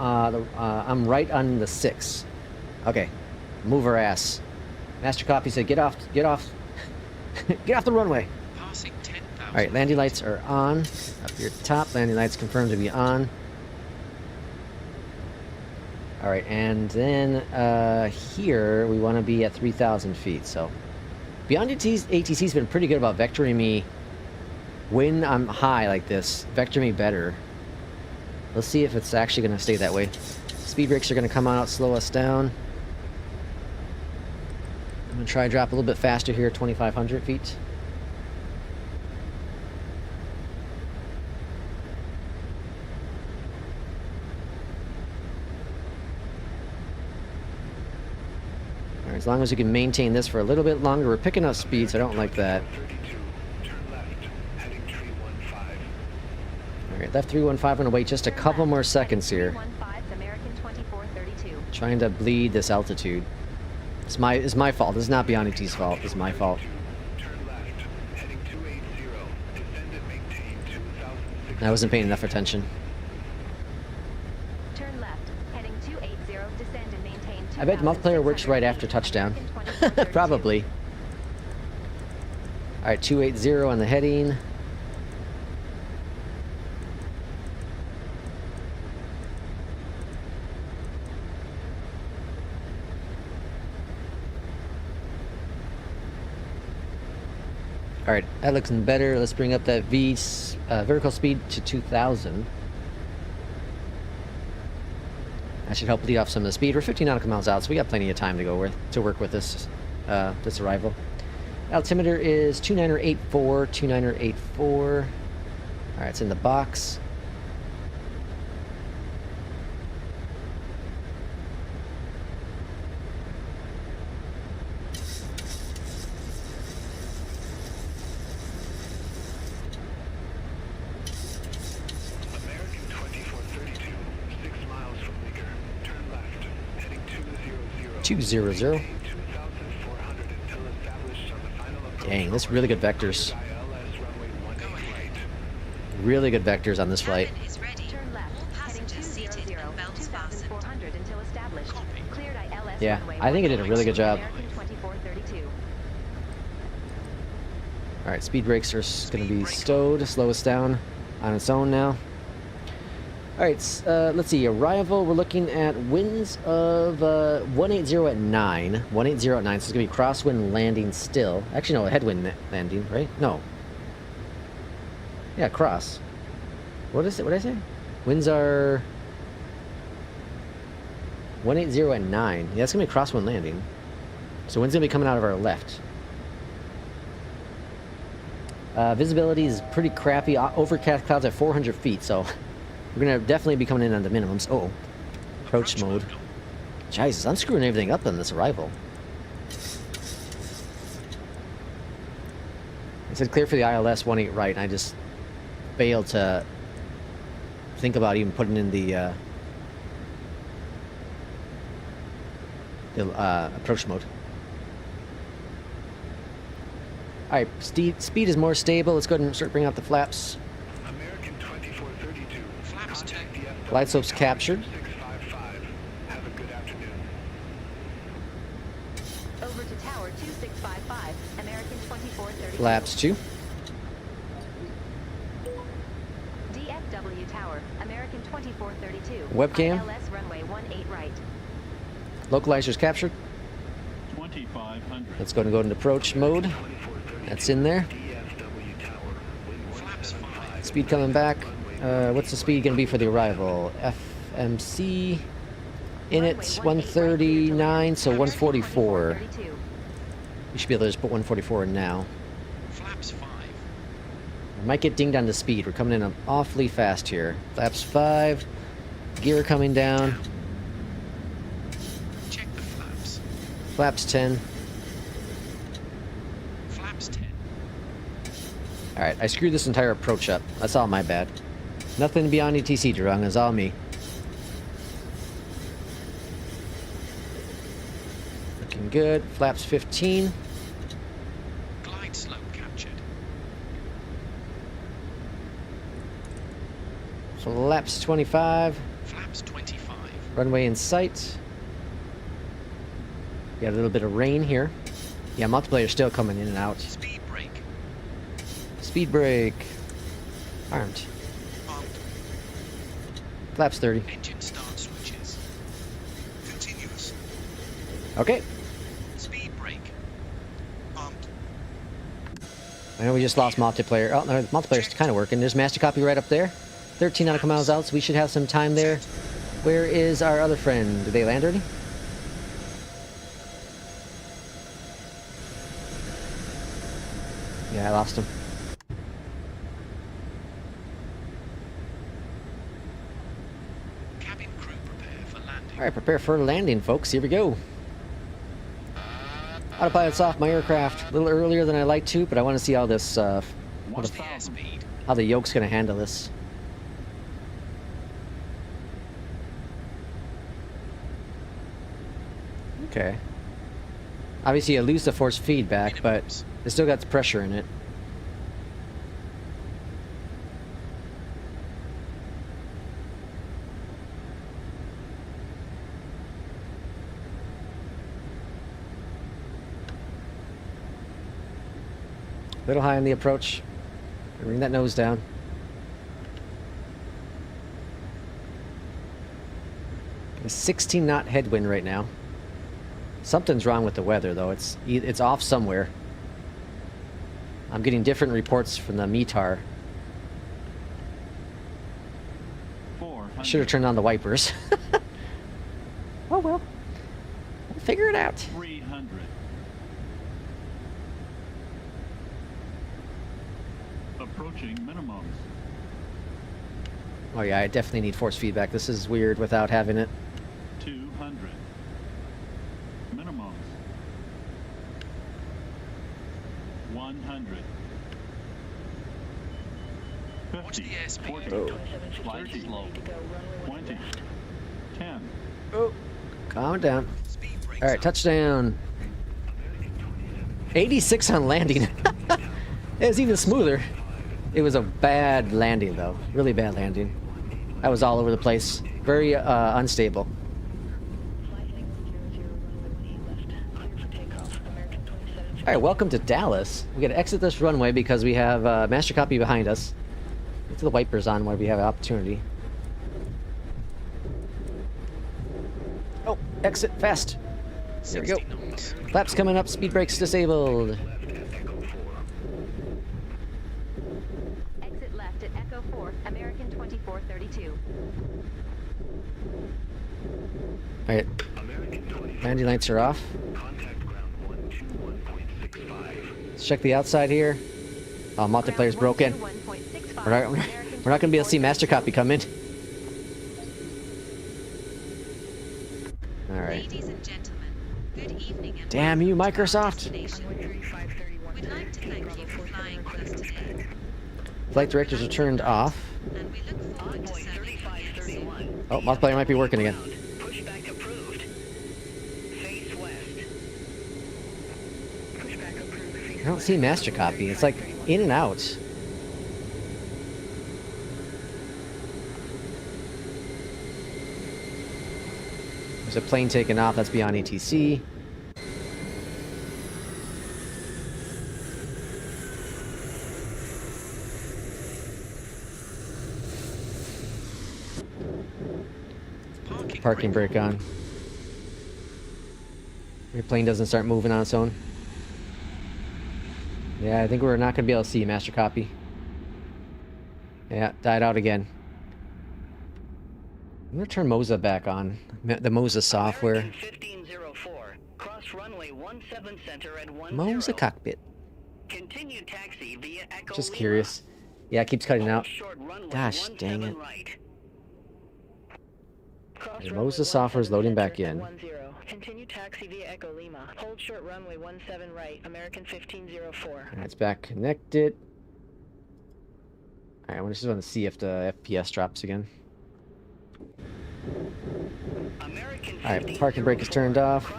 right on the 6. Okay, move our ass. Master copy said, get off, get off the runway. Passing 10,000. All right, landing lights are on. Up here at the top, landing lights confirmed to be on. All right, and then here we want to be at 3,000 feet. So, Beyondatc's ATC's been pretty good about vectoring me when I'm high like this. Vector me better. Let's see if it's actually going to stay that way. Speed brakes are going to come out, slow us down. I'm going to try to drop a little bit faster here, 2,500 feet. All right, as long as we can maintain this for a little bit longer. We're picking up speeds, I don't like that. 32, turn left, heading 315. Alright, left 315, I'm gonna wait just a couple more seconds here. 315, American 2432. Trying to bleed this altitude. It's my fault. This is not Beyondatc's fault. It's my fault. Turn left, heading 280. Descend and maintain 2,600. I wasn't paying enough attention. Turn left, heading 280. Descend and maintain. I bet multiplayer works right after touchdown. Probably. Alright, 280 on the heading. Alright, that looks better. Let's bring up that vertical speed to 2,000. That should help lead off some of the speed. We're 50 nautical miles out, so we got plenty of time to work with this this arrival. Altimeter is 2984, 2984. Alright, it's in the box. American 2432, 6 miles from Liger. Turn left, heading 200. 200. 2,400 until established on the final approach. Dang, that's really good vectors. ILS runway 18 right. Really good vectors on this flight. Cabin is ready. Turn left, All heading passengers seated 200, and belts fastened. 2,400 until established. Cleared ILS Yeah, runway I think it did a really good job. American 2432. Alright, speed brakes are going to be stowed, slow us down on its own now. Alright, let's see. Arrival, we're looking at winds of 180 at 9. 180 at 9, so it's going to be crosswind landing still. Actually, no, headwind landing, right? No. Yeah, cross. What is it? What did I say? Winds are 180 at 9. Yeah, it's going to be crosswind landing. So wind's going to be coming out of our left. Visibility is pretty crappy. Overcast clouds at 400 feet, so we're going to definitely be coming in on the minimums. Oh, approach mode. Jesus, I'm screwing everything up on this arrival. It said clear for the ILS 18 right, and I just failed to think about even putting in the approach mode. Alright, speed is more stable. Let's go ahead and start bringing out the flaps. American 2432. Flaps check. Contact the FW Glide slope's Tower captured. 2655. Have a good afternoon. Over to Tower 2655, American 2432. Flaps 2. DFW Tower, American 2432. Webcam. ILS runway 18 right. Localizer's captured. 2,500. Let's go and go into approach mode. That's in there. DFW Tower. Flaps 5. Speed coming back. What's the speed going to be for the arrival? FMC. In it, 139, so 144. We should be able to just put 144 in now. Flaps 5. We might get dinged on the speed. We're coming in awfully fast here. Flaps 5. Gear coming down. Check the flaps. Flaps 10. Flaps 10. Alright, I screwed this entire approach up. That's all my bad. Nothing beyond ETC wrong. It's all me. Looking good. Flaps 15. Glide slope captured. Flaps 25. Flaps 25. Runway in sight. We got a little bit of rain here. Yeah, multiplayer still coming in and out. Speed brake. Speed brake. Armed. Armed. Flaps 30. Engine start switches. Continuous. Okay. Speed brake. Armed. I know we just lost multiplayer. Oh, no, multiplayer's kind of working. There's master copy right up there. 13 nautical miles out, so we should have some time there. Where is our other friend? Did they land already? Yeah, I lost him. Cabin crew prepare for landing. Alright, prepare for landing, folks. Here we go. Autopilot's off my aircraft a little earlier than I like to, but I want to see how this, What's the airspeed? how the yoke's going to handle this. Okay. Obviously, you lose the force feedback, but it still got the pressure in it. A little high on the approach. Bring that nose down. A 16 knot headwind right now. Something's wrong with the weather, though. It's off somewhere. I'm getting different reports from the METAR. I should have turned on the wipers. Oh well. We'll figure it out. 300. Approaching minimums. Oh yeah, I definitely need force feedback. This is weird without having it. 200. Minimums. 100. What's the 50. airspeed? 40. Glide slope. 20. 10. Oh, calm down. Speed brakes. All right, touchdown. 86 on landing. It was even smoother. It was a bad landing, though. Really bad landing. That was all over the place. Very unstable. All right, welcome to Dallas. We got to exit this runway because we have master copy behind us. Get to the wipers on where we have an opportunity. exit fast. There we go. 60 knots. Flaps coming up, speed brakes disabled. Exit left at Echo 4, American 2432. Alright. Landing lights are off. Let's check the outside here. Oh, multiplayer's broken. We're not going to be able to see master copy come in. Alright. Ladies and gentlemen, good evening and Damn you, welcome to our Microsoft. destination. We'd like to thank you for flying with us today, Flight directors are turned off. and we look forward to serving you again soon. Oh, multiplayer might be working again. Pushback approved. Face west. Pushback approved. I don't see master copy. It's like in and out. There's a plane taking off. That's beyond ATC. Parking brake on. Your plane doesn't start moving on its own. Yeah, I think we're not going to be able to see master copy. Yeah, died out again. I'm going to turn Moza back on. The Moza software. American 1504. Cross runway 17 center at 10. Moza cockpit. Continue taxi via Echo Just Lima. curious. Yeah, it keeps cutting out. Short runway Gosh, 17 dang it. right. The Moza software is loading back in. 10. Continue taxi via Echo Lima. Hold short runway 17 right. American 1504. Alright, it's back connected. Alright, I just want to see if the FPS drops again. Alright, parking brake is turned off.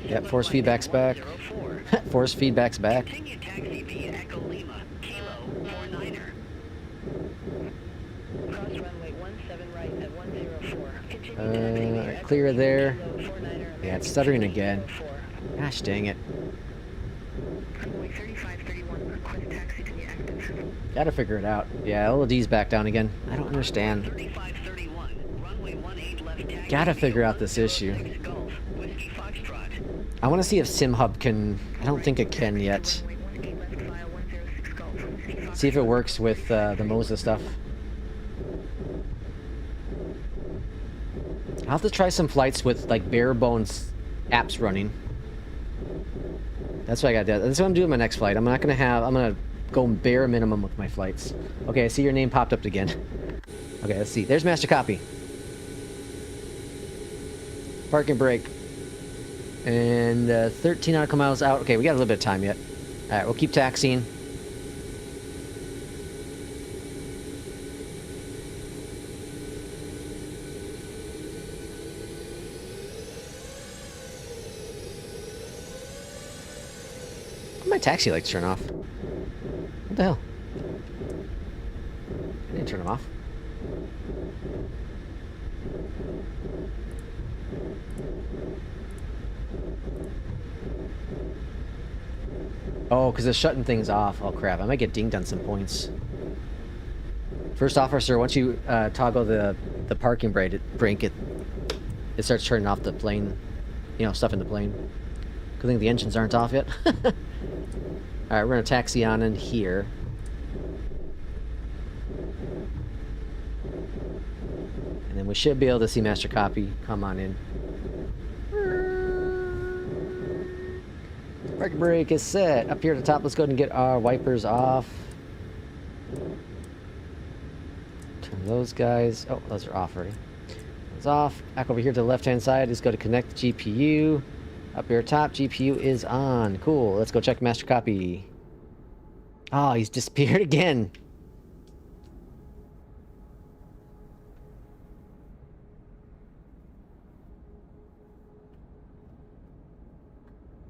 Yep, force feedback's back. Force feedback's back. Continue taxi via Echo Lima. Kilo 49er. Cross runway 17 right at 104. Continue taxi via Echo Clear Lima, there. Kilo 49er, Yeah, it's stuttering American again. 1504. Gosh dang it. Runway 3531. Request taxi to the active. Gotta figure it out. Yeah, LOD's back down again. I don't understand. 3531. Runway 18 left taxi. Gotta figure out this issue. Golf. Whiskey Foxtrot. I want to see if SimHub can... I don't think it can yet. See if it works with the Moza stuff. I'll have to try some flights with like bare bones apps running. That's what I gotta do. That's what I'm doing my next flight. I'm gonna go bare minimum with my flights. Okay, I see your name popped up again. Okay, let's see. There's master copy. Parking brake. And 13 nautical miles out. Okay, we got a little bit of time yet. Alright, we'll keep taxiing. My taxi lights turn off. What the hell? I didn't turn them off. Oh, because it's shutting things off. Oh crap, I might get dinged on some points. First officer, once you toggle the parking brake, it starts turning off the plane, you know, stuff in the plane. Good thing the engines aren't off yet. Alright, we're gonna taxi on in here. And then we should be able to see master copy. Come on in. Parking brake is set. Up here at the top, let's go ahead and get our wipers off. Turn those guys. Oh, those are off already. Those off. Back over here to the left-hand side, let's go to connect the GPU. Up here top, GPU is on. Cool. Let's go check master copy. Oh, he's disappeared again.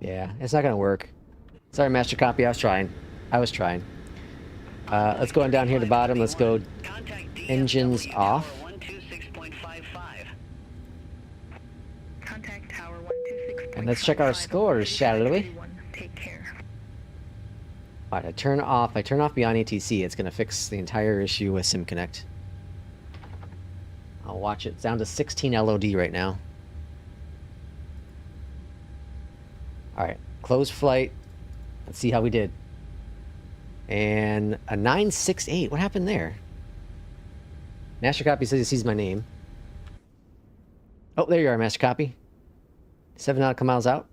Yeah, it's not gonna work. Sorry, master copy. I was trying. Let's go on down here to the bottom. Let's go engines off. And let's check our scores, shall we? Alright, I turn off Beyond ATC. It's gonna fix the entire issue with SimConnect. I'll watch it. It's down to 16 LOD right now. All right, close flight. Let's see how we did. And a 968. What happened there? Master Copy says he sees my name. Oh, there you are, Master Copy. 7 nautical miles out.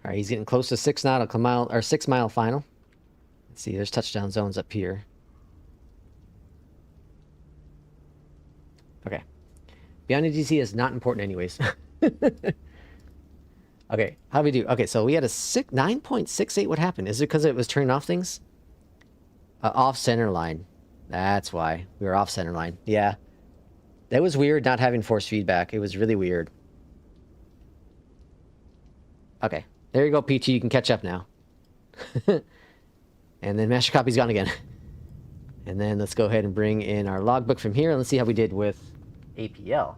All right, he's getting close to 6 nautical mile or 6 mile final. Let's see, there's touchdown zones up here. Okay. Beyondatc DC is not important anyways. Okay, how do we do? Okay, so we had a 9.68. What happened? Is it because it was turning off things? Off center line. That's why. We were off center line. Yeah. That was weird not having force feedback. It was really weird. Okay. There you go, PT. You can catch up now. And then Master Copy's gone again. And then let's go ahead and bring in our logbook from here. And let's see how we did with APL.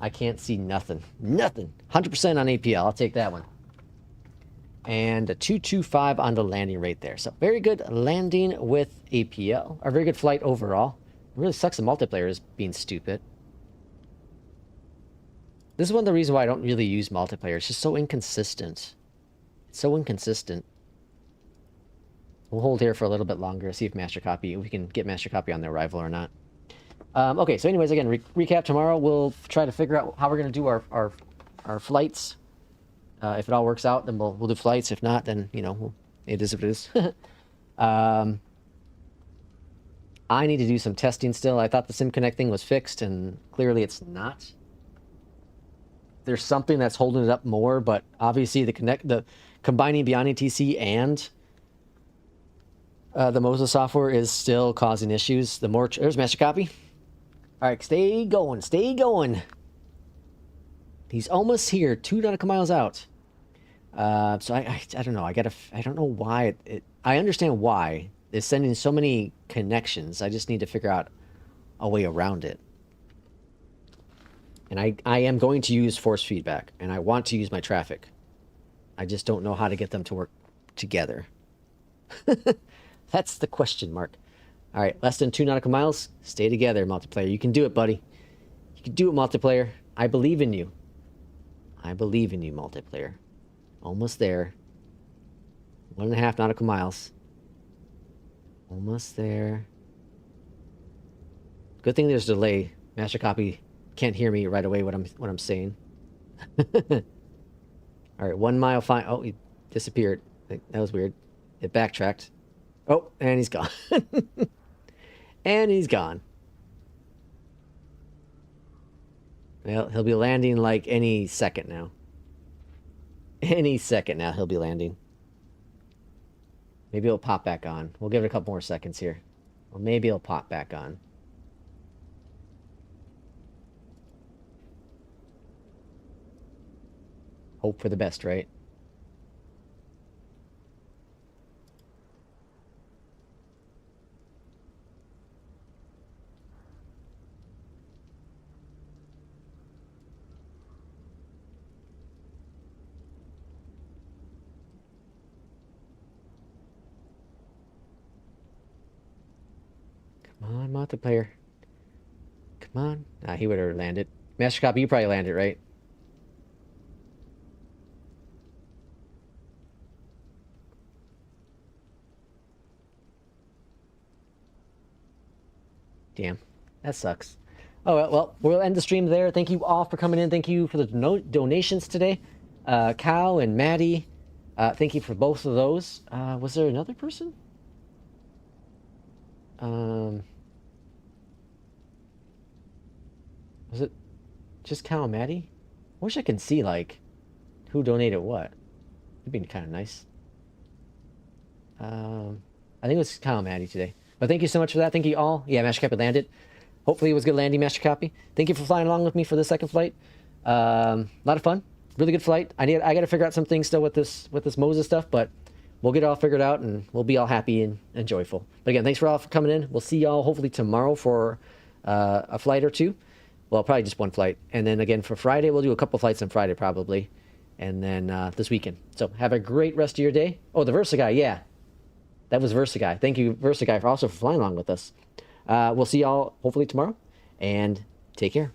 I can't see nothing. Nothing. 100% on APL. I'll take that one. And a 225 on the landing rate there. So very good landing with APL. A very good flight overall. It really sucks the multiplayer is being stupid. This is one of the reasons why I don't really use multiplayer. It's just so inconsistent. It's so inconsistent. We'll hold here for a little bit longer. See if Master Copy, we can get Master Copy on the arrival or not. Okay, so anyways, again, recap tomorrow. We'll try to figure out how we're going to do our flights. If it all works out, then we'll do flights. If not, then, you know, it is what it is. I need to do some testing still. I thought the SimConnect thing was fixed, and clearly it's not. There's something that's holding it up more, but obviously the combining Beyondatc TC and the Moza software is still causing issues. There's Master Copy. All right, stay going, stay going. He's almost here, 2 nautical miles out. So I don't know. I don't know why I understand why it's sending so many connections. I just need to figure out a way around it. And I am going to use force feedback, and I want to use my traffic. I just don't know how to get them to work together. That's the question mark. All right, less than 2 nautical miles. Stay together, multiplayer. You can do it, buddy. You can do it, multiplayer. I believe in you. I believe in you, multiplayer. Almost there. 1.5 nautical miles. Almost there. Good thing there's a delay. Master Copy can't hear me right away what I'm saying. All right, 1 mile fine. Oh, he disappeared. That was weird. It backtracked. Oh, and he's gone. And he's gone. Well, he'll be landing like any second now. Any second now he'll be landing. Maybe it'll pop back on. We'll give it a couple more seconds here. Or maybe it'll pop back on. Hope for the best, right? Come on, multiplayer. Come on. Nah, he would have landed. Master Copy, you probably landed, right? Damn. That sucks. Oh, well, we'll end the stream there. Thank you all for coming in. Thank you for the donations today. Cal and Maddie. Thank you for both of those. Was there another person? Was it just Cal and Maddie? I wish I could see, like, who donated what. It'd be kind of nice. I think it was Cal and Maddie today. But thank you so much for that. Thank you all. Yeah, Master Copy landed. Hopefully it was good landing, Master Copy. Thank you for flying along with me for the second flight. A lot of fun. Really good flight. I got to figure out some things still with this Moza stuff, but we'll get it all figured out and we'll be all happy and joyful. But again, thanks for all for coming in. We'll see y'all hopefully tomorrow for a flight or two. Well, probably just one flight. And then again for Friday, we'll do a couple flights on Friday probably. and then this weekend. So have a great rest of your day. Oh, the Versa guy, yeah. That was Versa guy. Thank you, Versa guy, for also flying along with us. We'll see y'all hopefully tomorrow, and take care.